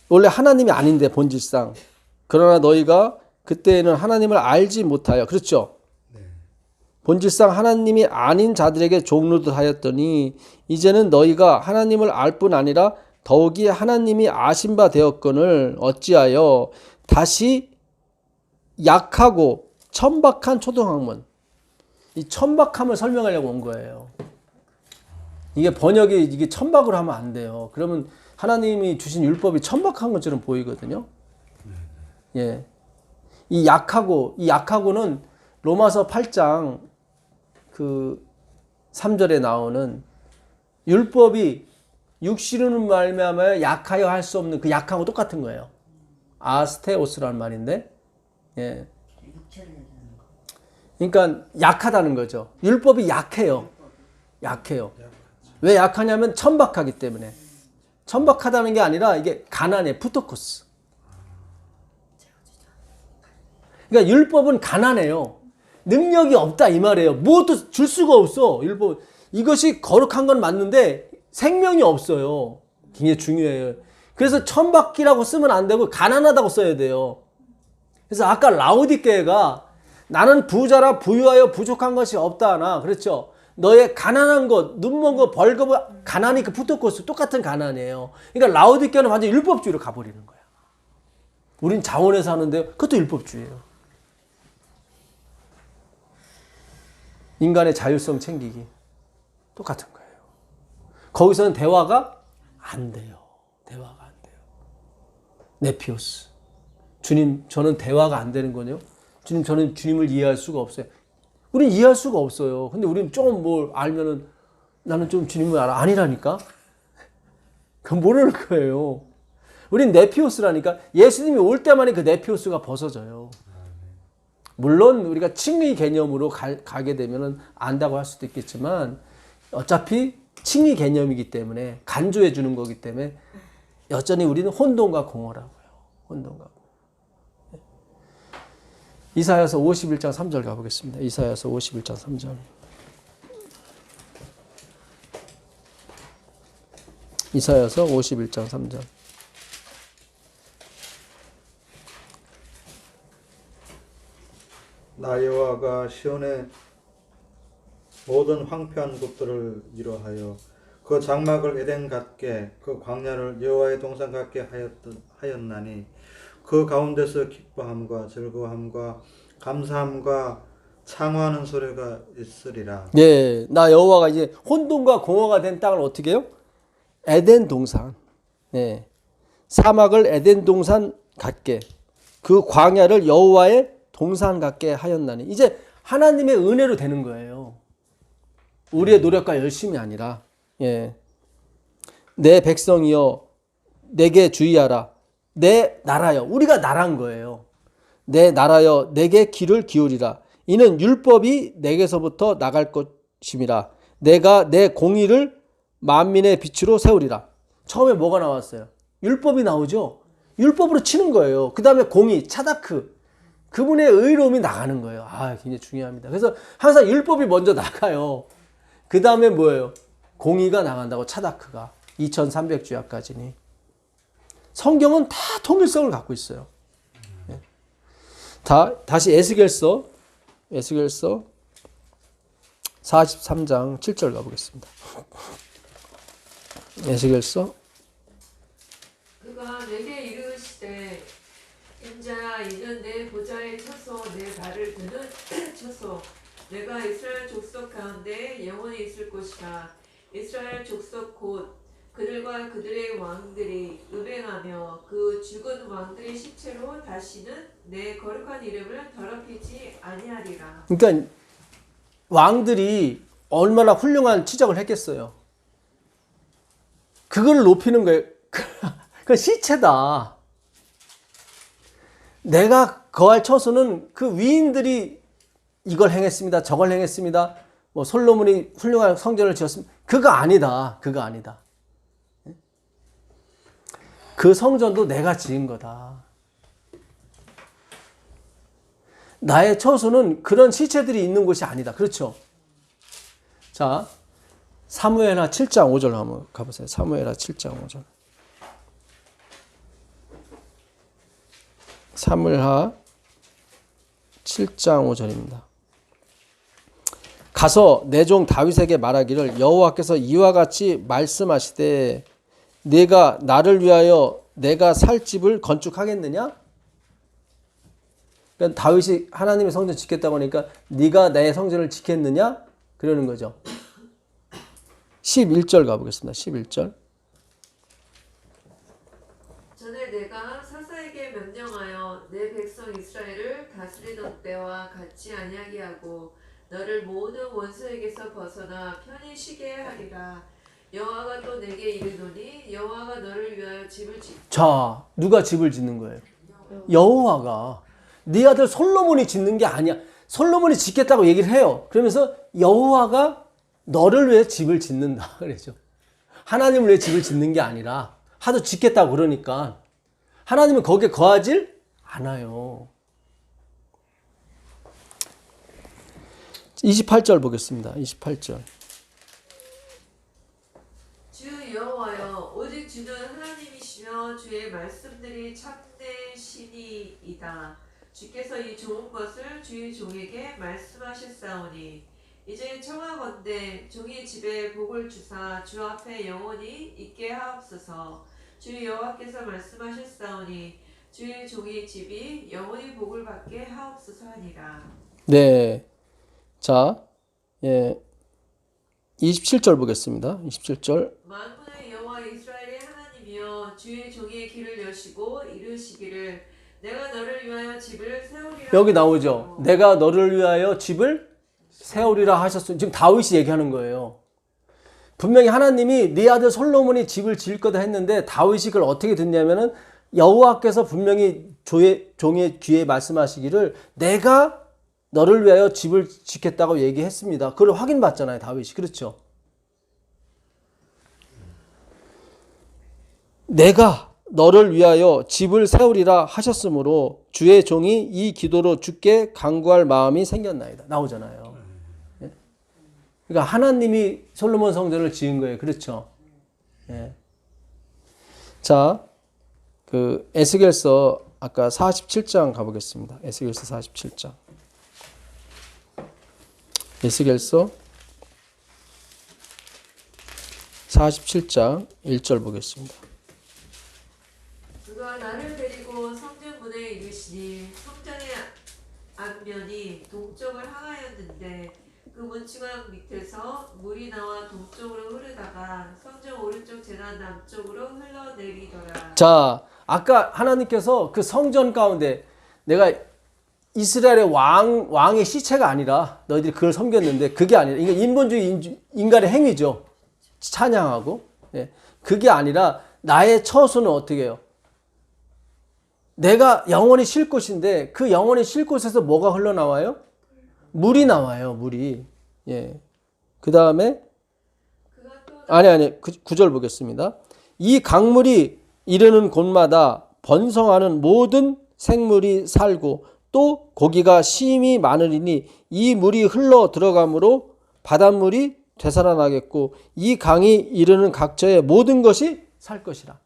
원래 하나님이 아닌데 본질상. 그러나 너희가 그때는 하나님을 알지 못하여. 그렇죠. 본질상 하나님이 아닌 자들에게 종노릇하였더니 이제는 너희가 하나님을 알 뿐 아니라 더욱이 하나님이 아신 바 되었거늘 어찌하여 다시 약하고 천박한 초등학문. 이 천박함을 설명하려고 온 거예요. 이게 번역이 이게 천박으로 하면 안 돼요. 그러면 하나님이 주신 율법이 천박한 것처럼 보이거든요. 예. 이 약하고는 로마서 8장 3절에 나오는 율법이 육신으로 말미암아 약하여 할 수 없는 그 약하고 똑같은 거예요. 아스테오스라는 말인데, 예. 그러니까 약하다는 거죠. 율법이 약해요. 왜 약하냐면 천박하기 때문에. 천박하다는 게 아니라 이게 가난해, 푸토코스. 그러니까 율법은 가난해요. 능력이 없다 이 말이에요. 무엇도 줄 수가 없어. 율법. 이것이 거룩한 건 맞는데 생명이 없어요. 굉장히 중요해요. 그래서 천박이라고 쓰면 안 되고 가난하다고 써야 돼요. 그래서 아까 라오디게가 나는 부자라 부유하여 부족한 것이 없다 하나. 그렇죠. 너의 가난한 것, 눈먼 것, 벌거벗 가난이 그 푸토코스 똑같은 가난이에요. 그러니까 라오디게는 완전 율법주의로 가버리는 거야. 우린 자원에서 하는데 그것도 율법주의예요. 인간의 자율성 챙기기 똑같은 거예요. 거기서는 대화가 안 돼요. 네피오스. 주님, 저는 대화가 안 되는 거요. 주님, 저는 주님을 이해할 수가 없어요. 우린 이해할 수가 없어요. 근데 우린 좀 뭘 알면은 나는 좀 주님을 알아. 아니라니까. 그건 모르는 거예요. 우린 네피오스라니까. 예수님이 올 때만에 그 네피오스가 벗어져요. 물론 우리가 칭의 개념으로 가게 되면 안다고 할 수도 있겠지만 어차피 칭의 개념이기 때문에 간주해 주는 거기 때문에 여전히 우리는 혼돈과 공허라고요. 혼돈과 공허. 이사야서 51장 3절 가보겠습니다. 이사야서 51장 3절. 이사야서 51장 3절. 나 여호와가 시온의 모든 황폐한 곳들을 이루하여 그 장막을 에덴 같게 그 광야를 여호와의 동산 같게 하였나니 그 가운데서 기뻐함과 즐거움과 감사함과 창화하는 소리가 있으리라. 네, 나 여호와가 이제 혼돈과 공허가 된 땅을 어떻게 해요? 에덴 동산. 네. 사막을 에덴 동산 같게 그 광야를 여호와의 동산 같게 하였나니 이제 하나님의 은혜로 되는 거예요. 우리의 노력과 열심이 아니라 예. 내 백성이여 내게 주의하라. 내 나라여. 우리가 나라인 거예요. 내 나라여 내게 귀를 기울이라. 이는 율법이 내게서부터 나갈 것임이라. 내가 내 공의를 만민의 빛으로 세우리라. 처음에 뭐가 나왔어요? 율법이 나오죠. 율법으로 치는 거예요. 그 다음에 공의, 차다크. 그분의 의로움이 나가는 거예요. 아, 굉장히 중요합니다. 그래서 항상 율법이 먼저 나가요. 그 다음에 뭐예요? 공의가 나간다고, 차다크가. 2300주야까지니. 성경은 다 통일성을 갖고 있어요. 다시 에스겔서 43장 7절 가보겠습니다. 에스겔서 그가 내게 이르시되 인자야 이는 내 보좌에 쳐서 내 발을 드는 쳐서 내가 이스라엘 족속 가운데 영원히 있을 것이라. 이스라엘 족속 곧 그들과 그들의 왕들이 음행하며 그 죽은 왕들의 시체로 다시는 내 거룩한 이름을 더럽히지 아니하리라. 그러니까 왕들이 얼마나 훌륭한 치적을 했겠어요. 그걸 높이는 거예요. 그 시체다. 내가 거할 처소는 그 위인들이 이걸 행했습니다. 저걸 행했습니다. 뭐 솔로몬이 훌륭한 성전을 지었습니다. 그거 아니다. 그거 아니다. 그 성전도 내가 지은 거다. 나의 처소는 그런 시체들이 있는 곳이 아니다. 그렇죠? 자, 사무엘하 7장 5절 한번 가보세요. 사무엘하 7장 5절. 사무엘하 7장 5절입니다. 가서 내 종 다윗에게 말하기를 여호와께서 이와 같이 말씀하시되 네가 나를 위하여 내가 살 집을 건축하겠느냐? 그러니까 다윗이 하나님의 성전 짓겠다고 하니까 네가 내 성전을 짓겠느냐? 그러는 거죠. 11절 가보겠습니다. 11절. 전에 내가 사사에게 명령하여 내 백성 이스라엘을 다스리던 때와 같지 아니하게 하고 너를 모든 원수에게서 벗어나 편히 쉬게 하리라. 여호와가 또 내게 이르노니 여호와가 너를 위하여 집을 짓고. 자, 누가 집을 짓는 거예요? 여호와가. 네 아들 솔로몬이 짓는 게 아니야. 솔로몬이 짓겠다고 얘기를 해요. 그러면서 여호와가 너를 위해 집을 짓는다 그러죠. 하나님을 위해 집을 짓는 게 아니라 하도 짓겠다고 그러니까 하나님은 거기에 거하질 않아요. 28절 보겠습니다. 28절. 주 여호와여 오직 주는 하나님이시며 주의 말씀들이 참되시니이다. 주께서 이 좋은 것을 주의 종에게 말씀하셨사오니 이제 청하건대 종의 집에 복을 주사 주 앞에 영원히 있게 하옵소서. 주 여호와께서 말씀하셨사오니 주의 종의 집이 영원히 복을 받게 하옵소서 하니라. 네. 자, 예. 27절 보겠습니다. 27절. 만군의 여호와 이스라엘의 하나님이여 주의 종의 길을 여시고 이르시기를 내가 너를 위하여 집을 세우리라. 여기 나오죠. 내가 너를 위하여 집을 세우리라 하셨어요. 지금 다윗이 얘기하는 거예요. 분명히 하나님이 네 아들 솔로몬이 집을 지을 거다 했는데 다윗이 그걸 어떻게 듣냐면은 여호와께서 분명히 종의 귀에 말씀하시기를 내가 너를 위하여 집을 짓겠다고 얘기했습니다. 그걸 확인받잖아요, 다윗이. 그렇죠? 내가 너를 위하여 집을 세우리라 하셨으므로 주의 종이 이 기도로 주께 간구할 마음이 생겼나이다. 나오잖아요. 예? 그러니까 하나님이 솔로몬 성전을 지은 거예요. 그렇죠? 예. 자, 그 에스겔서 아까 47장 가보겠습니다. 에스겔서 47장. 에스겔서 47장 1절 보겠습니다. 그가 나를 데리고 성전 문에 이르시니 성전의 앞면이 동쪽을 향하였는데 그 문지방 밑에서 물이 나와 동쪽으로 흐르다가 성전 오른쪽 제단 남쪽으로 흘러내리더라. 자, 아까 하나님께서 그 성전 가운데 내가 이스라엘의 왕의 시체가 아니라 너희들이 그걸 섬겼는데 그게 아니라 이게 인본주의 인간의 행위죠. 찬양하고. 예. 그게 아니라 나의 처소는 어떻게 해요? 내가 영원히 쉴 곳인데 그 영원히 쉴 곳에서 뭐가 흘러나와요? 물이 나와요. 물이. 예. 그 다음에 아니 9절 보겠습니다. 이 강물이 이르는 곳마다 번성하는 모든 생물이 살고 또 고기가 심히 많으리니 이 물이 흘러 들어가므로 바닷물이 되살아나겠고 이 강이 이르는 각처의 모든 것이 살 것이라.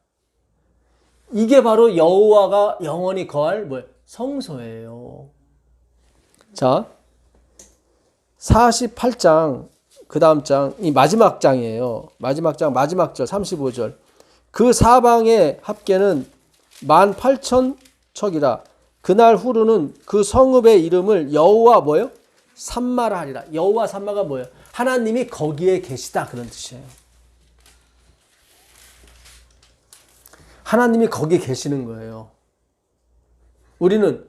이게 바로 여호와가 영원히 거할 성소예요. 자, 48장 그 다음 장, 이 마지막 장이에요. 마지막 장 마지막 절 35절. 그 사방의 합계는 18,000척이라. 그날 후로는 그 성읍의 이름을 여호와 뭐예요? 삼마라 하리라. 여호와 삼마가 뭐예요? 하나님이 거기에 계시다 그런 뜻이에요. 하나님이 거기에 계시는 거예요. 우리는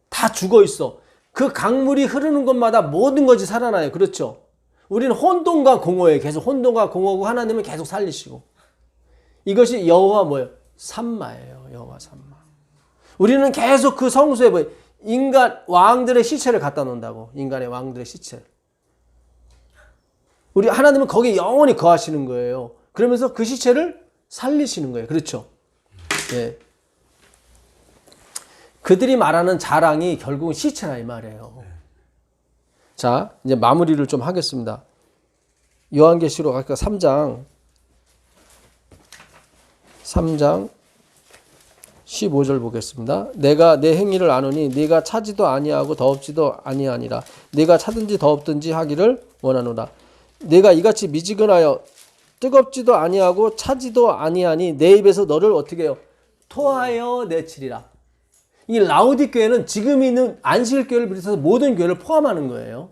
다 죽어 있어. 그 강물이 흐르는 곳마다 모든 것이 살아나요. 그렇죠? 우리는 혼돈과 공허에 계속 혼돈과 공허고 하나님은 계속 살리시고. 이것이 여호와 뭐예요? 삼마예요. 여호와 삼마. 우리는 계속 그 성소에 뭐예요? 인간 왕들의 시체를 갖다 놓는다고. 인간의 왕들의 시체. 우리 하나님은 거기에 영원히 거하시는 거예요. 그러면서 그 시체를 살리시는 거예요. 그렇죠? 예. 그들이 말하는 자랑이 결국은 시체라 이 말이에요. 자, 이제 마무리를 좀 하겠습니다. 요한계시록 아까 3장 15절 보겠습니다. 내가 내 행위를 아노니 네가 차지도 아니하고 더없지도 아니하니라. 네가 차든지 더없든지 하기를 원하노라. 네가 이같이 미지근하여 뜨겁지도 아니하고 차지도 아니하니 내 입에서 너를 어떻게 해요? 토하여 내치리라. 이 라우디교회는 지금 있는 안식일교회를 비롯해서 모든 교회를 포함하는 거예요.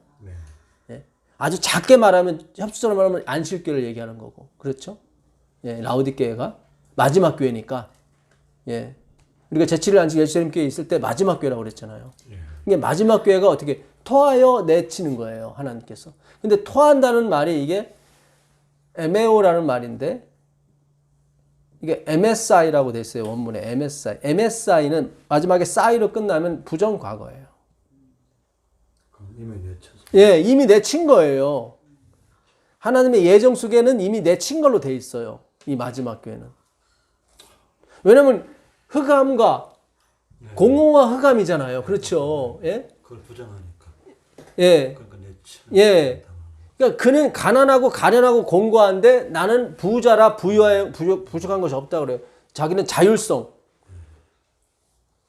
예. 아주 작게 말하면, 협조적으로 말하면 안식일교회를 얘기하는 거고. 그렇죠? 예, 라우디교회가 마지막 교회니까. 예. 우리가 제7일 안식 예루살렘 교회에 있을 때 마지막 교회라고 그랬잖아요. 이게 마지막 교회가 어떻게 토하여 내치는 거예요. 하나님께서. 근데 토한다는 말이 이게 에메오라는 말인데 이게 MSI라고 돼 있어요. 원문에 MSI. MSI는 마지막에 싸이로 끝나면 부정과거예요. 이미 내쳐서. 예, 이미 내친 거예요. 하나님의 예정 속에는 이미 내친 걸로 돼 있어요. 이 마지막 교회는. 왜냐면 흑암과 공허와 흑암이잖아요. 그렇죠? 예? 그걸 부정하니까. 예. 그러니까 내쳐. 예. 그러니까 그는 가난하고 가련하고 공고한데 나는 부자라 부족한 것이 없다 그래요. 자기는 자율성.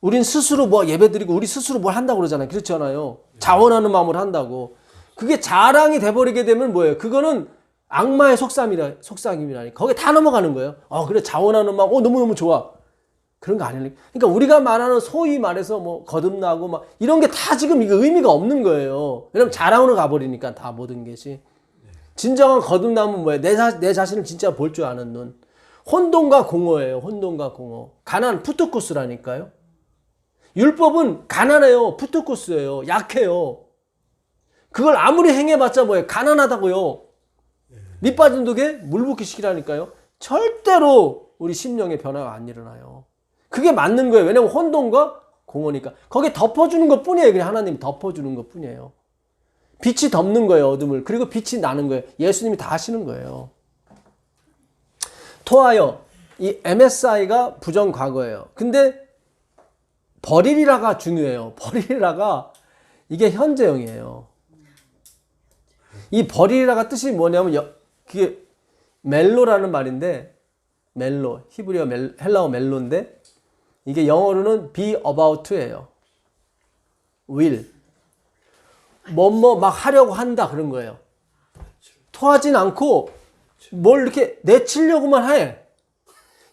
우린 스스로 뭐 예배드리고 우리 스스로 뭘 한다고 그러잖아요. 그렇지 않아요? 자원하는 마음으로 한다고. 그게 자랑이 돼버리게 되면 뭐예요? 그거는 악마의 속삭임이라니. 거기에 다 넘어가는 거예요. 그래 자원하는 마음, 너무너무 좋아. 그런 거 아니에요. 그러니까 우리가 말하는 소위 말해서 뭐 거듭나고 막 이런 게 다 지금 이게 의미가 없는 거예요. 왜냐면 자랑으로 가버리니까 다 모든 것이. 진정한 거듭남은 뭐예요? 내 자신을 진짜 볼 줄 아는 눈. 혼돈과 공허예요. 혼돈과 공허. 가난, 푸트코스라니까요. 율법은 가난해요. 푸트코스예요. 약해요. 그걸 아무리 행해봤자 뭐예요? 가난하다고요. 밑 빠진 독에 물 붓기 시키라니까요. 절대로 우리 심령의 변화가 안 일어나요. 그게 맞는 거예요. 왜냐면 혼돈과 공허니까. 거기에 덮어주는 것 뿐이에요. 그냥 하나님이 덮어주는 것 뿐이에요. 빛이 덮는 거예요. 어둠을. 그리고 빛이 나는 거예요. 예수님이 다 하시는 거예요. 토하여. 이 MSI가 부정과거예요. 근데 버리리라가 중요해요. 버리리라가 이게 현재형이에요. 이 버리리라가 뜻이 뭐냐면 그게 멜로라는 말인데 멜로, 히브리어 헬라어 멜로인데 이게 영어로는 be about to예요. will. 뭐뭐 막 하려고 한다 그런 거예요. 토하진 않고 뭘 이렇게 내치려고만 해.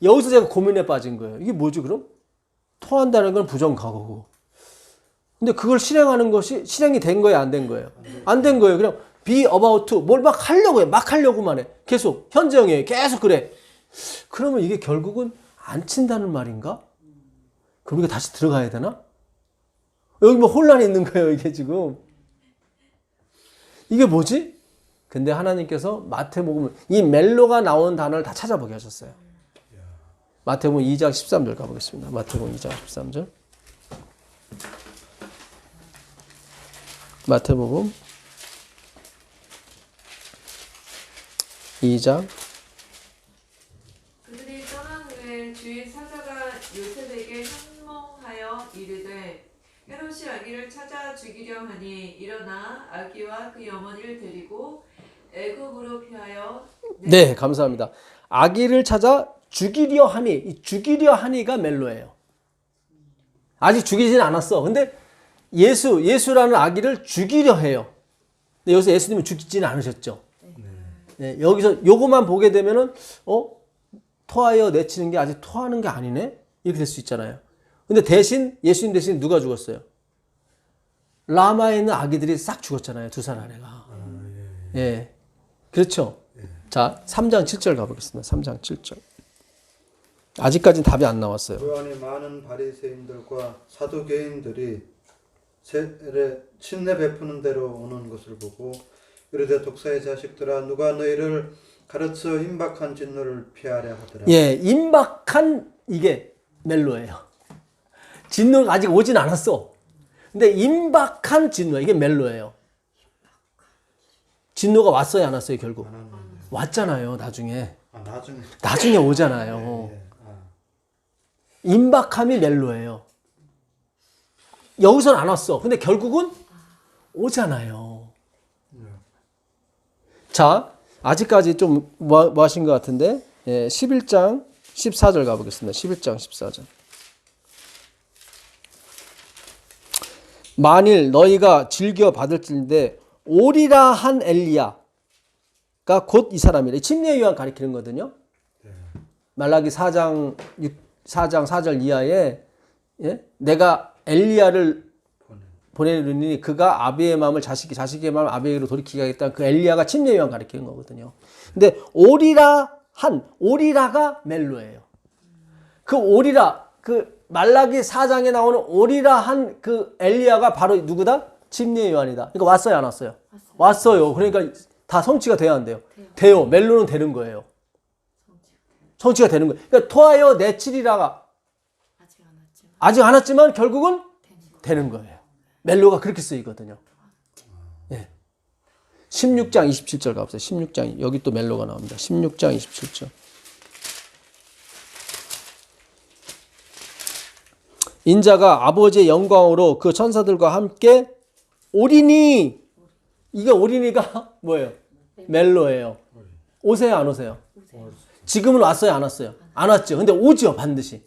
여기서 제가 고민에 빠진 거예요. 이게 뭐지 그럼? 토한다는 건 부정과거고. 근데 그걸 실행하는 것이 실행이 된 거예요, 안 된 거예요? 안 된 거예요. 그냥 be about to 뭘 막 하려고 해. 막 하려고만 해. 계속 현재형이에요. 계속 그래. 그러면 이게 결국은 안 친다는 말인가? 그럼 우리가 다시 들어가야 되나? 여기 뭐 혼란이 있는 거예요, 이게 지금. 이게 뭐지? 근데 하나님께서 마태복음 이 멜로가 나온 단어를 다 찾아보게 하셨어요. 마태복음 2장 13절 가보겠습니다. 마태복음 2장 13절. 마태복음 2장 그들이 떠난 후에 주의 사자가 요셉에게 현몽하여 이르되 헤롯이 아기를 찾아 죽이려 하니 일어나 아기와 그 어머니를 데리고 애굽으로 피하여 네, 감사합니다. 아기를 찾아 죽이려 하니, 이 죽이려 하니가 멜로예요. 아직 죽이진 않았어. 근데 예수라는 아기를 죽이려 해요. 근데 여기서 예수님은 죽이지는 않으셨죠. 네, 여기서 요것만 보게 되면은 토하여 내치는 게 아직 토하는 게 아니네? 이렇게 될 수 있잖아요. 근데 대신 예수님 대신 누가 죽었어요? 라마에 있는 아기들이 싹 죽었잖아요. 두 살 아내가. 예. 그렇죠. 자, 3장 7절 가보겠습니다. 3장 7절. 아직까지는 답이 안 나왔어요. 그 안에 많은 바리새인들과 사두개인들이 세례 침례 베푸는 대로 오는 것을 보고 이르되 독사의 자식들아 누가 너희를 가르쳐 임박한 진노를 피하려 하더라. 예, 임박한 이게 멜로예요. 진노가 아직 오진 않았어. 근데 임박한 진노, 이게 멜로예요. 진노가 왔어요, 안 왔어요, 결국? 왔잖아요, 나중에. 나중에 오잖아요. 임박함이 멜로예요. 여기서는 안 왔어. 근데 결국은 오잖아요. 자, 아직까지 좀 뭐 하신 것 같은데, 예, 11장 14절 가보겠습니다. 11장 14절. 만일 너희가 즐겨 받을진데 오리라 한 엘리야가 곧 이 사람이래. 침례 요한 가리키는 거거든요. 말라기 4장 4절 이하에 예? 내가 엘리야를 보내느니 그가 아비의 마음을 자식의 마음을 아비에게로 돌이키게 하겠다. 그 엘리야가 침례 요한 가리키는 거거든요. 근데 오리라가 멜로예요. 그 오리라, 그 말라기 4장에 나오는 오리라 한 그 엘리야가 바로 누구다? 침례 요한이다. 그러니까 왔어요, 안 왔어요? 왔어요. 그러니까 다 성취가 돼야 안 돼요? 돼요. 멜로는 되는 거예요. 성취가 되는 거예요. 그러니까 토하여 내치리라가 아직 안 왔지만 결국은 되는 거예요. 멜로가 그렇게 쓰이거든요. 예. 16장 27절 가보세요. 16장 여기 또 멜로가 나옵니다. 16장 27절. 인자가 아버지의 영광으로 그 천사들과 함께 오리니, 이게 오리니가 뭐예요? 멜로예요. 오세요, 안 오세요? 지금은 왔어요, 안 왔어요? 안 왔죠. 근데 오죠, 반드시.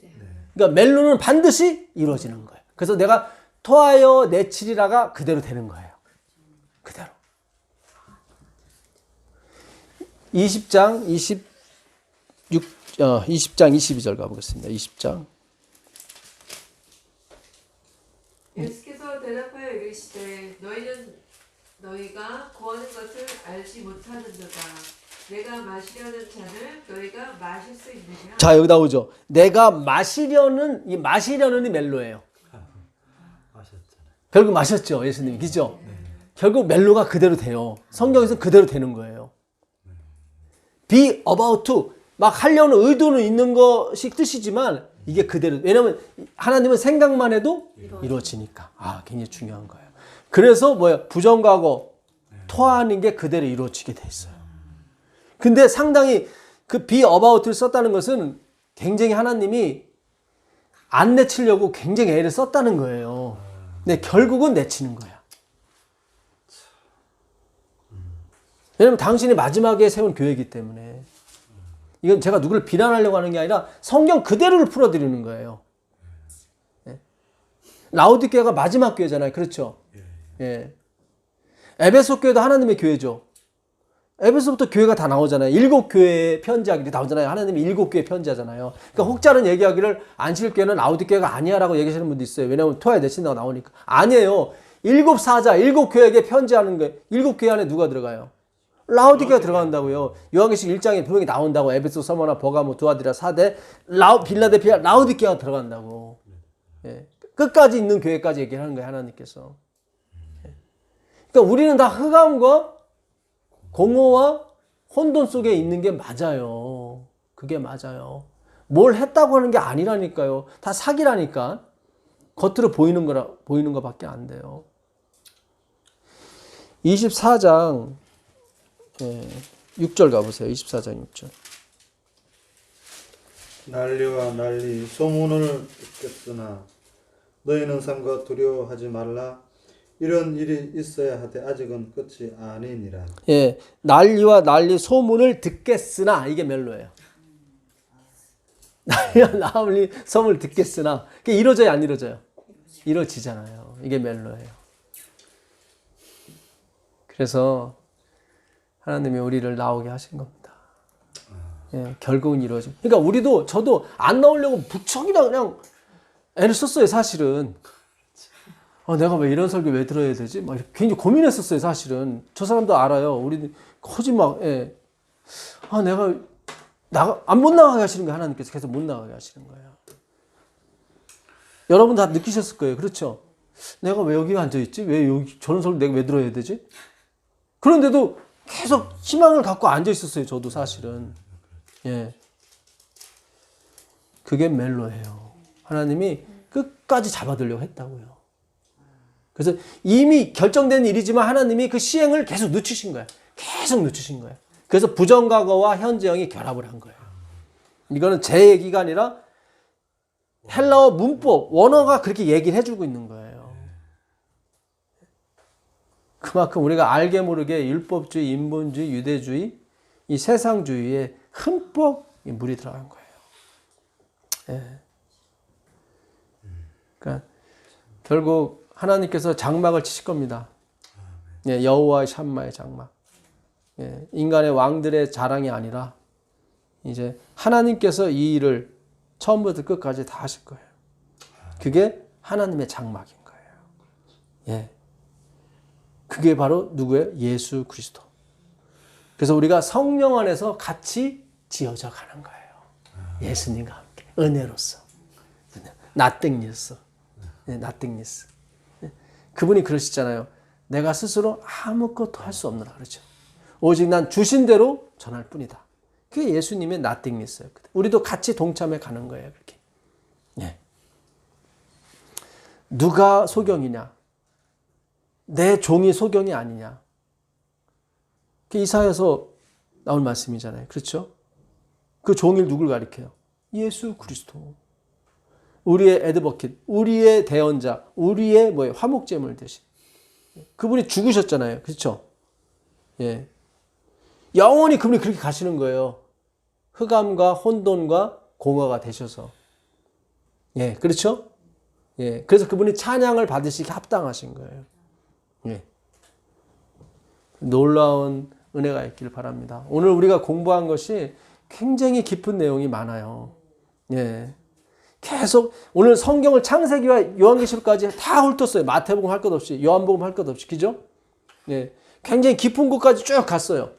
그러니까 멜로는 반드시 이루어지는 거예요. 그래서 내가 토하여 내치리라가 그대로 되는 거예요. 그대로. 20장 22절 가보겠습니다. 20장. 예수께서 대답하여 이르시되 너희가 구하는 것을 알지 못하는도다. 내가 마시려는 잔을 너희가 마실 수 있느냐? 자, 여기 나오죠. 내가 마시려는, 이 마시려는이 멜로예요. 결국 마셨죠, 예수님이. 그죠? 결국 멜로가 그대로 돼요. 성경에서 그대로 되는 거예요. be about to, 막 하려는 의도는 있는 것이 뜻이지만 이게 그대로. 왜냐면 하나님은 생각만 해도 이루어지니까. 아, 굉장히 중요한 거예요. 그래서 뭐야, 부정과거 토하는 게 그대로 이루어지게 돼 있어요. 근데 상당히 그 be about를 썼다는 것은 굉장히 하나님이 안 내치려고 굉장히 애를 썼다는 거예요. 근데 결국은 내치는 거야. 왜냐면 당신이 마지막에 세운 교회이기 때문에. 이건 제가 누구를 비난하려고 하는 게 아니라 성경 그대로를 풀어드리는 거예요. 예. 라오디게아가 마지막 교회잖아요. 그렇죠? 예. 에베소 교회도 하나님의 교회죠. 에베소부터 교회가 다 나오잖아요. 7교회의 편지하기를 나오잖아요. 하나님이 7교회 편지하잖아요. 그러니까 혹자는 얘기하기를 안식교회는 라오디게아가 아니야라고 얘기하시는 분도 있어요. 왜냐하면 토하에 내친다고 나오니까. 아니에요. 7사자, 7교회에게 편지하는 거예요. 7교회 안에 누가 들어가요? 라오디게아 들어간다고요. 요한계시록 1장에 분명히 나온다고. 에베소, 서머나, 버가모, 두아디라, 사대, 빌라델피아, 라오디게아가 들어간다고. 예. 끝까지 있는 교회까지 얘기를 하는 거예요, 하나님께서. 예. 그러니까 우리는 다 흑암과 공허와 혼돈 속에 있는 게 맞아요. 그게 맞아요. 뭘 했다고 하는 게 아니라니까요. 다 사기라니까. 겉으로 보이는 거밖에 안 돼요. 24장 6절 가보세요. 24장 6절. 난리와 난리 소문을 듣겠으나 너희는 삼가 두려워하지 말라. 이런 일이 있어야 하되 아직은 끝이 아니니라. 예, 난리와 난리 소문을 듣겠으나, 이게 멜로예요. 난리와 난리 소문을 듣겠으나, 그게 이루어져요, 안 이루어져요? 이루어지잖아요. 이게 멜로예요. 그래서 하나님이 우리를 나오게 하신 겁니다. 예, 결국은 이루어집니다. 그러니까 우리도, 저도 안 나오려고 무척이나 그냥 애를 썼어요, 사실은. 내가 왜 이런 설교 왜 들어야 되지? 막 굉장히 고민했었어요, 사실은. 저 사람도 알아요. 우리 거짓 막, 예. 내가 못 나가게 하시는 거예요. 하나님께서 계속 못 나가게 하시는 거예요. 여러분 다 느끼셨을 거예요. 그렇죠? 내가 왜 여기 앉아있지? 왜 여기, 저런 설교 내가 왜 들어야 되지? 그런데도 계속 희망을 갖고 앉아있었어요. 저도 사실은. 예. 그게 멜로예요. 하나님이 끝까지 잡아들려고 했다고요. 그래서 이미 결정된 일이지만 하나님이 그 시행을 계속 늦추신 거예요. 계속 늦추신 거예요. 그래서 부정과거와 현재형이 결합을 한 거예요. 이거는 제 얘기가 아니라 헬라어 문법, 원어가 그렇게 얘기를 해주고 있는 거예요. 그만큼 우리가 알게 모르게 율법주의, 인본주의, 유대주의, 이 세상주의에 흠뻑 물이 들어간 거예요. 예. 그러니까 결국 하나님께서 장막을 치실 겁니다. 예, 여호와의 샴마의 장막. 예, 인간의 왕들의 자랑이 아니라 이제 하나님께서 이 일을 처음부터 끝까지 다 하실 거예요. 그게 하나님의 장막인 거예요. 예. 그게 바로 누구예요? 예수 그리스도. 그래서 우리가 성령 안에서 같이 지어져 가는 거예요. 예수님과 함께 은혜로서. 나땡니스. 나땡니스. 그분이 그러시잖아요. 내가 스스로 아무것도 할 수 없느라 그러죠. 오직 난 주신 대로 전할 뿐이다. 그게 예수님의 나띵니스예요. 우리도 같이 동참해 가는 거예요. 그렇게. 예. 누가 소경이냐? 내 종이 소경이 아니냐? 그 이사야서 나온 말씀이잖아요. 그렇죠? 그 종일 누굴 가리켜요? 예수 그리스도. 우리의 애드버킷, 우리의 대언자, 우리의 화목제물 대신. 그분이 죽으셨잖아요. 그렇죠? 예. 영원히 그분이 그렇게 가시는 거예요. 흑암과 혼돈과 공허가 되셔서. 예, 그렇죠? 예. 그래서 그분이 찬양을 받으시기 합당하신 거예요. 예. 놀라운 은혜가 있길 바랍니다. 오늘 우리가 공부한 것이 굉장히 깊은 내용이 많아요. 예. 계속 오늘 성경을 창세기와 요한계시록까지 다 훑었어요. 마태복음 할 것 없이, 요한복음 할 것 없이, 그죠? 예, 굉장히 깊은 곳까지 쭉 갔어요.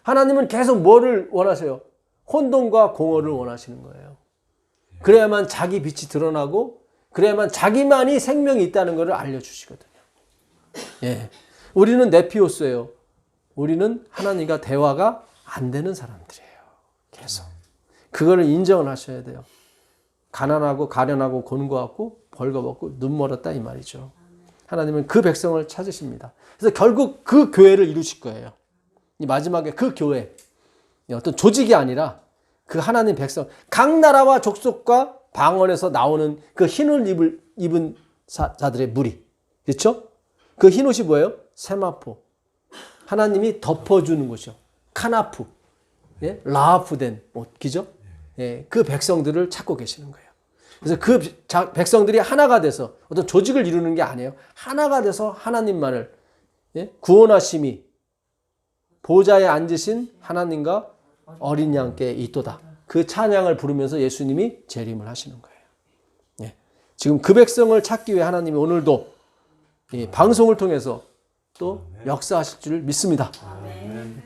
하나님은 계속 뭐를 원하세요? 혼돈과 공허를 원하시는 거예요. 그래야만 자기 빛이 드러나고, 그래야만 자기만이 생명이 있다는 것을 알려주시거든요. 예, 우리는 네피오스예요. 우리는 하나님과 대화가 안 되는 사람들이에요. 계속 그거를 인정을 하셔야 돼요. 가난하고 가련하고 곤고하고 벌거벗고 눈 멀었다 이 말이죠. 하나님은 그 백성을 찾으십니다. 그래서 결국 그 교회를 이루실 거예요. 이 마지막에 그 교회, 어떤 조직이 아니라 그 하나님 백성, 각 나라와 족속과 방언에서 나오는 그 흰옷 입은 자들의 무리. 그렇죠? 그 흰옷이 뭐예요? 세마포. 하나님이 덮어주는 것이요. 카나프. 예? 라하프된 옷. 그죠? 예, 그 백성들을 찾고 계시는 거예요. 그래서 그 백성들이 하나가 돼서 어떤 조직을 이루는 게 아니에요. 하나가 돼서 하나님만을, 예? 구원하심이 보좌에 앉으신 하나님과 어린 양께 있도다. 그 찬양을 부르면서 예수님이 재림을 하시는 거예요. 예. 지금 그 백성을 찾기 위해 하나님이 오늘도 이 방송을 통해서 또 역사하실 줄 믿습니다. 아멘.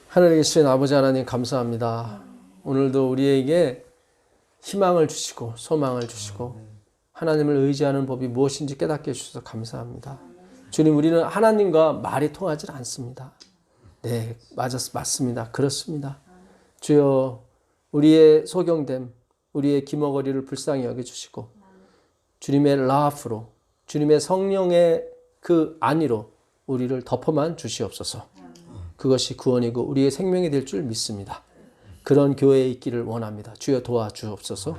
하늘에 계신 아버지 하나님 감사합니다. 오늘도 우리에게 희망을 주시고 소망을 주시고 하나님을 의지하는 법이 무엇인지 깨닫게 해주셔서 감사합니다. 주님, 우리는 하나님과 말이 통하지 않습니다. 네, 맞습니다. 그렇습니다. 주여, 우리의 소경됨, 우리의 기머거리를 불쌍히 여겨주시고 주님의 라프로, 주님의 성령의 그 안위로 우리를 덮어만 주시옵소서. 그것이 구원이고 우리의 생명이 될 줄 믿습니다. 그런 교회에 있기를 원합니다. 주여 도와주옵소서.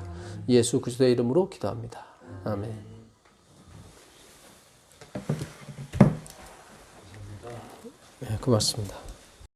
예수 그리스도의 이름으로 기도합니다. 아멘. 네, 고맙습니다.